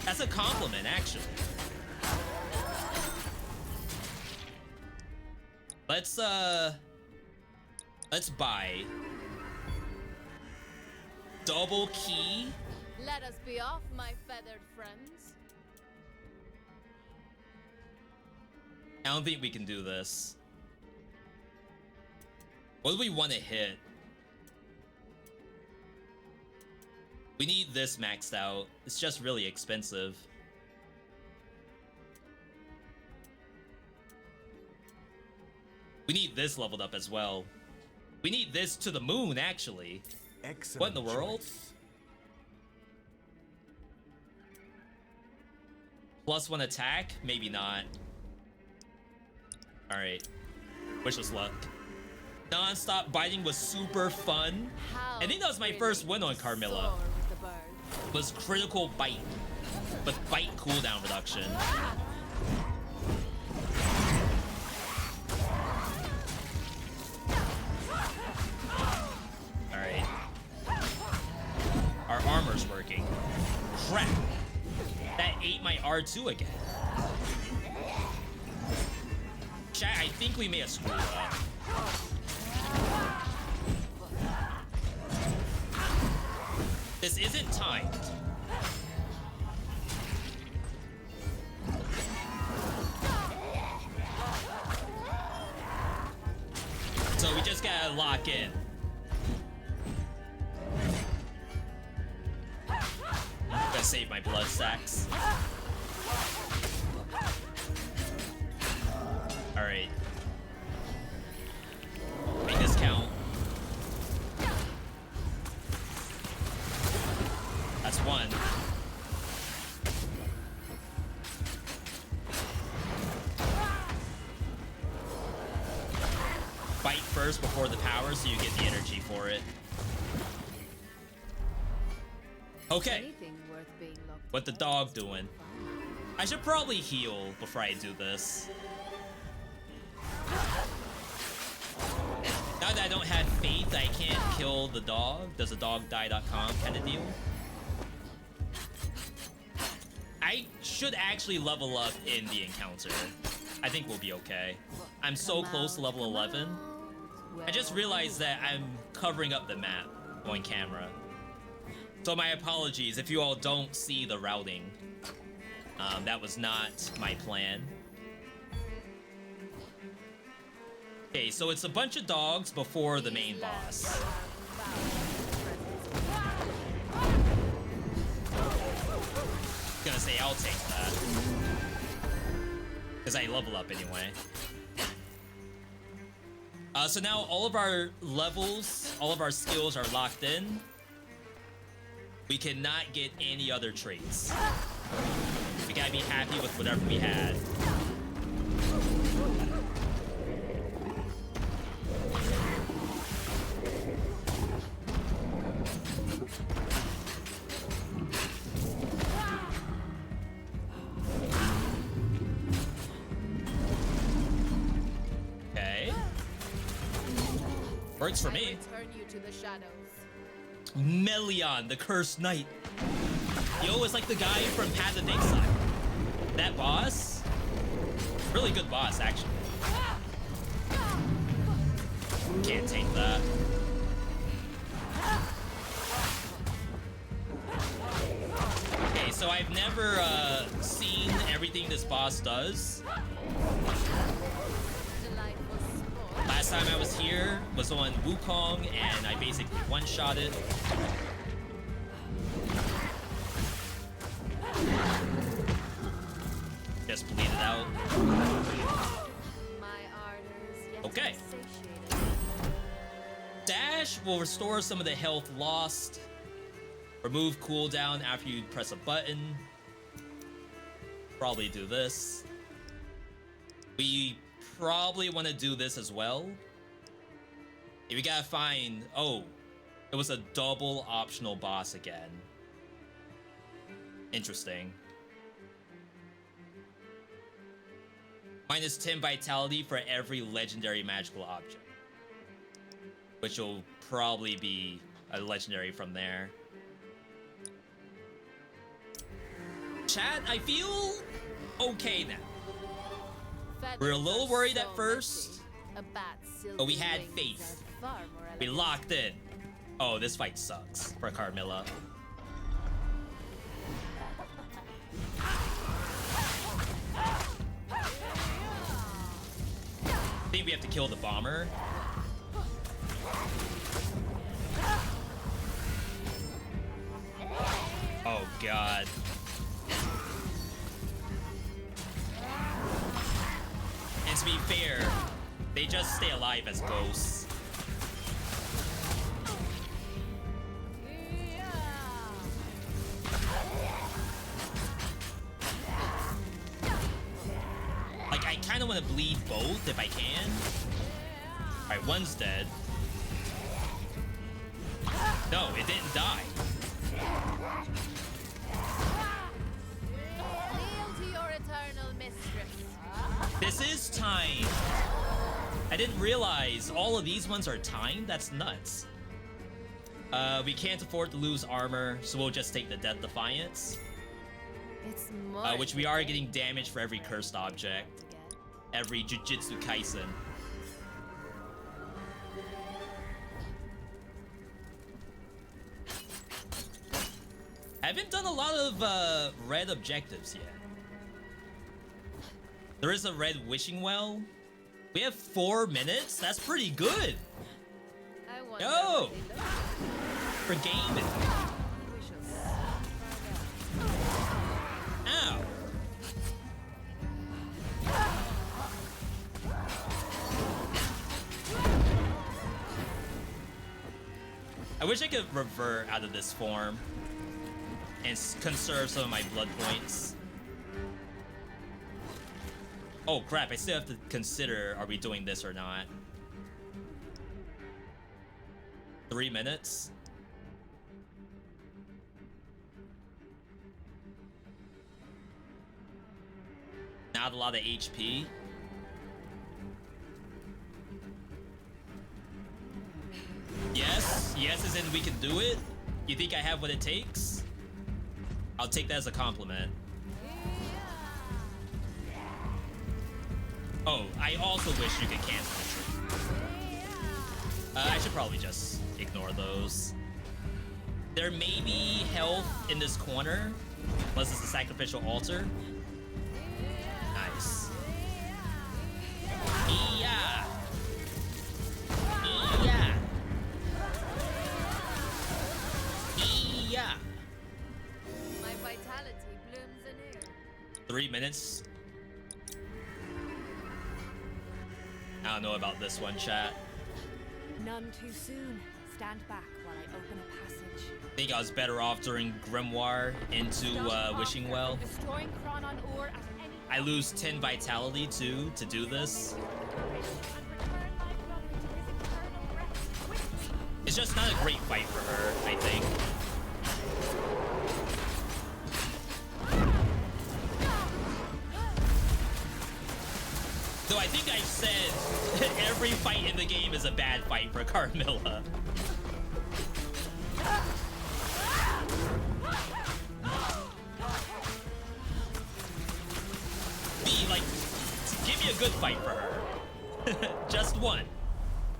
That's a compliment, actually. Let's buy double key. Let us be off, my feathered friends. I don't think we can do this. What do we want to hit? We need this maxed out. It's just really expensive. We need this leveled up as well. We need this to the moon, actually. Excellent. What in the world? Choice. +1 attack? Maybe not. Alright. Wish us luck. Non-stop biting was super fun. I think that was my first win on Carmilla. Was critical bite with bite cooldown reduction. Alright. Our armor's working. Crap! That ate my R2 again. Chat, I think we may have screwed up. This isn't timed. So we just gotta lock in. Gotta save my blood stacks. Alright. Make this count. That's 1. Fight first before the power so you get the energy for it. Okay. What the dog doing? I should probably heal before I do this. Now that I don't have faith, I can't kill the dog. Does a dog die.com kind of deal. I should actually level up in the encounter. I think we'll be okay. I'm so close to level 11. I just realized that I'm covering up the map on camera. So my apologies if you all don't see the routing. That was not my plan. Okay, so it's a bunch of dogs before the main boss. I'll take that. Because I level up anyway. So now all of our levels, all of our skills are locked in. We cannot get any other traits. We gotta be happy with whatever we had. Okay. Works for me. Return you to the shadows. Melion, the Cursed Knight. Yo is like the guy from Path of Exile. That boss? Really good boss, actually. Can't take that. Okay, so I've never seen everything this boss does. Last time I was here was on Wukong, and I basically one-shot it. Just bleed it out. Okay. Dash will restore some of the health lost. Remove cooldown after you press a button. Probably do this. We probably want to do this as well. If we gotta find... Oh, it was a double optional boss again. Interesting. Minus 10 vitality for every legendary magical object. Which will probably be a legendary from there. Chat, I feel okay now. We're a little worried at first, but we had faith. We locked in. Oh, this fight sucks for Carmilla. I think we have to kill the bomber. Oh, God. And to be fair, they just stay alive as ghosts. Like, I kind of want to bleed both if I can. Alright, one's dead. No, it didn't die. Kneel to your eternal mistress. This is time. I didn't realize all of these ones are timed. That's nuts. We can't afford to lose armor, so we'll just take the Death Defiance. It's more Which we are getting damage for every cursed object. Every Jujutsu Kaisen. I haven't done a lot of red objectives yet. There is a red wishing well. We have 4 minutes. That's pretty good. Yo! For gaming. Ow. I wish I could revert out of this form and conserve some of my blood points. Oh crap, I still have to consider, are we doing this or not? 3 minutes? Not a lot of HP. Yes as in we can do it. You think I have what it takes? I'll take that as a compliment. Oh, I also wish you could cancel the tree. I should probably just ignore those. There may be health in this corner, unless it's a sacrificial altar. Nice. Yeah. Yeah. Yeah. My vitality blooms anew. 3 minutes. I don't know about this one, chat. None too soon. Stand back while I open a passage. I think I was better off during Grimoire into Wishing Well. Destroying Chronon ore at any I lose 10 vitality too to do this. It's just not a great fight for her, I think. So I think I said every fight in the game is a bad fight for Carmilla. Like, give me a good fight for her. Just one.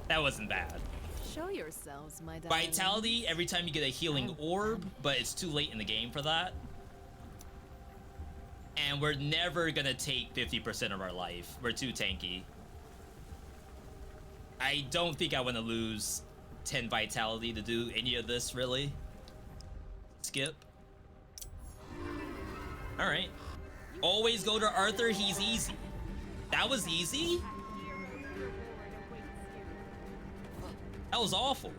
That wasn't bad. Show yourselves, my darling. Vitality every time you get a healing orb, but it's too late in the game for that. And we're never gonna take 50% of our life. We're too tanky. I don't think I want to lose 10 vitality to do any of this, really. Skip. Alright. Always go to Arthur, he's easy. That was easy? That was awful.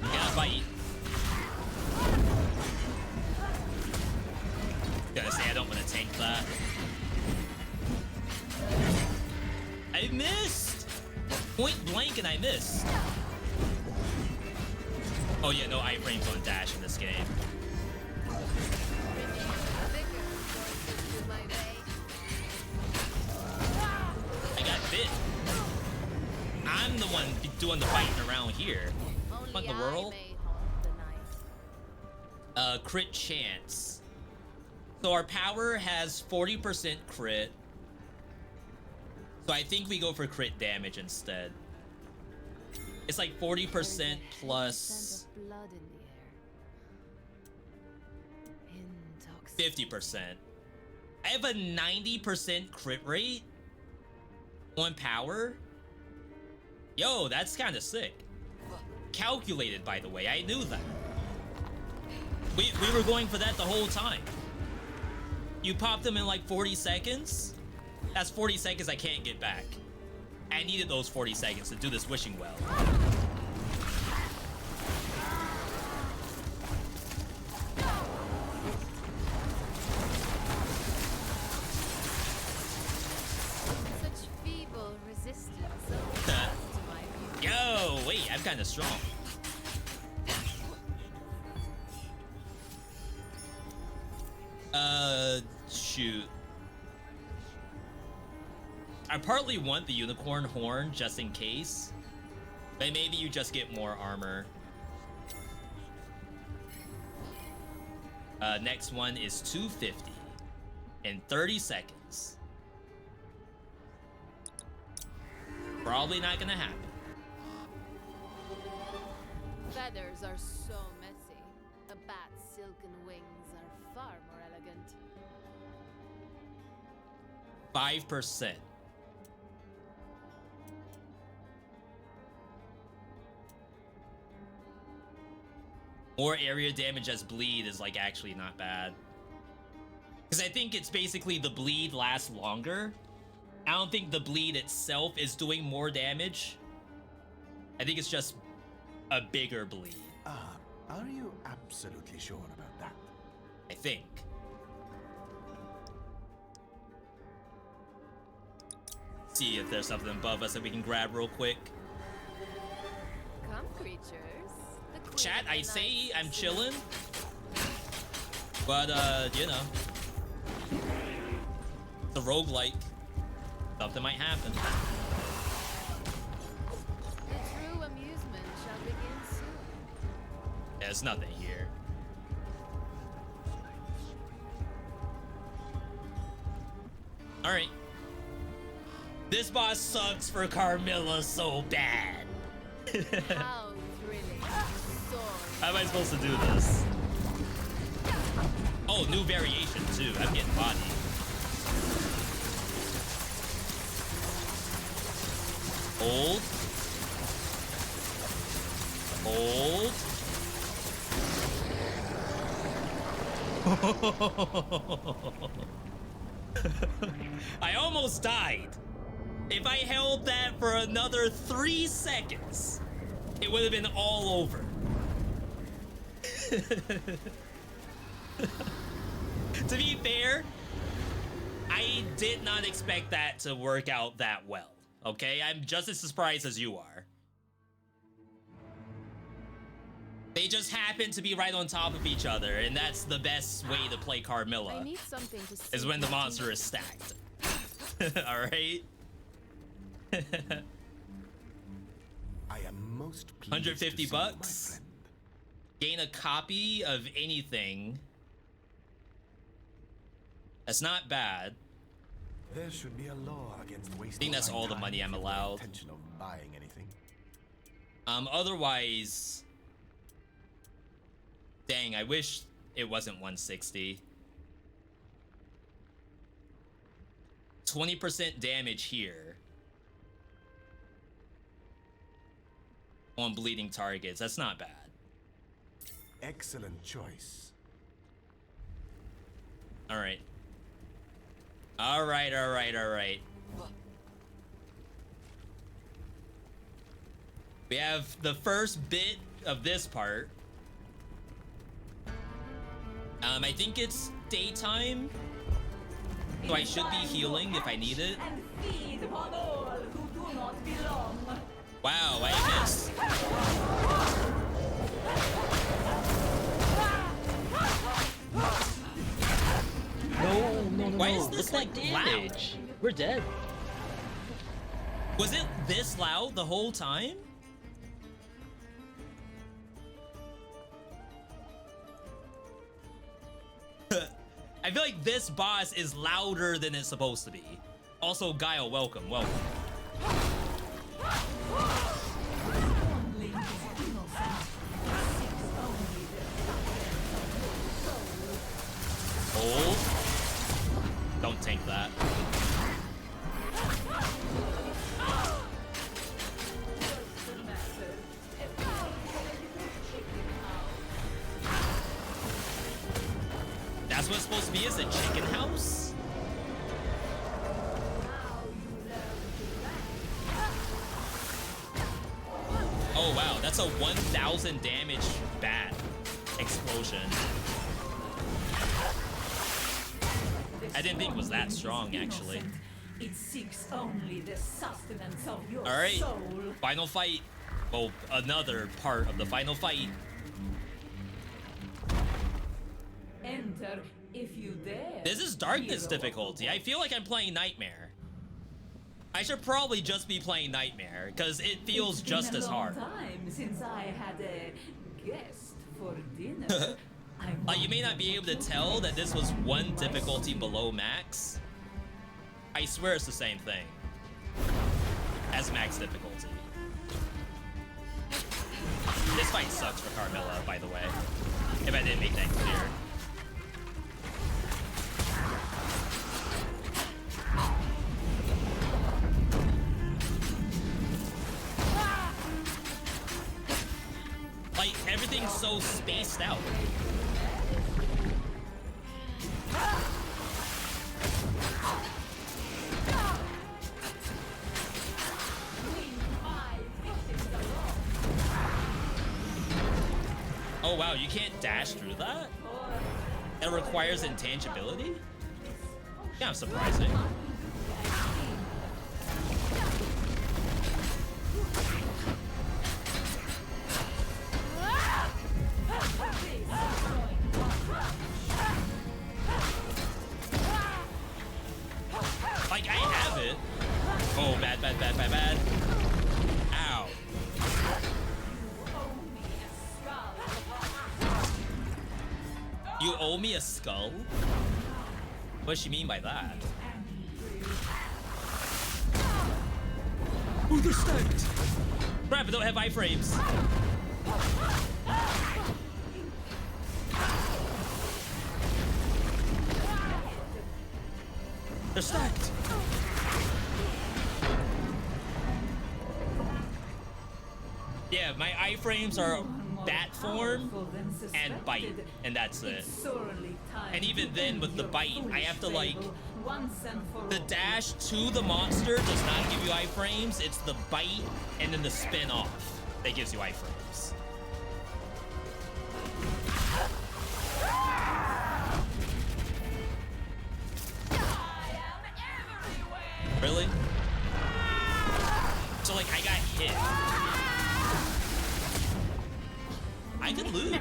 Gotta fight. Gotta say, I don't want to tank that. I missed! Point blank and I missed. Oh yeah, no iframes on dash in this game. I got bit. I'm the one doing the fighting around here. What in the world? Crit chance. So our power has 40% crit. So I think we go for crit damage instead. It's like 40% plus 50%. I have a 90% crit rate on power. Yo, that's kind of sick. Calculated, by the way. I knew that. We were going for that the whole time. You popped them in like 40 seconds. That's 40 seconds I can't get back. I needed those 40 seconds to do this wishing well. Such feeble resistance. So Yo, wait, I'm kind of strong. Shoot. I partly want the unicorn horn just in case, but maybe you just get more armor. Next one is 250 in 30 seconds. Probably not gonna happen. feathers are so messy. A bat's silken wings are far more elegant. 5%. More area damage as bleed is like actually not bad. Because I think it's basically the bleed lasts longer. I don't think the bleed itself is doing more damage. I think it's just a bigger bleed. Are you absolutely sure about that? I think. See if there's something above us that we can grab real quick. Come, creatures. The Chat, I say I'm chilling. But, you know. It's a roguelike. Something might happen. The true amusement shall begin soon. There's nothing here. Alright. This boss sucks for Carmilla so bad. How thrilling. So How am I supposed to do this? Oh, new variation too. I'm getting bodied. Hold. Hold. I almost died. If I held that for another 3 seconds, it would have been all over. To be fair, I did not expect that to work out that well. Okay, I'm just as surprised as you are. They just happen to be right on top of each other, and that's the best way to play Carmilla. I need something to is when the monster is stacked. All right. I am most pleased 150 to see you, my bucks. friend. Gain a copy of anything. That's not bad. There should be a law against wasting. I think that's my all the time money I'm with the allowed. intention of buying anything. Otherwise, dang, I wish it wasn't 160. 20% damage here on bleeding targets. That's not bad. Excellent choice. All right. All right, all right, all right. We have the first bit of this part. I think it's daytime, so I should be healing if I need it. Wow, I missed. No. Why is this What's like that loud? damage? We're dead. Was it this loud the whole time? I feel like this boss is louder than it's supposed to be. Also, Guile, welcome. Hold. Don't tank that. That's what it's supposed to be, is a chicken house? Oh wow, that's a 1,000 damage bat explosion. I didn't think it was that strong, actually. It seeks only the sustenance of your All right, soul. final fight. Well, another part of the final fight. Enter if you dare. This is darkness difficulty. I feel like I'm playing Nightmare. I should probably just be playing Nightmare, because it feels just as hard. It's been a long time since I had a guest for dinner. You may not be able to tell that this was one difficulty below max. I swear it's the same thing as max difficulty. This fight sucks for Carmilla, by the way, if I didn't make that clear. Like, everything's so spaced out. Oh wow, you can't dash through that? It requires intangibility? Yeah, I'm surprising. Like, I have it. Oh, bad. Ow. You owe me a skull? What does she mean by that? Ooh, they're stacked! Crap, I don't have iframes. They're stacked. Yeah, my iframes are bat form and bite, and that's it. And even then, with the bite, I have to like the dash to the monster does not give you iframes. It's the bite and then the spin off that gives you iframes. Really? So like I got hit. I could lose.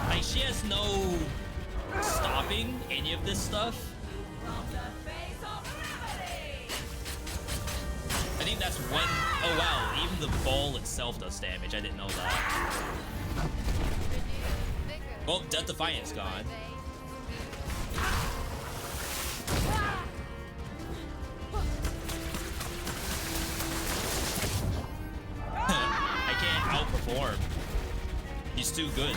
Like she has no stopping any of this stuff. I think that's one. Oh wow, even the ball itself does damage. I didn't know that. Well, Death Defiant's gone. I can't outperform. He's too good.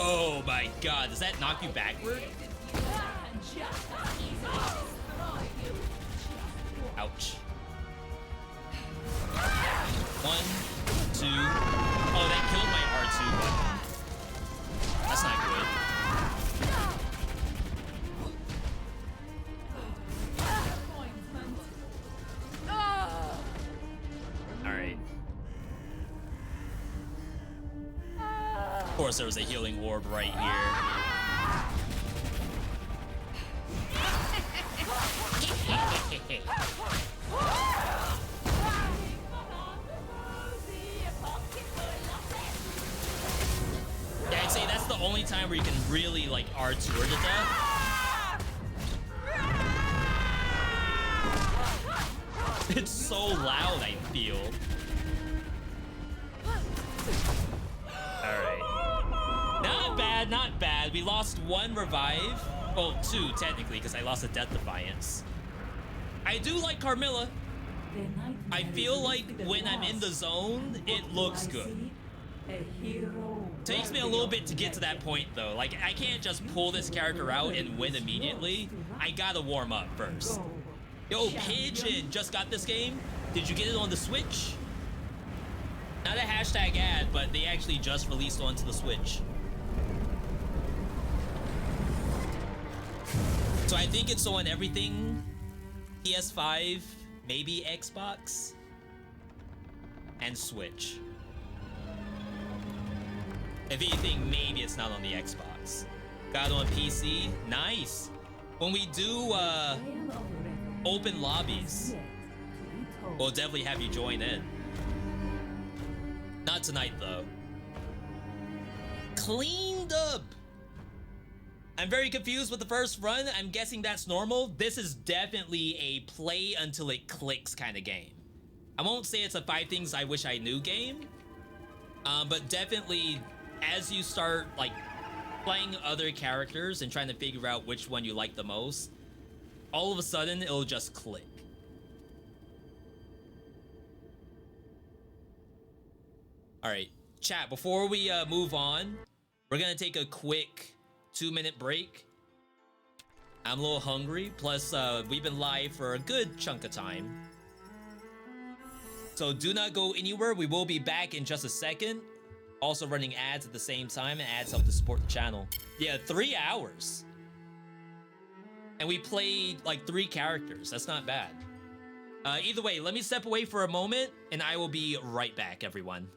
Oh my god, does that knock you backward? Ouch. 1, 2. Oh, that killed my R2 button. That's not good. Alright. Of course, there was a healing orb right here. Yeah, I'd say that's the only time where you can really like R2 her to death. It's so loud, I feel. Alright. Not bad, not bad. We lost 1 revive. Well, 2 technically, because I lost a Death Defiance. I do like Carmilla. I feel like when I'm in the zone, it looks good. Takes me a little bit to get to that point though. Like I can't just pull this character out and win immediately. I gotta warm up first. Yo, Pigeon just got this game. Did you get it on the Switch? Not a hashtag ad, but they actually just released onto the Switch. So I think it's on everything. PS5, maybe Xbox, and Switch. If anything, maybe it's not on the Xbox. Got it on PC. Nice. When we do open lobbies, we'll definitely have you join in. Not tonight, though. Cleaned up. I'm very confused with the first run. I'm guessing that's normal. This is definitely a play until it clicks kind of game. I won't say it's a 5 things I wish I knew game, but definitely as you start like playing other characters and trying to figure out which one you like the most, all of a sudden it'll just click. All right, chat, before we move on, we're gonna take a quick 2-minute break. I'm a little hungry, plus we've been live for a good chunk of time. So do not go anywhere. We will be back in just a second. Also running ads at the same time, and ads help to support the channel. Yeah, 3 hours. And we played like 3 characters. That's not bad. Either way, let me step away for a moment and I will be right back, everyone.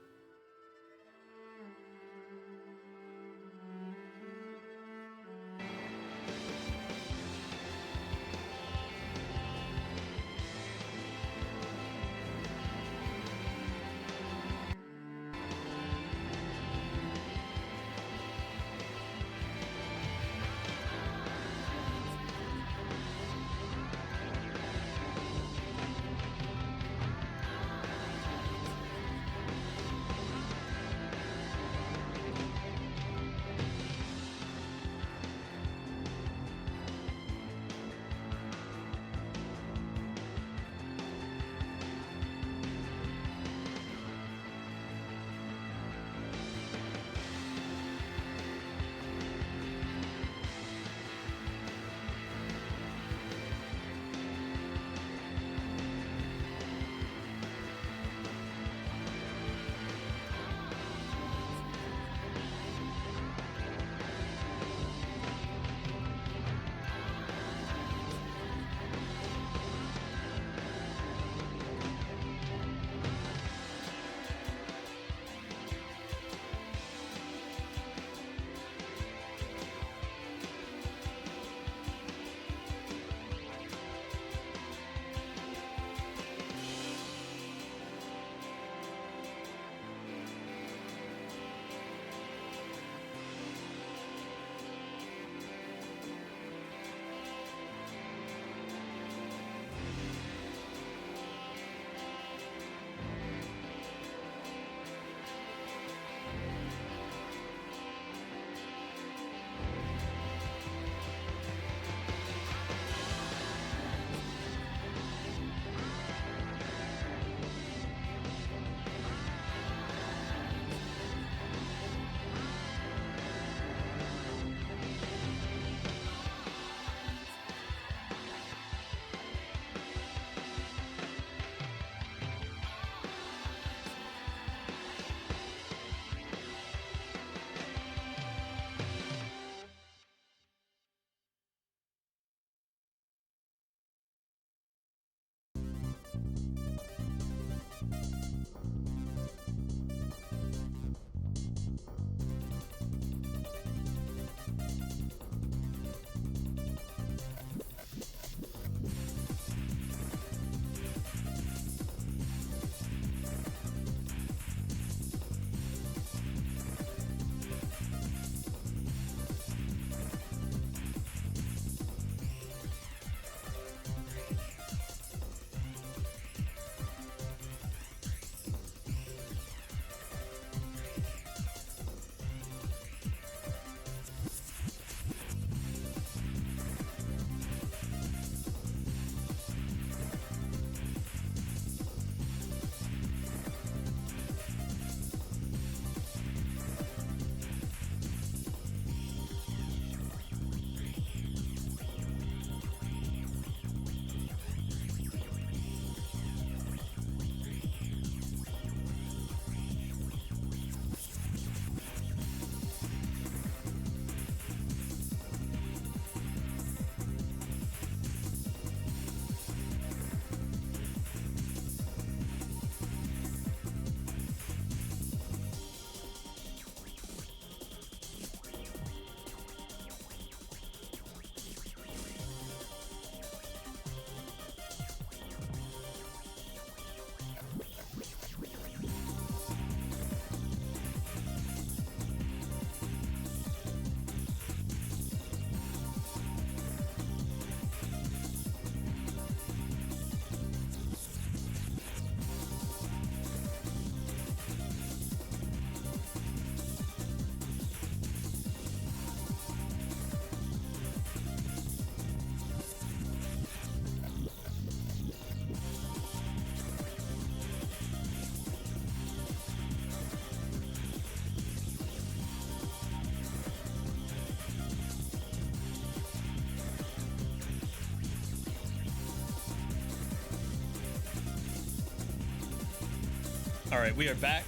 All right, we are back.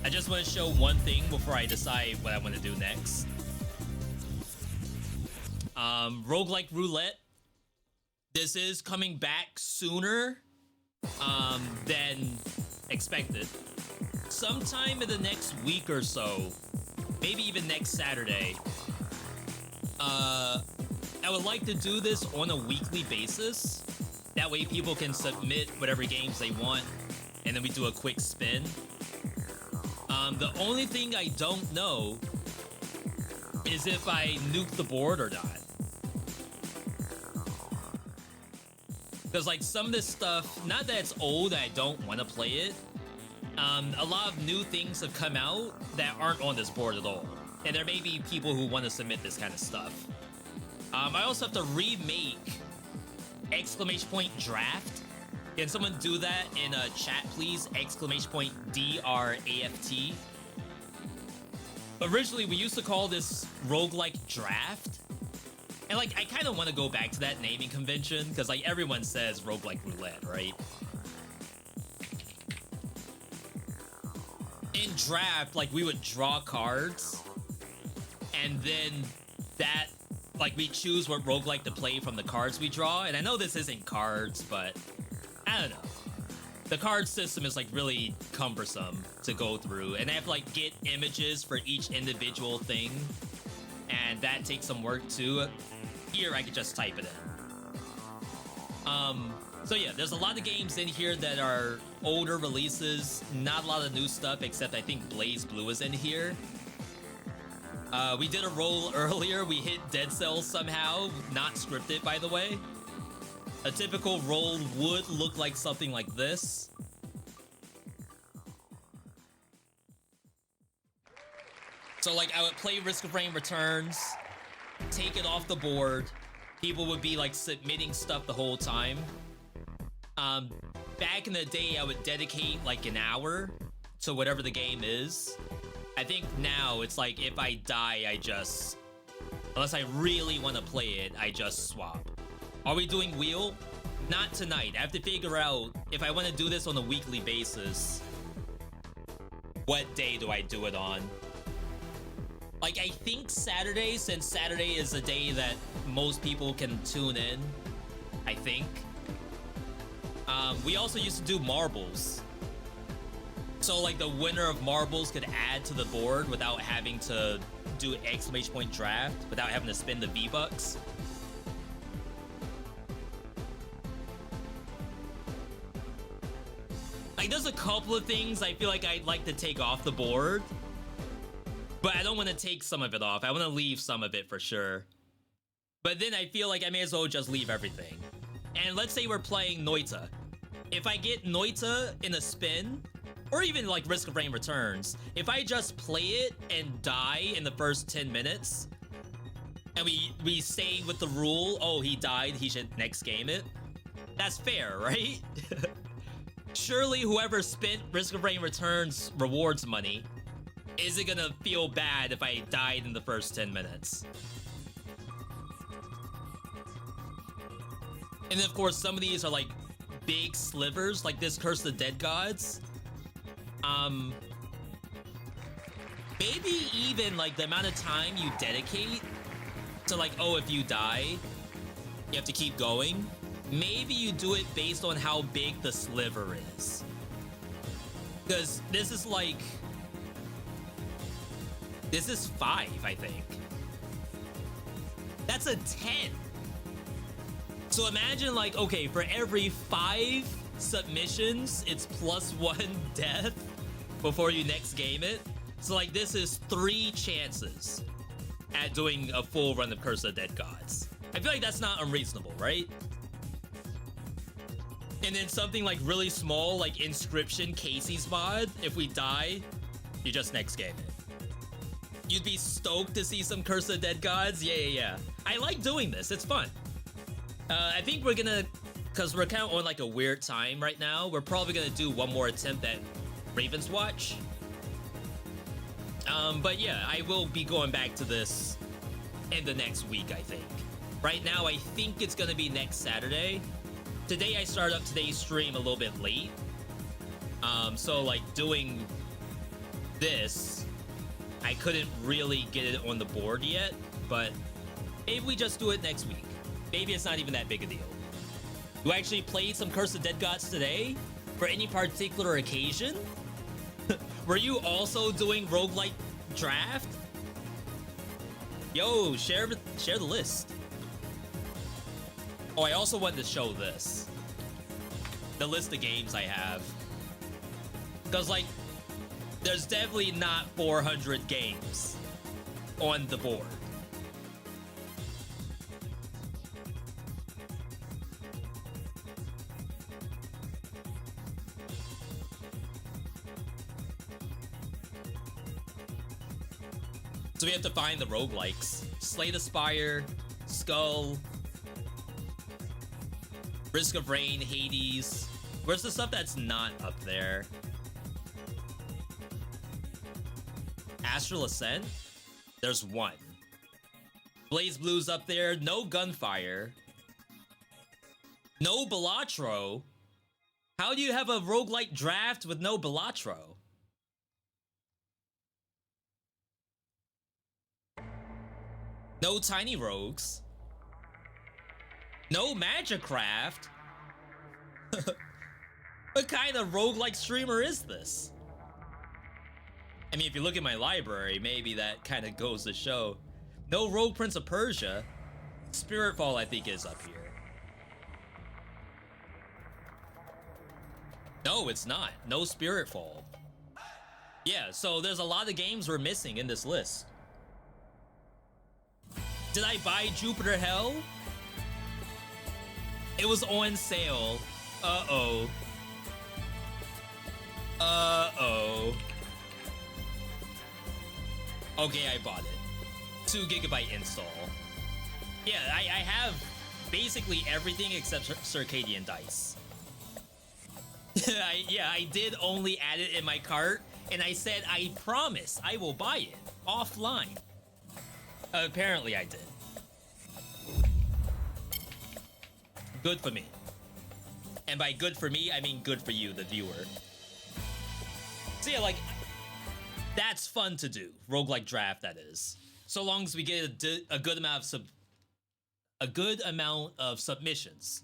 I just want to show one thing before I decide what I want to do next. Roguelike Roulette. This is coming back sooner than expected. Sometime in the next week or so, maybe even next Saturday, I would like to do this on a weekly basis. That way people can submit whatever games they want, and then we do a quick spin. The only thing I don't know is if I nuke the board or not. Because like some of this stuff, not that it's old, I don't want to play it. A lot of new things have come out that aren't on this board at all. And there may be people who want to submit this kind of stuff. I also have to remake !draft. Can someone do that in a chat, please? !DRAFT. Originally, we used to call this roguelike draft. And like, I kind of want to go back to that naming convention because like everyone says roguelike roulette, right? In draft, like we would draw cards and then that, like we choose what roguelike to play from the cards we draw. And I know this isn't cards, but I don't know. The card system is like really cumbersome to go through, and I have to like get images for each individual thing, and that takes some work too. Here I could just type it in. So yeah, there's a lot of games in here that are older releases, not a lot of new stuff, except I think Blaze Blue is in here. We did a roll earlier, we hit Dead Cells somehow, not scripted by the way. A typical roll would look like something like this. So like I would play Risk of Rain Returns, take it off the board. People would be like submitting stuff the whole time. Back in the day, I would dedicate like an hour to whatever the game is. I think now it's like if I die, I just, unless I really want to play it, I just swap. Are we doing wheel? Not tonight. I have to figure out if I want to do this on a weekly basis. What day do I do it on? Like, I think Saturday, since Saturday is a day that most people can tune in. I think. We also used to do marbles. So, like, the winner of marbles could add to the board without having to do !draft, without having to spend the V-Bucks. Like, there's a couple of things I feel like I'd like to take off the board, but I don't want to take some of it off. I want to leave some of it for sure. But then I feel like I may as well just leave everything. And let's say we're playing Noita. If I get Noita in a spin, or even like Risk of Rain Returns, if I just play it and die in the first 10 minutes, and we stay with the rule, oh, he died, he should next game it, that's fair, right? Surely whoever spent Risk of Rain Returns rewards money isn't gonna feel bad if I died in the first 10 minutes. And then of course some of these are like big slivers, like this Curse of the Dead Gods. Maybe even like the amount of time you dedicate to like, oh, if you die, you have to keep going. Maybe you do it based on how big the sliver is. Because this is like, this is 5, I think. That's a 10. So imagine like, okay, for every 5 submissions, it's +1 death before you next game it. So like this is 3 chances at doing a full run of Curse of the Dead Gods. I feel like that's not unreasonable, right? And then something like really small, like Inscription Casey's mod, if we die, you just next game it. You'd be stoked to see some Curse of the Dead Gods? Yeah. I like doing this, it's fun. I think we're gonna, because we're kind of on like a weird time right now, we're probably gonna do one more attempt at Ravenswatch. But yeah, I will be going back to this in the next week, I think. Right now, I think it's gonna be next Saturday. Today, I started up today's stream a little bit late. So like doing this, I couldn't really get it on the board yet, but maybe we just do it next week. Maybe it's not even that big a deal. You actually played some Curse of Dead Gods today for any particular occasion? Were you also doing roguelike draft? Yo, share the list. Oh, I also wanted to show this. The list of games I have. Because, like, there's definitely not 400 games on the board. So we have to find the roguelikes. Slay the Spire, Skull, Risk of Rain, Hades. Where's the stuff that's not up there? Astral Ascent? There's one. Blaze Blue's up there. No Gunfire. No Balatro. How do you have a roguelike draft with no Balatro? No Tiny Rogues. No Magicraft. What kind of roguelike streamer is this? I mean, if you look at my library, maybe that kind of goes to show. No Rogue Prince of Persia. Spiritfall, I think, is up here. No, it's not. No Spiritfall. Yeah, so there's a lot of games we're missing in this list. Did I buy Jupiter Hell? It was on sale. Uh-oh. Uh-oh. Okay, I bought it. 2 GB install. Yeah, I have basically everything except Circadian Dice. I did only add it in my cart, and I said I promise I will buy it offline. Apparently I did. Good for me. And by good for me, I mean good for you, the viewer. So yeah, like, that's fun to do. Roguelike draft, that is. So long as we get a good amount of submissions.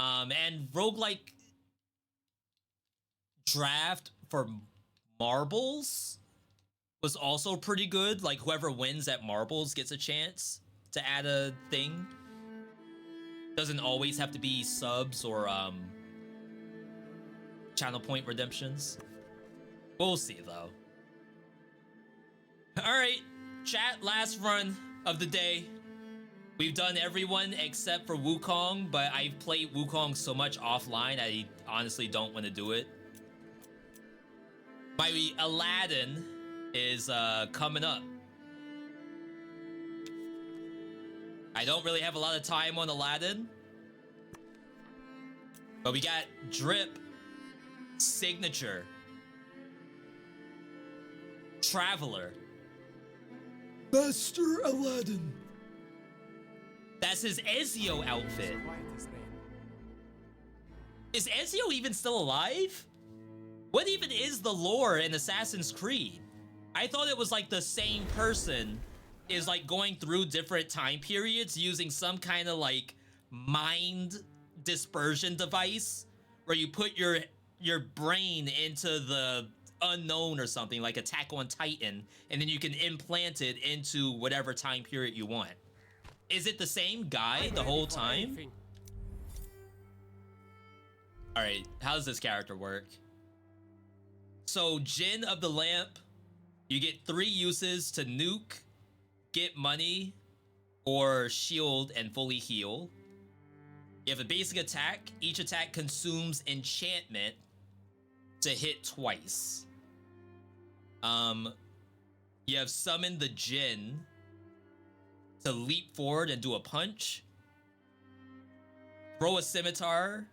And roguelike draft for marbles was also pretty good. Like, whoever wins at marbles gets a chance to add a thing. Doesn't always have to be subs or channel point redemptions. We'll see, though. Alright, chat, last run of the day. We've done everyone except for Wukong, but I've played Wukong so much offline, I honestly don't want to do it. My Aladdin is coming up. I don't really have a lot of time on Aladdin, but we got Drip, Signature, Traveler, Master Aladdin. That's his Ezio outfit. Is Ezio even still alive? What even is the lore in Assassin's Creed? I thought it was like the same person is like going through different time periods using some kind of like mind dispersion device where you put your brain into the unknown or something, like Attack on Titan, and then you can implant it into whatever time period you want. Is it the same guy the whole time? All right, how does this character work? So, Djinn of the Lamp, you get 3 uses to nuke, get money, or shield and fully heal. You have a basic attack. Each attack consumes enchantment to hit twice. You have summoned the Djinn to leap forward and do a punch. Throw a scimitar.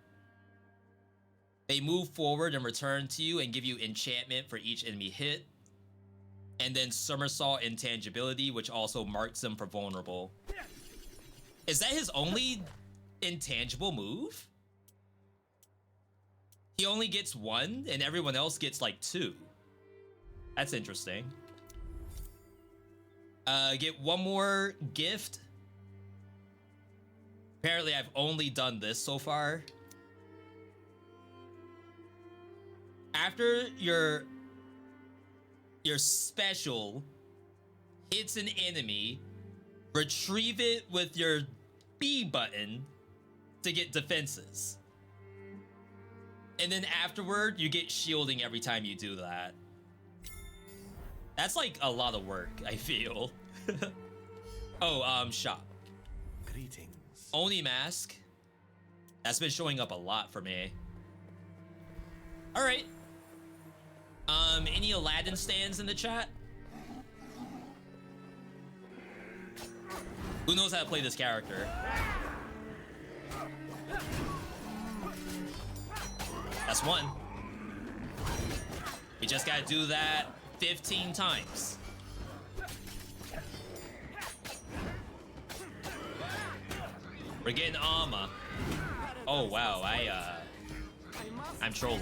They move forward and return to you and give you enchantment for each enemy hit. And then somersault intangibility, which also marks them for vulnerable. Is that his only intangible move? He only gets 1 and everyone else gets like 2. That's interesting. Get 1 more gift. Apparently I've only done this so far. After your special hits an enemy, retrieve it with your B button to get defenses. And then afterward, you get shielding every time you do that. That's like a lot of work, I feel. Oh, shop. Greetings. Oni mask. That's been showing up a lot for me. All right. Any Aladdin stands in the chat? Who knows how to play this character? That's 1. We just gotta do that 15 times. We're getting armor. Oh wow, I'm trolling.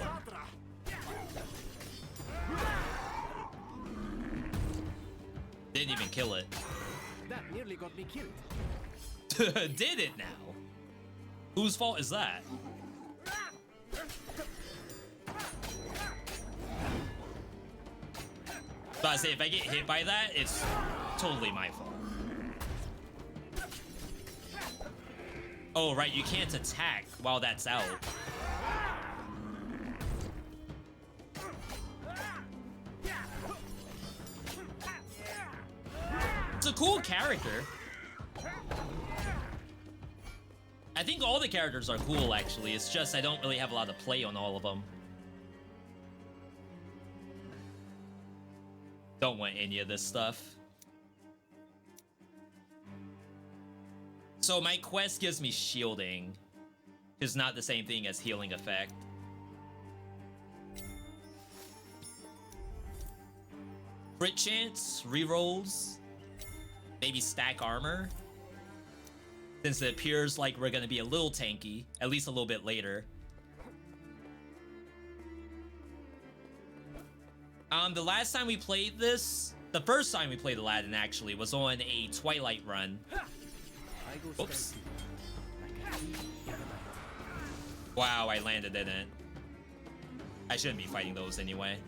Didn't even kill it. That nearly got me killed. Did it now? Whose fault is that? So I say if I get hit by that, it's totally my fault. Oh right, you can't attack while that's out. It's a cool character. I think all the characters are cool, actually. It's just I don't really have a lot of play on all of them. Don't want any of this stuff. So my quest gives me shielding, which is not the same thing as healing effect. Crit chance, rerolls, maybe stack armor. Since it appears like we're gonna be a little tanky, at least a little bit later. The last time we played this, the first time we played Aladdin actually, was on a Twilight run. Oops. Wow, I landed in it. I shouldn't be fighting those anyway.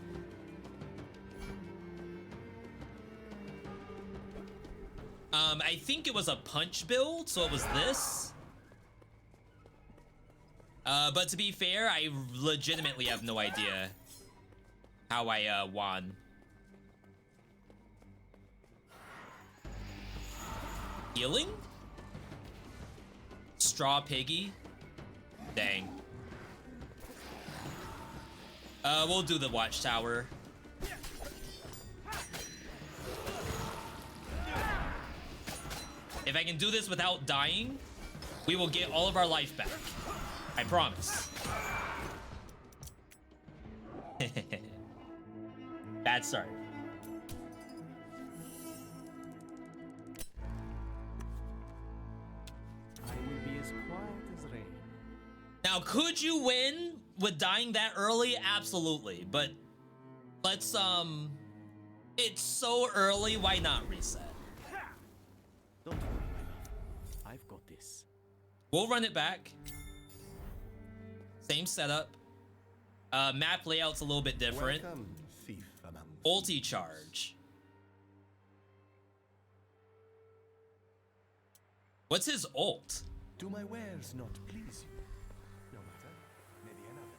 I think it was a punch build, so it was this. But to be fair, I legitimately have no idea how I won. Healing? Straw piggy? Dang. We'll do the watchtower. If I can do this without dying, we will get all of our life back. I promise. Bad start. I will be as quiet as rain. Now, could you win with dying that early? Absolutely, but let's it's so early, why not reset? Don't worry, my love. I've got this. We'll run it back. Same setup. Map layout's a little bit different. Welcome, thief among Ulti charge. What's his ult? Do my wares not please you? No matter. Maybe another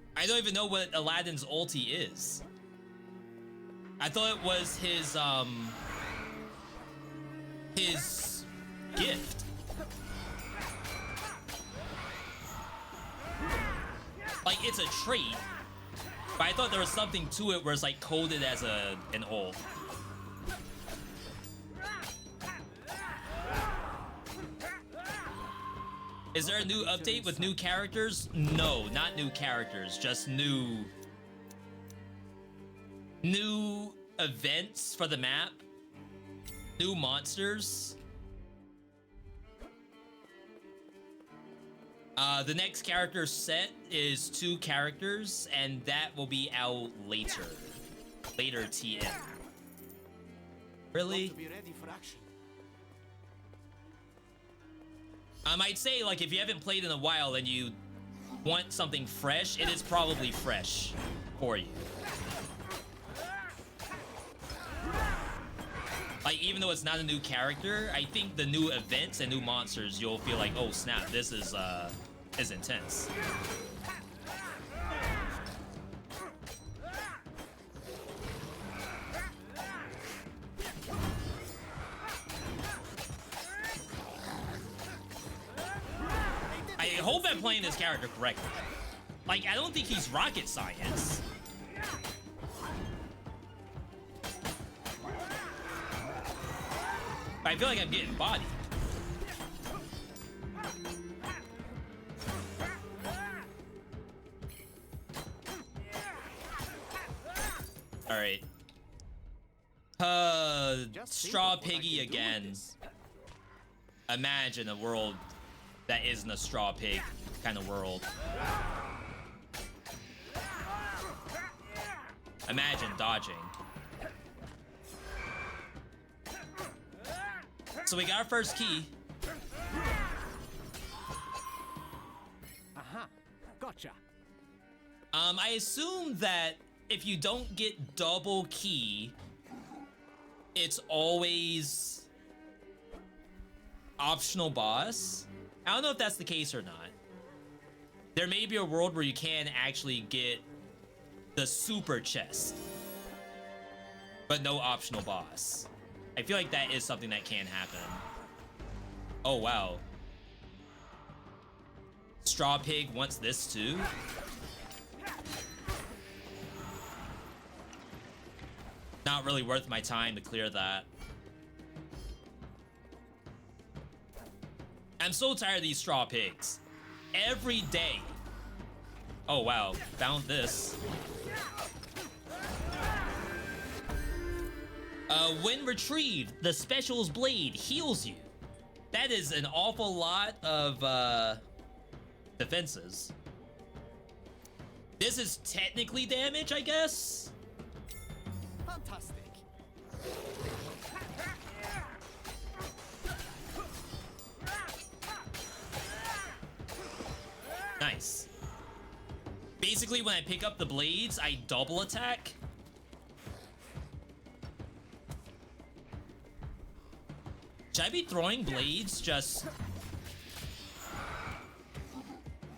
day. I don't even know what Aladdin's ulti is. I thought it was his gift. Like, it's a trait, but I thought there was something to it where it's like coded as an ult. Is there a new update with new characters? No, not new characters, just new events for the map, new monsters. The next character set is 2 characters, and that will be out later. Later TM. Really? To be ready for action. I'd say, like, if you haven't played in a while and you want something fresh, it is probably fresh for you. Like, even though it's not a new character, I think the new events and new monsters, you'll feel like, oh snap, this is intense. I hope I'm playing this character correctly. Like, I don't think he's rocket science. I feel like I'm getting bodied. All right. Straw Piggy again. Imagine a world that isn't a straw pig kind of world. Imagine dodging. So we got our first key. Aha, gotcha. I assume that if you don't get double key, it's always optional boss. I don't know if that's the case or not. There may be a world where you can actually get the super chest, but no optional boss. I feel like that is something that can happen. Oh, wow. Straw Pig wants this too? Not really worth my time to clear that. I'm so tired of these straw pigs. Every day. Oh, wow. Found this. When retrieved, the Special's Blade heals you. That is an awful lot of, defenses. This is technically damage, I guess? Fantastic. Nice. Basically, when I pick up the blades, I double attack. Should I be throwing blades just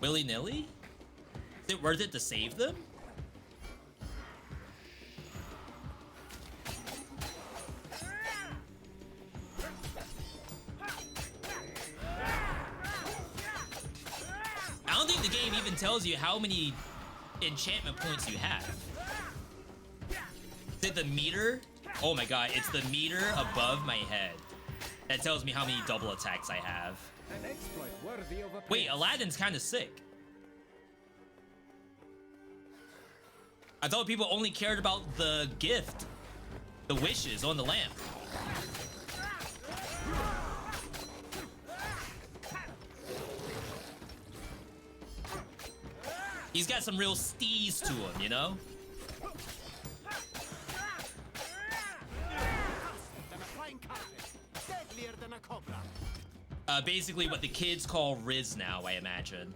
willy-nilly? Is it worth it to save them? I don't think the game even tells you how many enchantment points you have. Is it the meter? Oh my god, it's the meter above my head that tells me how many double attacks I have. An exploit worthy of a Wait, prince. Aladdin's kind of sick. I thought people only cared about the gift, the wishes on the lamp. He's got some real steez to him, you know? Than a flying carpet, deadlier than a cobra. Basically what the kids call Riz now, I imagine.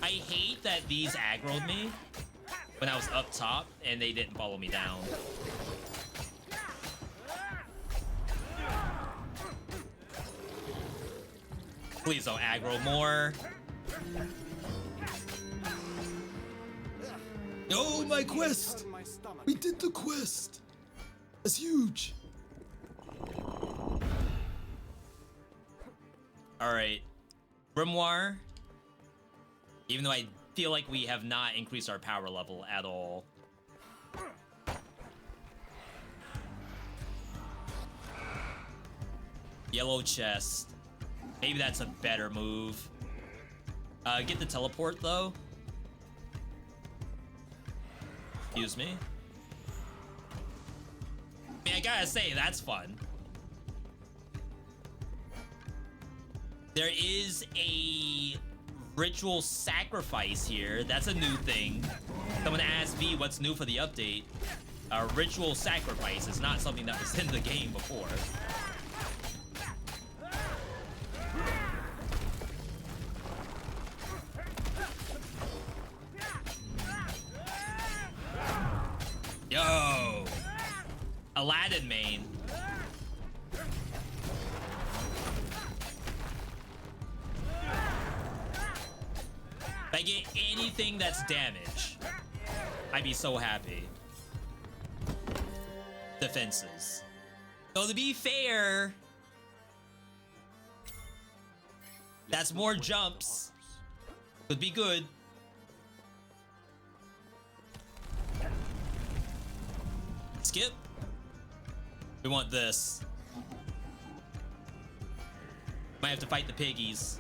I hate that these aggroed me when I was up top and they didn't follow me down. Please don't aggro more. Oh, my quest! My stomach. We did the quest! It's huge! Alright. Grimoire. Even though I feel like we have not increased our power level at all. Yellow chest. Maybe that's a better move. Get the teleport though. Excuse me. I mean, I gotta say, that's fun. There is a ritual sacrifice here. That's a new thing. Someone asked V what's new for the update. A ritual sacrifice is not something that was in the game before. Yo! Aladdin main. If I get anything that's damage, I'd be so happy. Defenses. So to be fair, that's more jumps. Could be good. Skip. We want this. Might have to fight the piggies.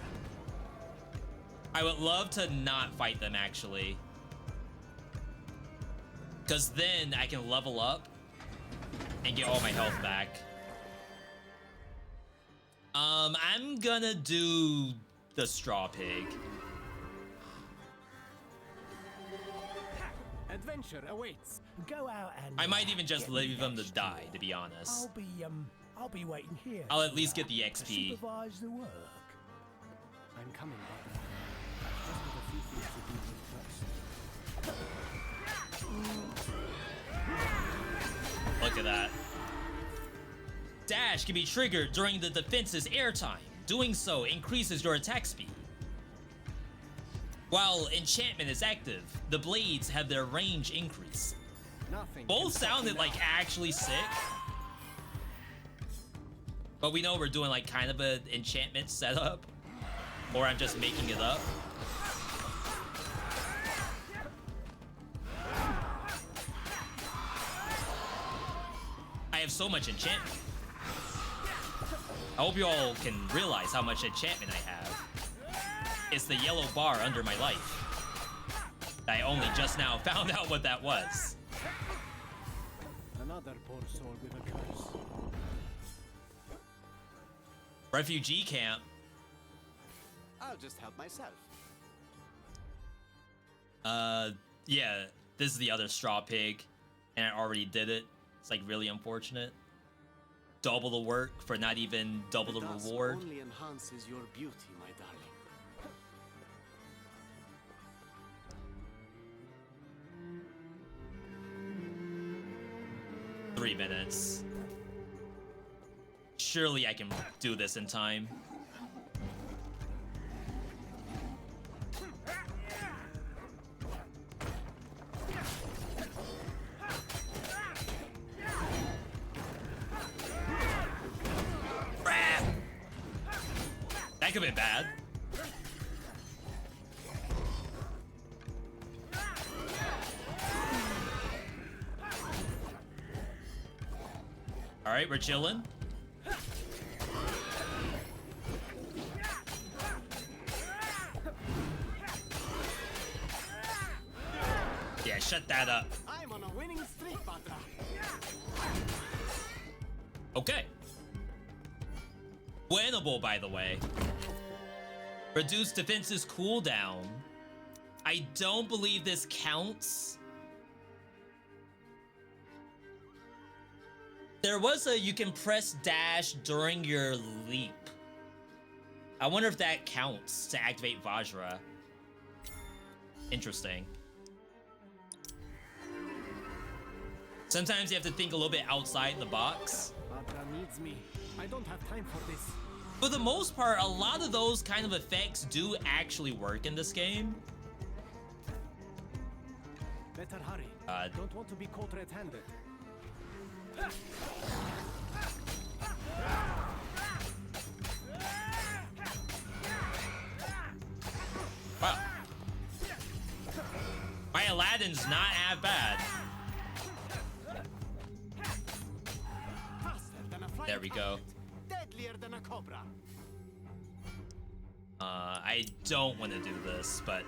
I would love to not fight them, actually. Because then I can level up and get all my health back. I'm gonna do the straw pig. Adventure awaits. Go out and I might even just leave them to die, to be honest. I'll be waiting here. I'll at least get the XP. Supervise the work. I'm coming, brother. I've just got a few things to do first. Look at that. Dash can be triggered during the defense's airtime. Doing so increases your attack speed. While enchantment is active, the blades have their range increase. Both sounded like actually sick. But we know we're doing like kind of an enchantment setup. Or I'm just making it up. I have so much enchantment. I hope you all can realize how much enchantment I have. It's the yellow bar under my life. I only just now found out what that was. Another poor soul with a curse. Refugee camp. I'll just help myself. Yeah, this is the other straw pig, and I already did it. It's like really unfortunate. Double the work for not even double the reward. Only enhances your beauty, my darling. 3 minutes. Surely I can do this in time. That could be bad. All right, we're chilling. Yeah, shut that up. I'm on a winning streak, Patra. Okay. Winnable, by the way. Reduce defense's cooldown. I don't believe this counts. There was a you can press dash during your leap. I wonder if that counts to activate Vajra. Interesting. Sometimes you have to think a little bit outside the box. Patra needs me. I don't have time for this. For the most part, a lot of those kind of effects do actually work in this game. Better hurry. Don't want to be caught red-handed. Wow. My Aladdin's not half bad. There we go. Deadlier than a cobra. I don't want to do this, but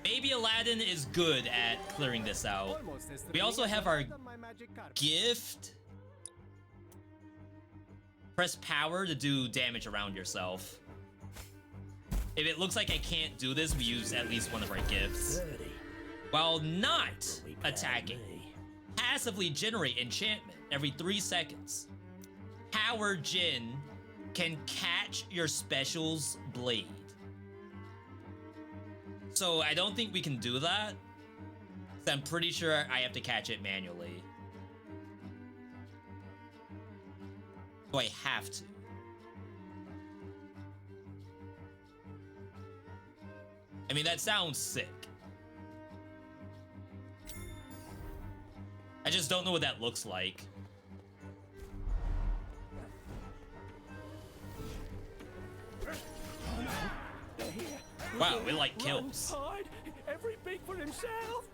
maybe Aladdin is good at clearing this out. We also have our gift. Press power to do damage around yourself. If it looks like I can't do this, we use at least one of our gifts. 30. While not attacking, passively generate enchantment every 3 seconds. Power Jin can catch your special's blade. So I don't think we can do that. I'm pretty sure I have to catch it manually. So I have to. I mean, that sounds sick. I just don't know what that looks like. Wow, it like kills. Hide. Every pig for himself.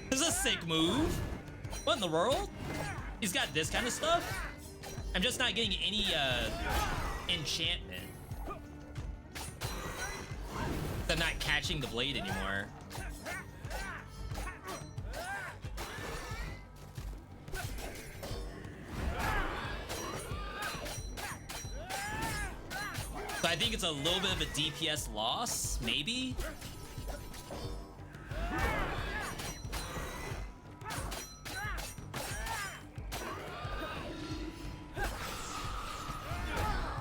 This is a sick move. What in the world? He's got this kind of stuff? I'm just not getting any enchantment. I'm not catching the blade anymore. So I think it's a little bit of a DPS loss, maybe?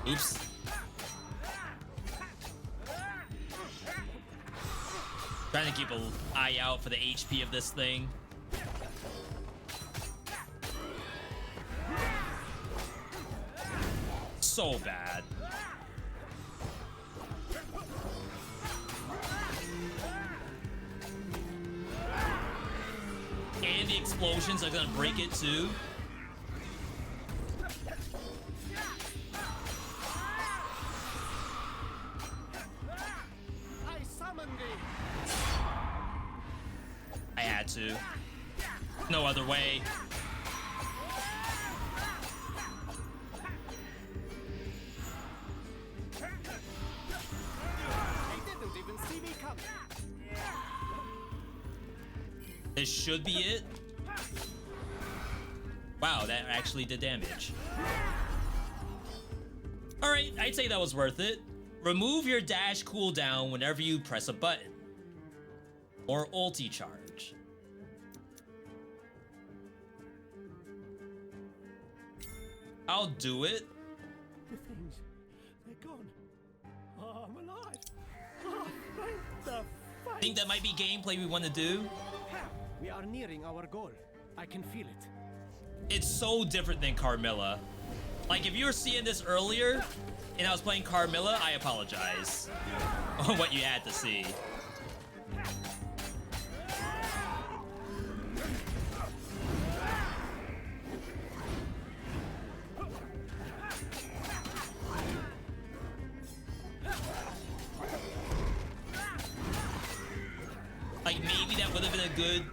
Oops. Trying to keep an eye out for the HP of this thing. So bad. And the explosions are gonna break it too. I had to. No other way. This should be it. Wow, that actually did damage. Alright, I'd say that was worth it. Remove your dash cooldown whenever you press a button. Or ulti charge. I'll do it. The things, they're gone. Oh, I'm alive. Oh, thank the fates. Think that might be gameplay we want to do. We are nearing our goal. I can feel it. It's so different than Carmilla. Like, if you were seeing this earlier and I was playing Carmilla, I apologize on what you had to see. Like, maybe that would have been a good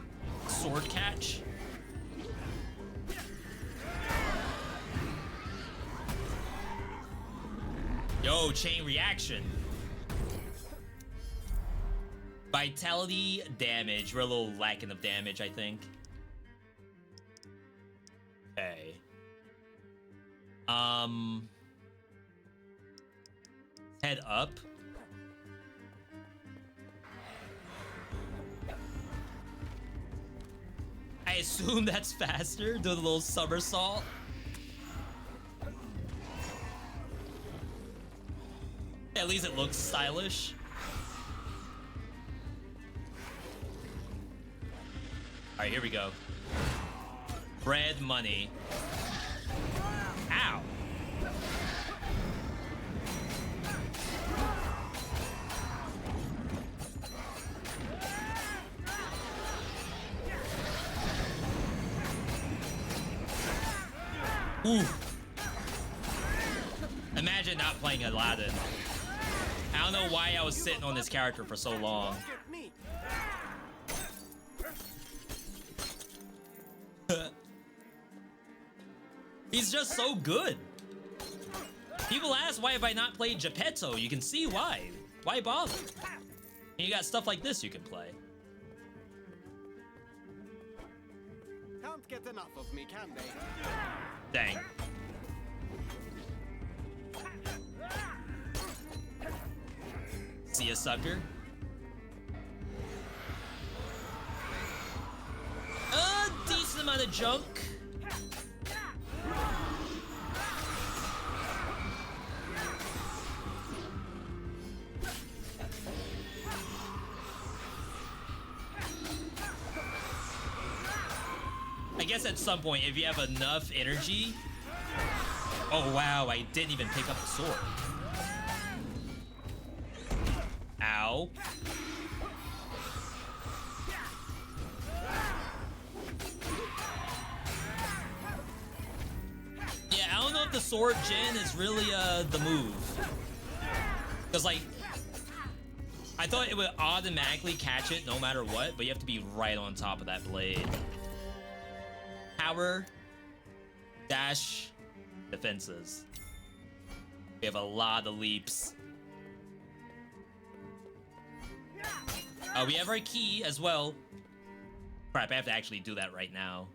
sword catch. Yo, chain reaction. Vitality damage. We're a little lacking of damage, I think. Okay. Head up. I assume that's faster. Do the little somersault. At least it looks stylish. All right, here we go. Bread money. Ow. Ooh. Imagine not playing Aladdin. I don't know why I was sitting on this character for so long. He's just so good. People ask, why have I not played Geppetto? You can see why. Why bother? And you got stuff like this you can play. Can't get enough of me, can they? Dang. See a sucker? A decent amount of junk. I guess at some point, if you have enough energy... Oh, wow, I didn't even pick up the sword. Ow. Yeah, I don't know if the sword gen is really the move. Because, like, I thought it would automatically catch it no matter what, but you have to be right on top of that blade. Power, dash, defenses. We have a lot of leaps. We have our key as well. Crap, I have to actually do that right now.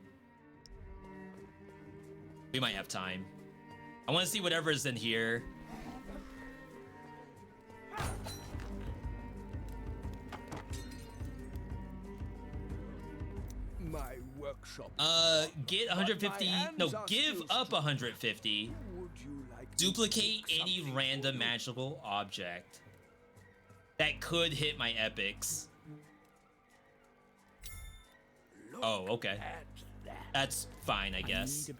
We might have time. I want to see whatever's in here. My workshop. Get 150. No, give up 150. Duplicate any random magical object that could hit my epics. Oh, okay. That's fine, I guess.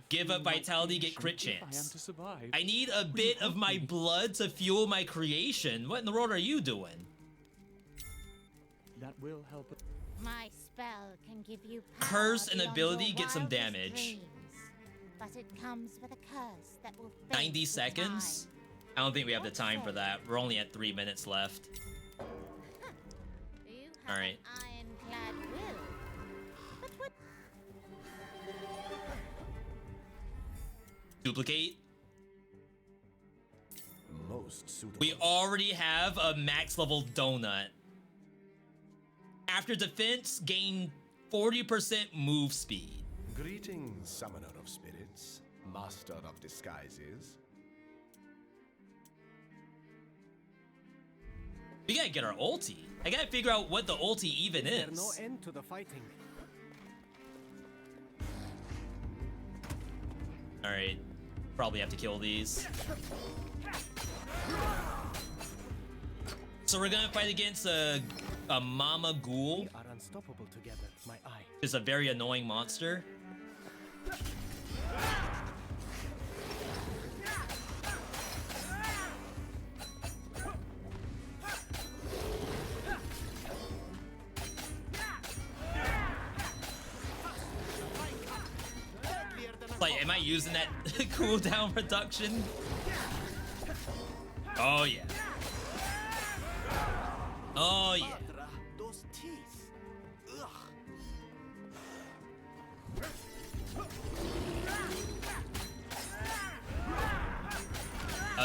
Give up vitality, get crit chance. I need a bit of my blood to fuel my creation. What in the world are you doing? That will help. My spell can give you power Curse and beyond ability, your get some wildest damage. dreams, but it comes with a curse that will fade 90 with seconds? I don't think we have the time for that. We're only at 3 minutes left. You have Alright. an ironclad will. But what? Duplicate. Most suitable. We already have a max level donut. After defense, gain 40% move speed. Greetings, summoner of spirits, master of disguises. We gotta get our ulti. I gotta figure out what the ulti even There's is. no end to the fighting. Alright. Probably have to kill these. So we're gonna fight against a mama ghoul. We are unstoppable together, my eye. Is a very annoying monster. Like, am I using that cooldown reduction? Oh yeah. Oh yeah. Those teeth. Ugh.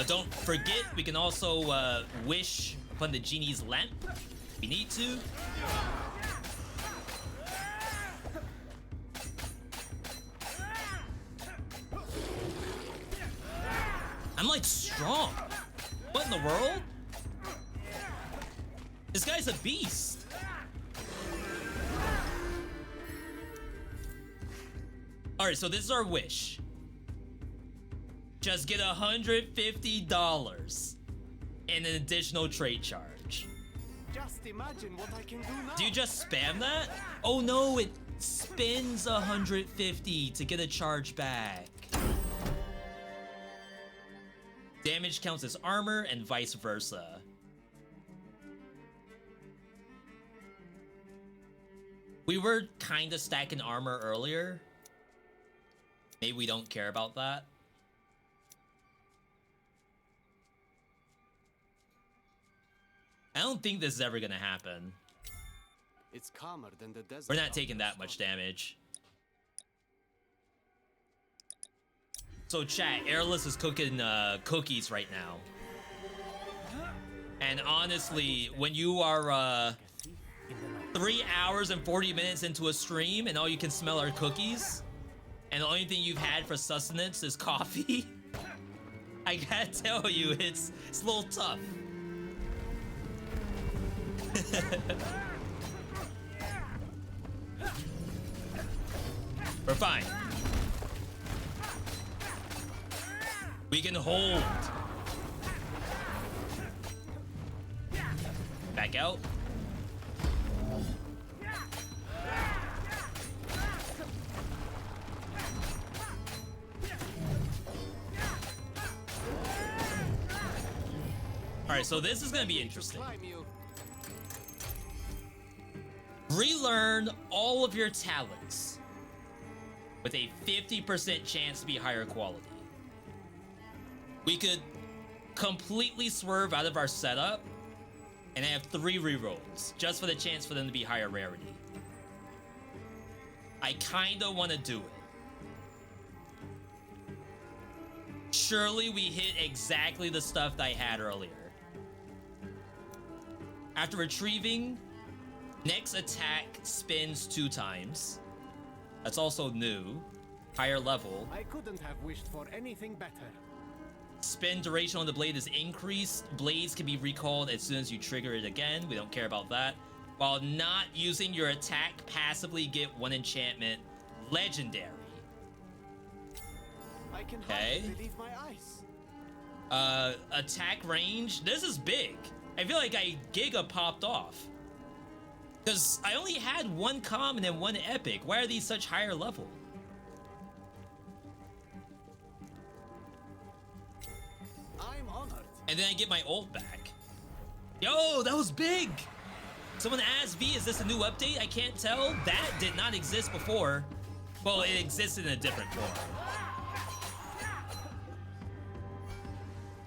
Don't forget, we can also wish upon the genie's lamp. We need to. I'm like strong. What in the world? This guy's a beast. All right, so this is our wish. Just get $150 and an additional trade charge. Just imagine what I can do now. Do you just spam that? Oh no, it spends 150 to get a charge back. Damage counts as armor and vice versa. We were kind of stacking armor earlier. Maybe we don't care about that. I don't think this is ever gonna happen. It's calmer than the desert. We're not taking that much damage. So chat, Airless is cooking cookies right now. And honestly, when you are 3 hours and 40 minutes into a stream and all you can smell are cookies, and the only thing you've had for sustenance is coffee, I gotta tell you, it's a little tough. We're fine. We can hold. Back out. All right, so this is gonna be interesting. Relearn all of your talents with a 50% chance to be higher quality. We could completely swerve out of our setup and have 3 rerolls just for the chance for them to be higher rarity. I kinda wanna do it. Surely we hit exactly the stuff that I had earlier. After retrieving, next attack spins 2 times. That's also new. Higher level. I couldn't have wished for anything better. Spin duration on the blade is increased. Blades can be recalled as soon as you trigger it again. We don't care about that. While not using your attack, passively get 1 enchantment. Legendary. I can Okay. hardly believe my eyes. Attack range. This is big. I feel like I Giga popped off. Because I only had 1 common and 1 epic. Why are these such higher level? I'm honored. And then I get my ult back. Yo, that was big! Someone asked V, is this a new update? I can't tell. That did not exist before. Well, it existed in a different form.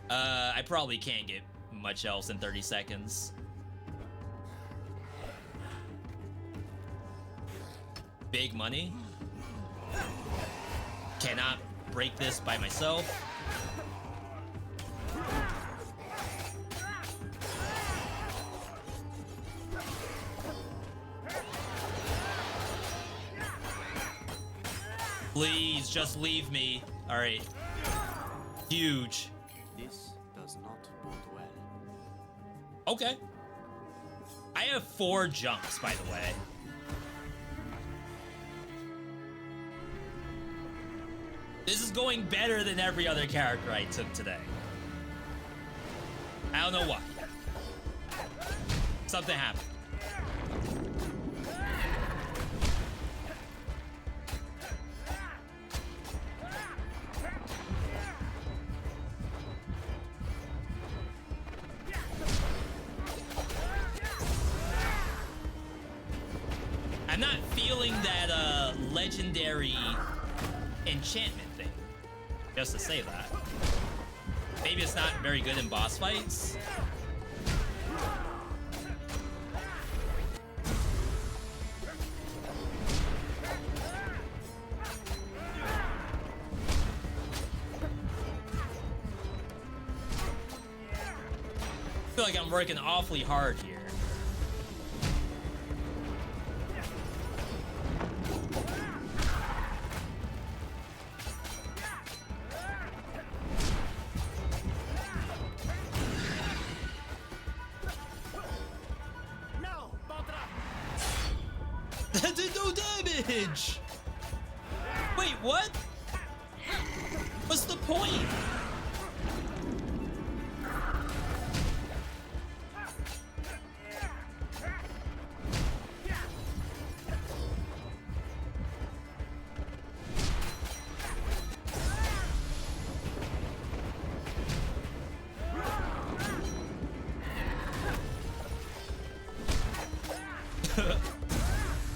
I probably can't get much else in 30 seconds. Big money. Cannot break this by myself. Please, just leave me. All right. Huge. This does not bode well. Okay. I have 4 jumps, by the way. This is going better than every other character I took today. I don't know why. Something happened. I'm not feeling that legendary enchantment thing. Just to say that. Maybe it's not very good in boss fights. I feel like I'm working awfully hard here. That did no damage! Wait, what? What's the point?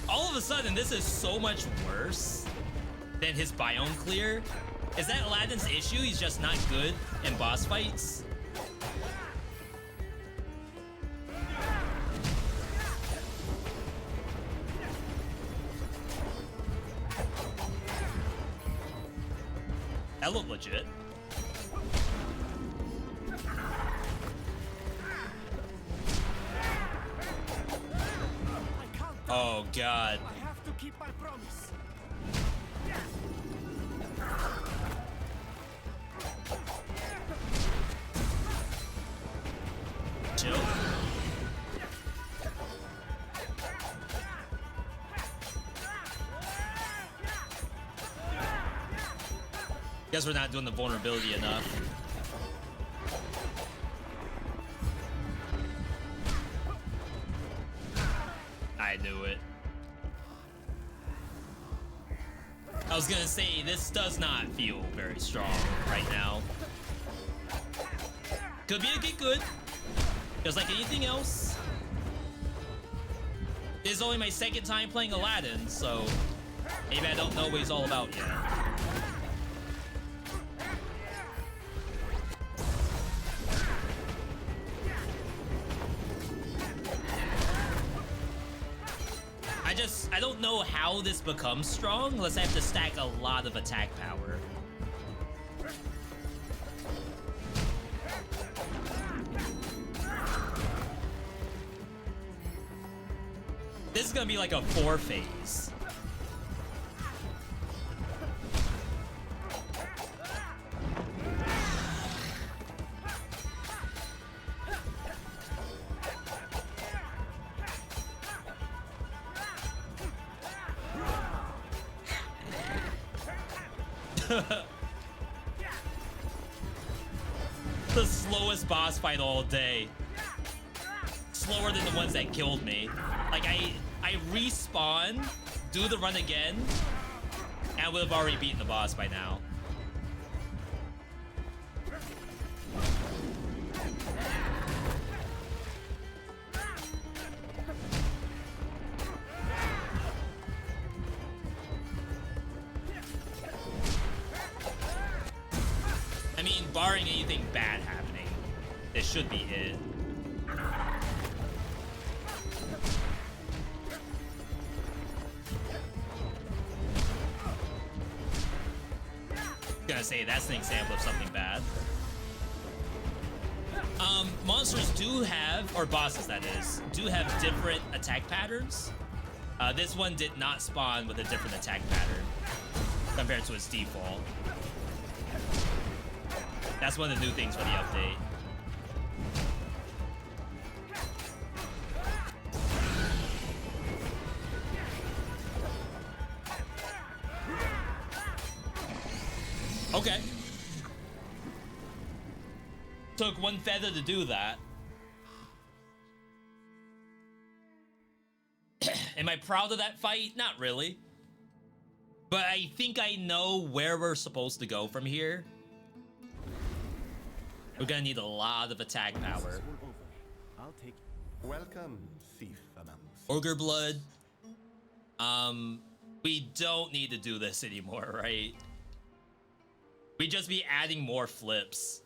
All of a sudden, this is so much worse than his biome clear. Is that Aladdin's issue? He's just not good in boss fights? That looked legit. Oh God. I have to keep my promise. Guess we're not doing the vulnerability enough. I knew it. I was gonna say, this does not feel very strong right now. Could be a get good. Just like anything else. This is only my second time playing Aladdin, so maybe I don't know what he's all about yet. I don't know how this becomes strong unless I have to stack a lot of attack power. This is gonna be like a 4 phase. The slowest boss fight all day. Slower than the ones that killed me. Like I respawn, do the run again, and would have already beaten the boss by now. I mean, barring anything bad happening, this should be it. Gonna say that's an example of something bad. Monsters do have, or bosses that is, do have different attack patterns. This one did not spawn with a different attack pattern compared to its default. That's one of the new things for the update. Okay. Took one feather to do that. Am I proud of that fight? Not really. But I think I know where we're supposed to go from here. We're gonna need a lot of attack power. I'll take. Welcome, thief amongst. Ogre blood. We don't need to do this anymore, right? We'd just be adding more flips.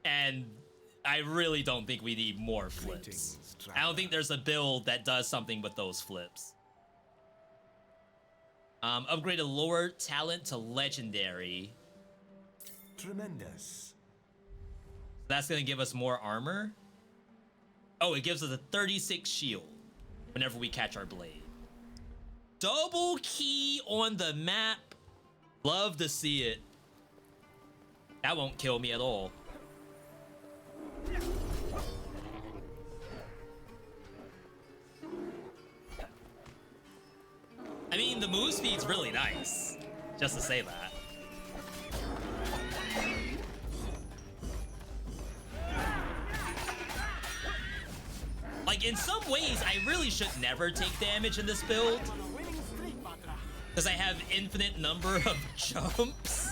And I really don't think we need more flips. I don't think there's a build that does something with those flips. Upgrade a lower talent to legendary. Tremendous. That's gonna give us more armor. Oh, it gives us a 36 shield whenever we catch our blade. Double key on the map. Love to see it. That won't kill me at all. I mean, the move speed's really nice, just to say that. Like, in some ways, I really should never take damage in this build, because I have infinite number of jumps.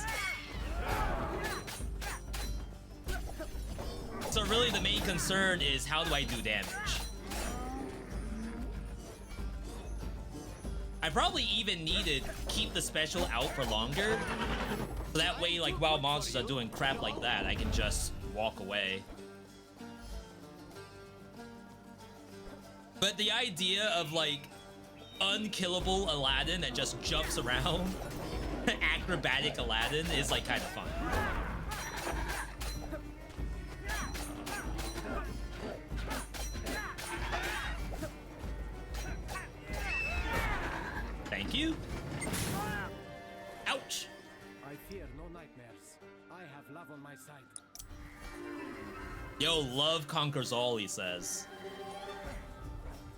So really the main concern is, how do I do damage? I probably even need to keep the special out for longer, so that way, like, while monsters are doing crap like that, I can just walk away. But the idea of, like, unkillable Aladdin that just jumps around, acrobatic Aladdin, is, like, kind of fun. Thank you. Ouch. I fear no nightmares. I have love on my side. Yo, love conquers all, he says.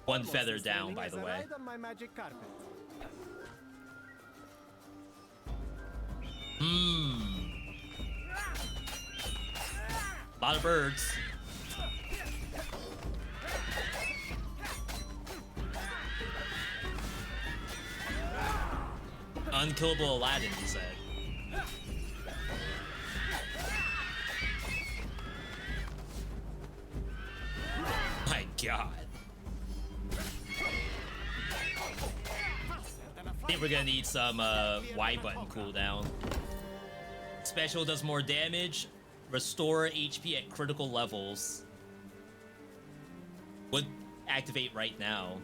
One feather down, by the way. Ride on my magic carpet. A lot of birds. Unkillable Aladdin, he said. My God. I think we're gonna need some Y button cooldown. Special does more damage. Restore HP at critical levels. Would activate right now.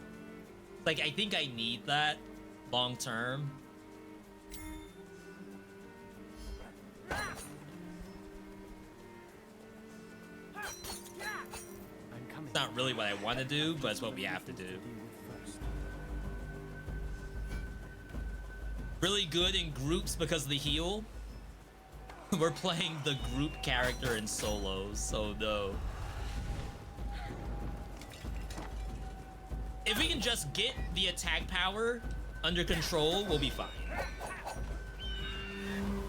Like, I think I need that long term. It's not really what I want to do, but it's what we have to do. Really good in groups because of the heal. We're playing the group character in solos, so no. If we can just get the attack power under control, we'll be fine.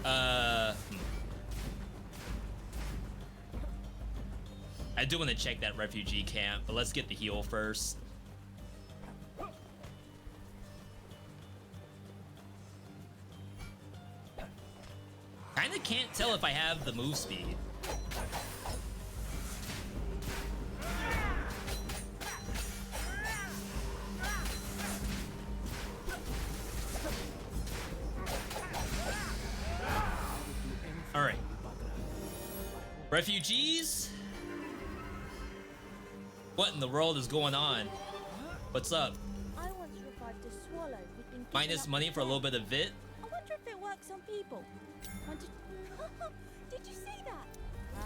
I do want to check that refugee camp, but let's get the heal first. Kinda can't tell if I have the move speed. All right. Refugees? What in the world is going on? What's up? I once revived a swallow who'd been Minus money for a little bit of VIT? I wonder if it works on people. Did you see that?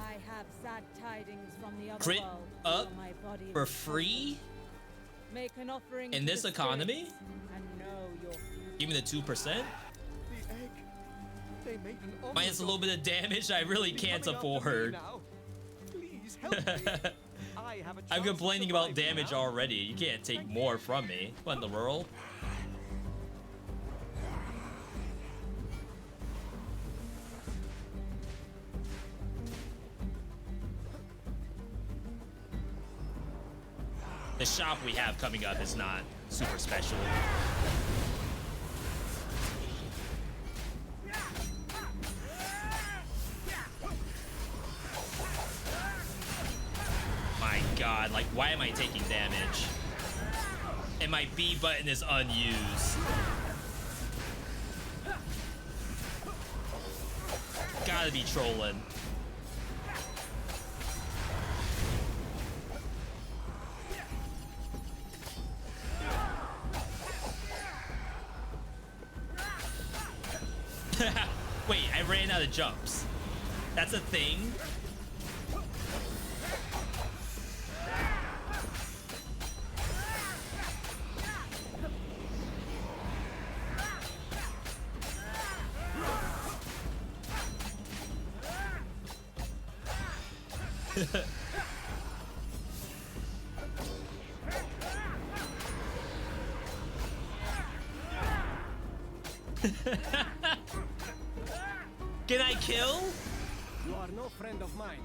I have sad tidings from the other Crit world. up My body for is free? Make an offering In to this the economy? spirits and know your future. Give me the 2%? The egg. They made an offer. Minus a little bit of damage I really can't afford. Please help me. I have a chance I'm to complaining survive about damage now. already. You can't take more from me. What in the world? The shop we have coming up is not super special. My God, like, why am I taking damage? And my B button is unused. Gotta be trolling. Wait, I ran out of jumps. That's a thing? Can I kill? You are no friend of mine.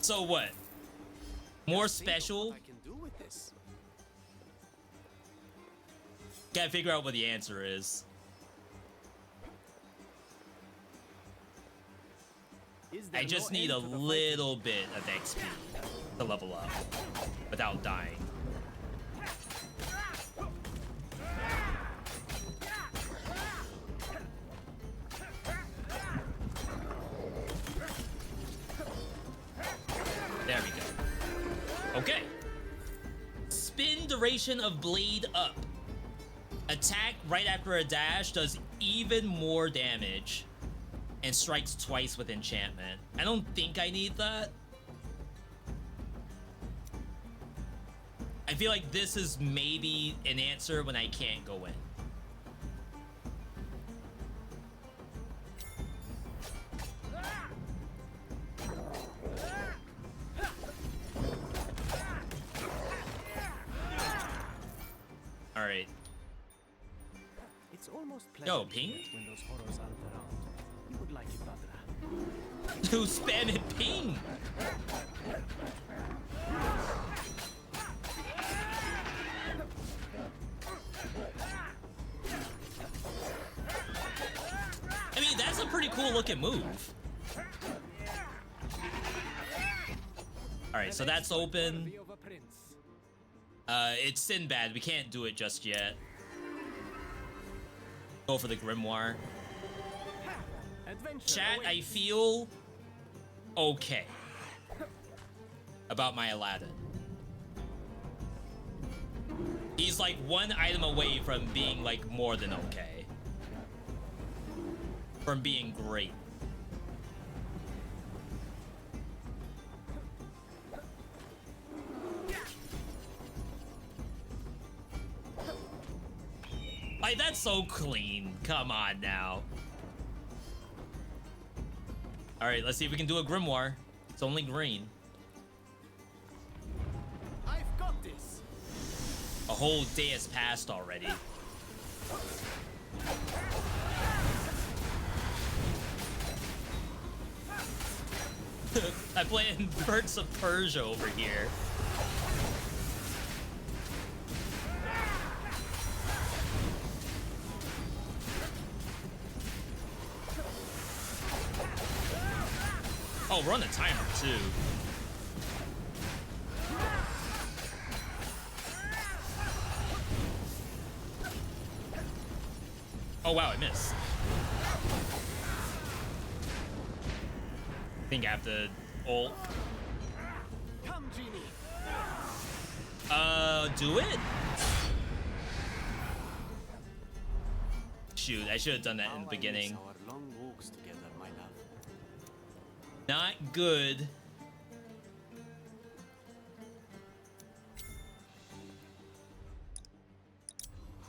So what? More special? What I can do with this. Gotta figure out what the answer is. Is there I just no need a end to the little bit of XP to level up without dying. There we go. Okay. Spin duration of blade up. Attack right after a dash does even more damage and strikes twice with enchantment. I don't think I need that. I feel like this is maybe an answer when I can't go in. All right. almost Yo, pleasant ping? when those horrors aren't around. You would like it, Badra. Who spam it ping? I mean, that's a pretty cool looking move. Alright, so that's open. It's Sinbad. We can't do it just yet. Go for the Grimoire. Chat, I feel okay about my Aladdin. He's like one item away from being like more than okay. From being great. Like, that's so clean. Come on now. Alright, let's see if we can do a Grimoire. It's only green. I've got this. A whole day has passed already. I'm playing Birds of Persia over here. Oh, we're on the timer too. Oh wow, I missed. I think I have to ult. Come, Genie. Do it? Shoot, I should have done that in the beginning. Our long walks together, my love. Not good.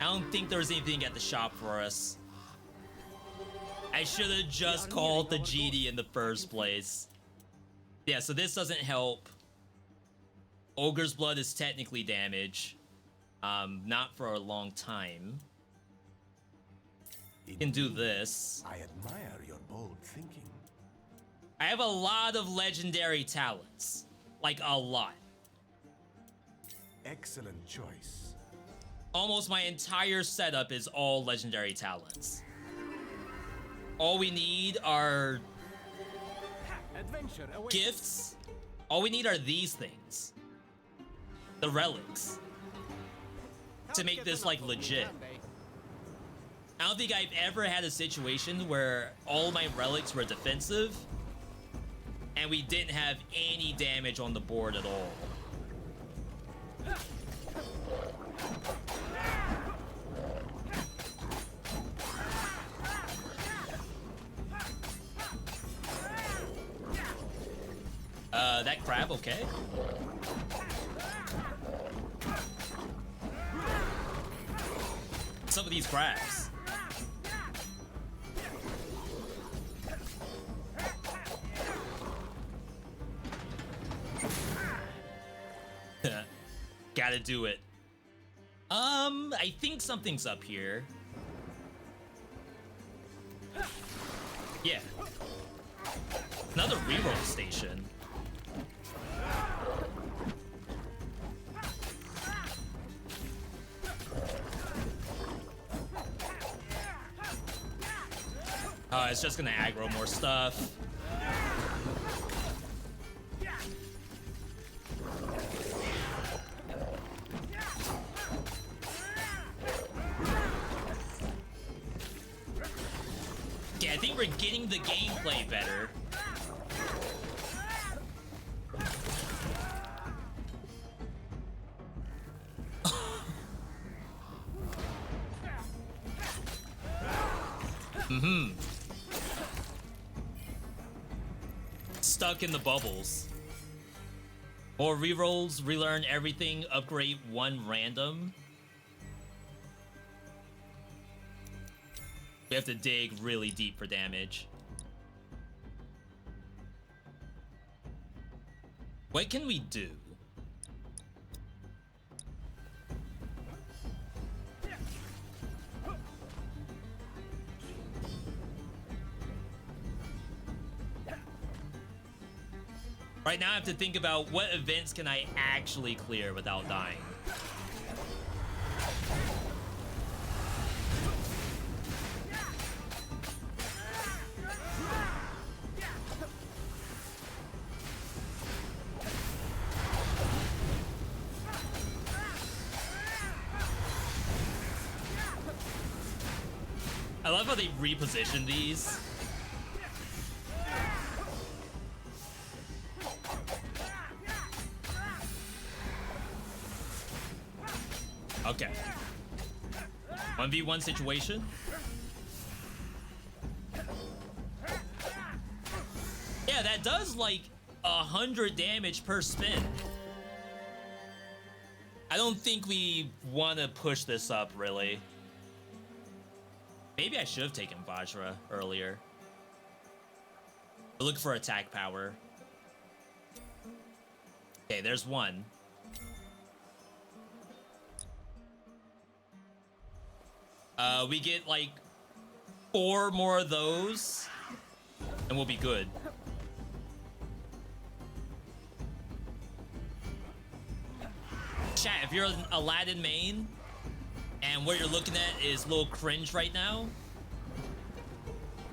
I don't think there was anything at the shop for us. I should have just called the genie in the first place. Yeah, so this doesn't help. Ogre's Blood is technically damage. Not for a long time. You can do this. I admire your bold thinking. I have a lot of legendary talents. Like, a lot. Excellent choice. Almost my entire setup is all legendary talents. All we need are Adventure awaits. gifts. All we need are these things. The relics. To make this, like, legit. I don't think I've ever had a situation where all my relics were defensive and we didn't have any damage on the board at all. That crab, okay. Some of these crabs. Gotta do it. I think something's up here. Yeah. Another reroll station. It's just gonna aggro more stuff. Yeah, I think we're getting the gameplay better. Stuck in the bubbles. More rerolls, relearn everything, upgrade one random. We have to dig really deep for damage. What can we do? Right now I have to think about what events can I actually clear without dying. I love how they reposition these. Okay. 1v1 situation. Yeah, that does like 100 damage per spin. I don't think we want to push this up, really. Maybe I should have taken Vajra earlier. Look for attack power. Okay, there's one. We get like 4 more of those, and we'll be good. Chat, if you're an Aladdin main, and what you're looking at is a little cringe right now,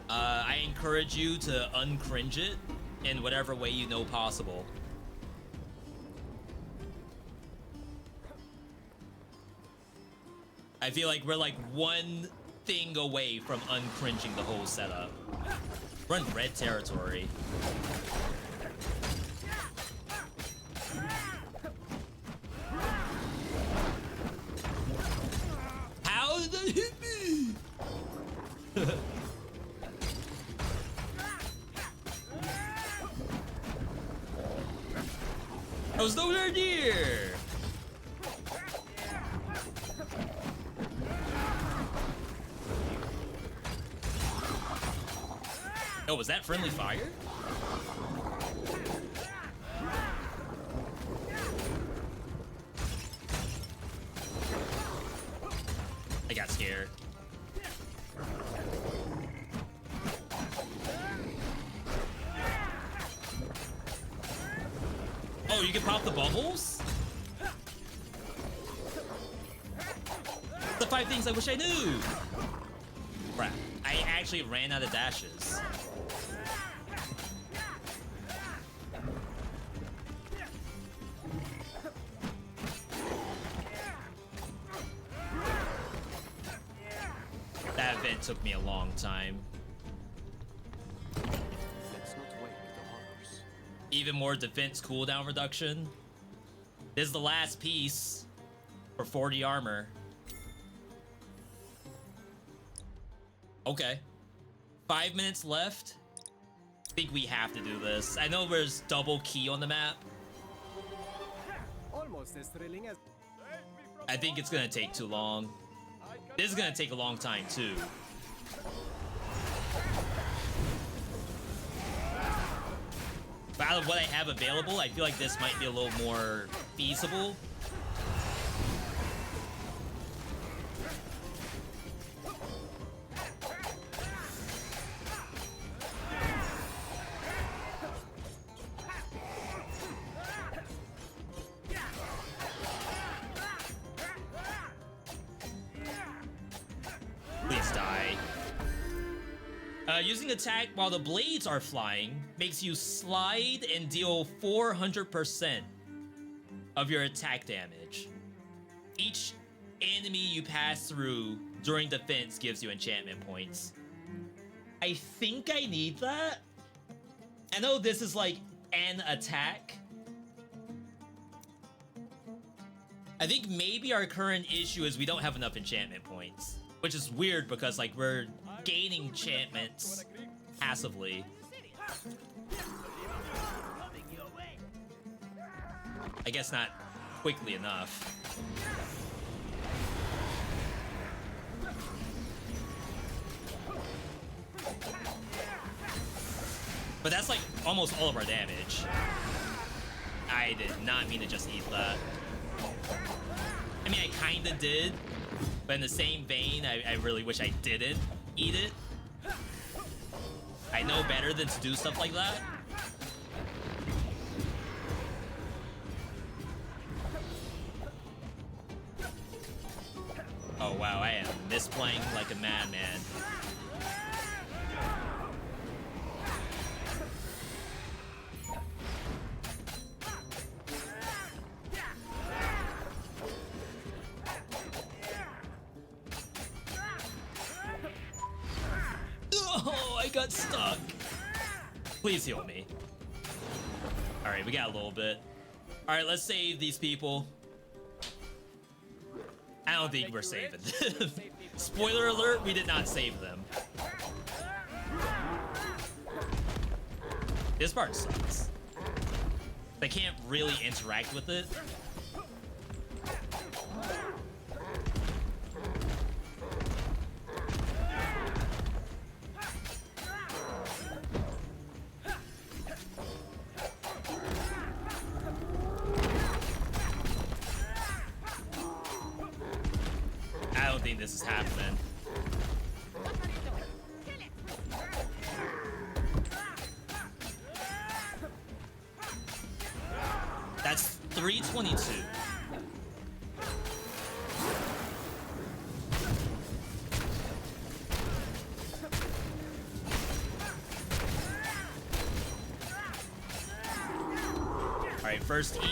I encourage you to uncringe it in whatever way you know possible. I feel like we're like one thing away from uncringing the whole setup. We're in red territory. How did that hit me? I was nowhere near. Oh, was that friendly fire? I got scared. Oh, you can pop the bubbles? The 5 things I wish I knew. Crap, I actually ran out of dashes. That event took me a long time. Let's not wake the horrors. Even more defense cooldown reduction. This is the last piece for 40 armor. Okay. 5 minutes left. I think we have to do this. I know there's double key on the map. Almost as thrilling as. I think it's gonna take too long. This is gonna take a long time too. But out of what I have available, I feel like this might be a little more feasible. Please die. Using attack while the blades are flying makes you slide and deal 400% of your attack damage. Each enemy you pass through during defense gives you enchantment points. I think I need that. I know this is like an attack. I think maybe our current issue is we don't have enough enchantment points, which is weird because like we're gaining enchantments passively. I guess not quickly enough. But that's like almost all of our damage. I did not mean to just eat that. I mean, I kinda did, but in the same vein, I really wish I didn't eat it. I know better than to do stuff like that. Oh wow, I am misplaying like a madman. Oh, I got stuck. Please heal me. All right, we got a little bit. All right, let's save these people. I don't think we're saving them. Spoiler alert, we did not save them. This part sucks. They can't really interact with it. I don't think this is happening. That's 322. All right, first eat.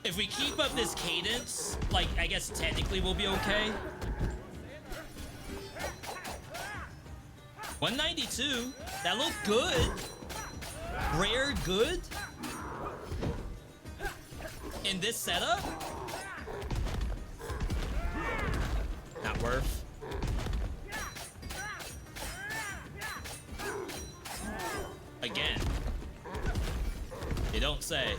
If we keep up this cadence, like, I guess technically we'll be okay. 192. That looked good. Rare good. In this setup? Not worth. Again. You don't say.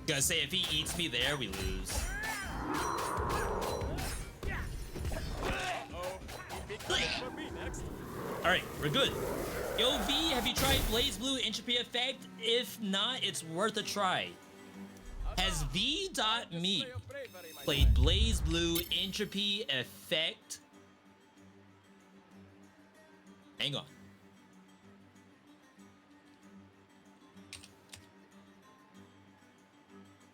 Gonna say if he eats me there, we lose. Alright, we're good. Yo, V, have you tried Blaze Blue Entropy Effect? If not, it's worth a try. Has VeeDotVod played Blaze Blue Entropy Effect? Hang on.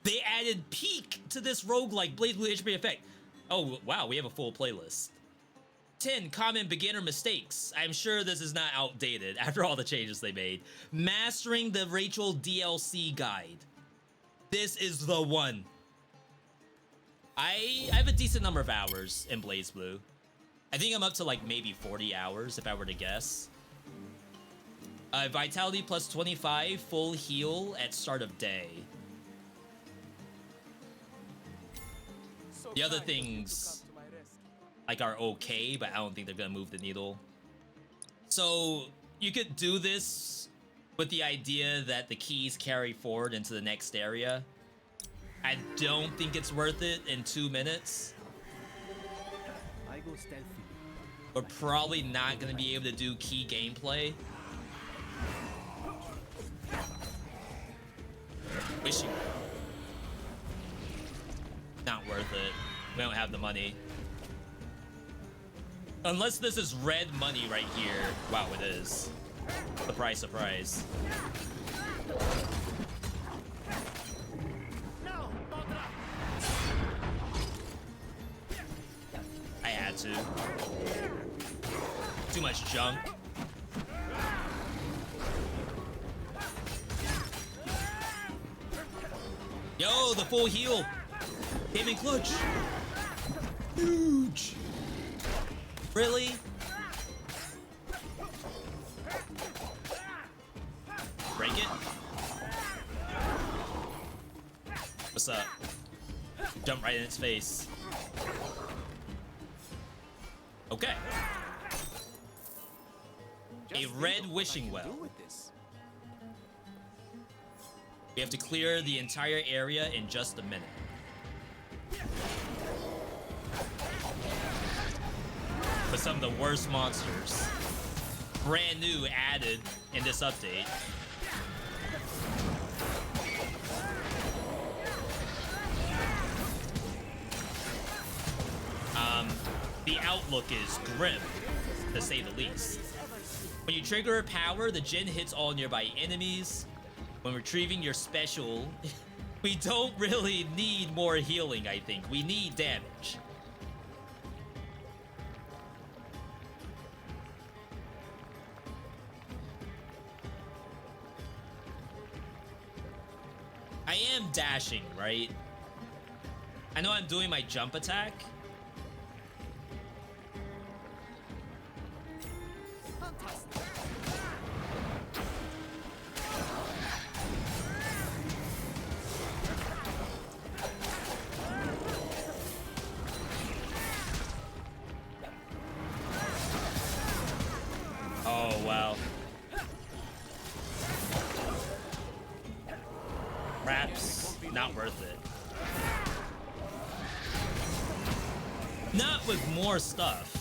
They added Peak to this roguelike Blaze Blue Entropy Effect. Oh, wow, we have a full playlist. 10 common beginner mistakes. I'm sure this is not outdated after all the changes they made. Mastering the Rachel DLC guide. This is the one. I have a decent number of hours in Blaze Blue. I think I'm up to like maybe 40 hours if I were to guess. Vitality plus 25, full heal at start of day. The other things like are okay, but I don't think they're gonna move the needle. So you could do this with the idea that the keys carry forward into the next area. I don't think it's worth it in 2 minutes. I go stealthy. We're probably not gonna be able to do key gameplay. Wishing. Not worth it. We don't have the money. Unless this is red money right here. Wow, it is. Surprise, surprise. I had to. Too much junk. Yo, the full heal. Came in clutch. Huge. Really? Break it? What's up? Jump right in its face. Okay. A red wishing well. We have to clear the entire area in just a minute. With some of the worst monsters. Brand new added in this update. look is grim, to say the least. When you trigger a power, the Jin hits all nearby enemies. When retrieving your special, we don't really need more healing, I think. We need damage. I am dashing, right? I know I'm doing my jump attack. Oh, wow. Perhaps not worth it. Not with more stuff.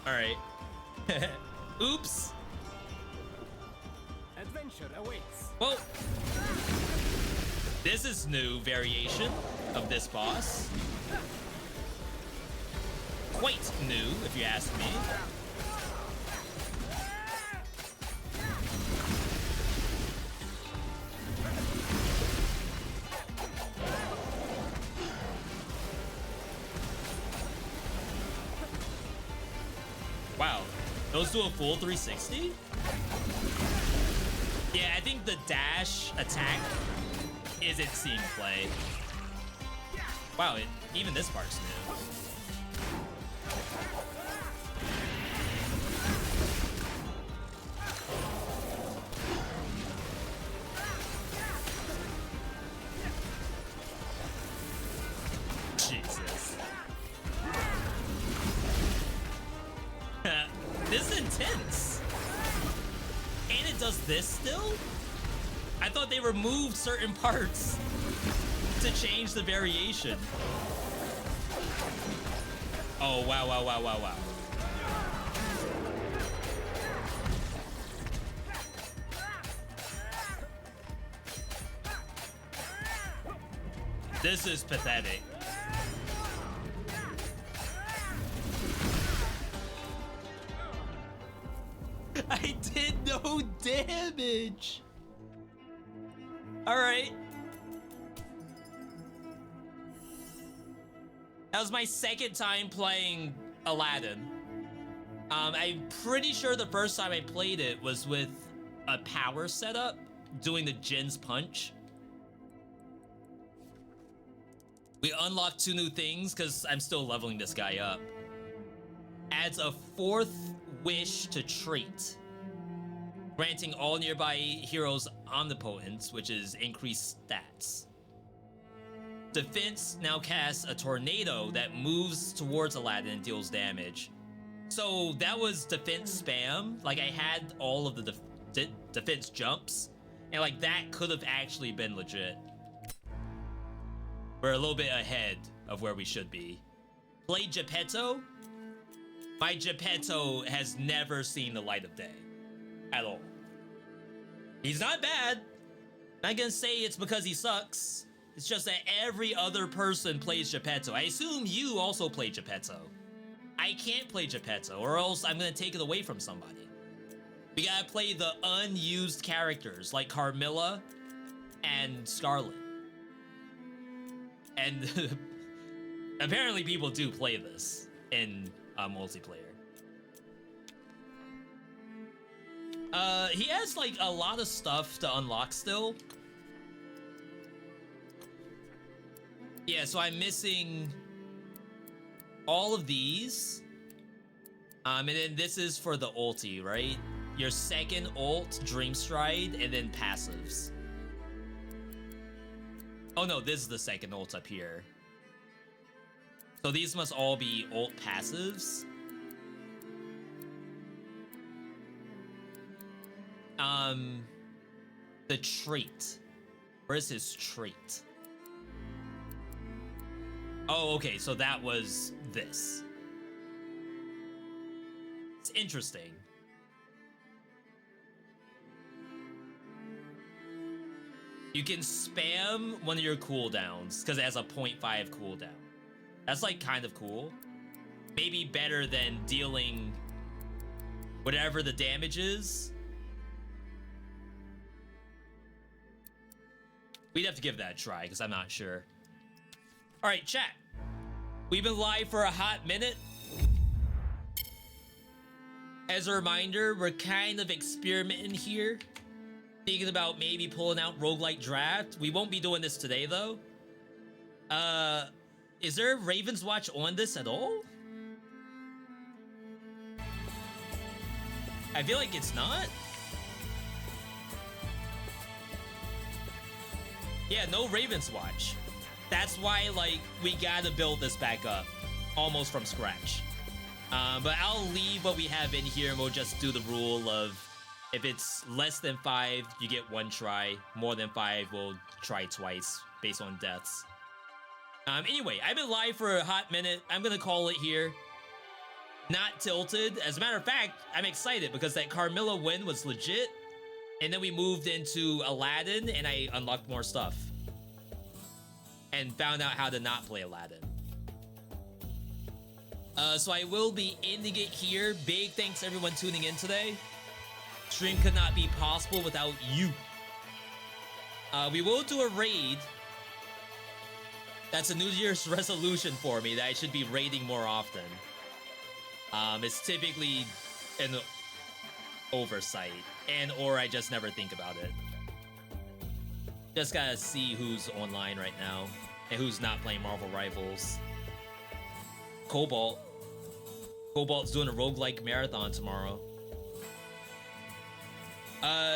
Alright. Oops. Adventure awaits. Well, this is new variation of this boss. Quite new, if you ask me. Wow, those do a full 360? Yeah, I think the dash attack isn't seeing play. Wow, even this part's new. Jesus. This is intense. And it does this still? I thought they removed certain parts to change the variation. Oh, wow, wow, wow, wow, wow. This is pathetic. I did no damage. All right. That was my second time playing Aladdin. I'm pretty sure the first time I played it was with a power setup, doing the Jin's punch. We unlocked 2 new things because I'm still leveling this guy up. Adds a 4th wish to trait, granting all nearby heroes omnipotence, which is increased stats. Defense now casts a tornado that moves towards Aladdin and deals damage. So that was defense spam. Like, I had all of the defense jumps, and like that could have actually been legit. We're a little bit ahead of where we should be. Play Geppetto? My Geppetto has never seen the light of day. At all. He's not bad. Not gonna say it's because he sucks. It's just that every other person plays Geppetto. I assume you also play Geppetto. I can't play Geppetto, or else I'm gonna take it away from somebody. We gotta play the unused characters like Carmilla and Scarlet. And apparently people do play this in multiplayer. He has like a lot of stuff to unlock still. Yeah, so I'm missing all of these. And then this is for the ulti, right? Your second ult, Dream Stride, and then passives. Oh no, this is the second ult up here. So these must all be ult passives. The trait. Where's his trait? Oh, okay, so that was this. It's interesting. You can spam one of your cooldowns because it has a 0.5 cooldown. That's like kind of cool. Maybe better than dealing whatever the damage is. We'd have to give that a try because I'm not sure. All right, chat. We've been live for a hot minute. As a reminder, we're kind of experimenting here. Thinking about maybe pulling out roguelike draft. We won't be doing this today though. Is there Ravenswatch on this at all? I feel like it's not. Yeah, no Ravenswatch. That's why, like, we gotta build this back up almost from scratch. But I'll leave what we have in here and we'll just do the rule of if it's less than 5, you get 1 try. More than 5, we'll try twice based on deaths. Anyway, I've been live for a hot minute. I'm gonna call it here. Not tilted. As a matter of fact, I'm excited because that Carmilla win was legit. And then we moved into Aladdin and I unlocked more stuff. And found out how to not play Aladdin. So I will be ending it here. Big thanks to everyone tuning in today. Stream could not be possible without you. We will do a raid. That's a New Year's resolution for me that I should be raiding more often. It's typically an oversight, and or I just never think about it. Just gotta see who's online right now and who's not playing Marvel Rivals. Cobalt's doing a roguelike marathon tomorrow.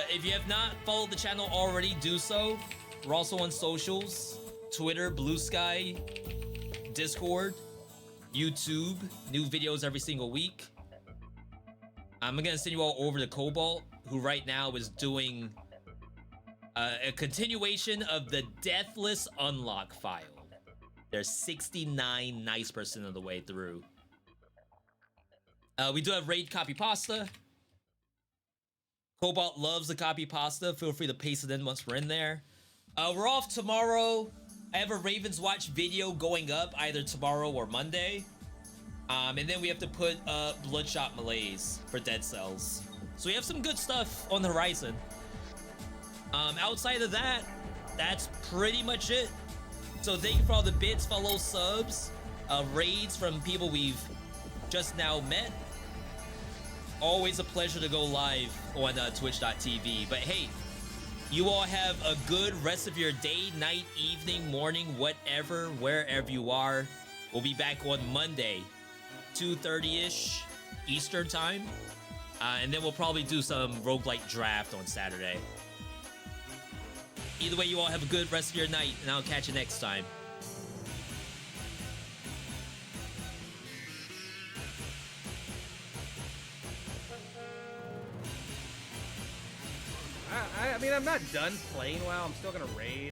If you have not followed the channel already, do so. We're also on socials. Twitter, Blue Sky, Discord, YouTube. New videos every single week. I'm gonna send you all over to Cobalt, who right now is doing a continuation of the Deathless Unlock file. They're 69 nice% of the way through. We do have raid copy pasta. Cobalt loves the copy pasta. Feel free to paste it in once we're in there. We're off tomorrow. I have a Ravenswatch video going up either tomorrow or Monday. And then we have to put Bloodshot Malaise for Dead Cells. So we have some good stuff on the horizon. Outside of that, that's pretty much it. So thank you for all the bits, follow, subs, raids from people we've just now met. Always a pleasure to go live on twitch.tv. But hey, you all have a good rest of your day, night, evening, morning, whatever, wherever you are. We'll be back on Monday, 2:30-ish Eastern time. And then we'll probably do some roguelike draft on Saturday. Either way, you all have a good rest of your night, and I'll catch you next time. I mean, I'm not done playing WoW. I'm still gonna raid.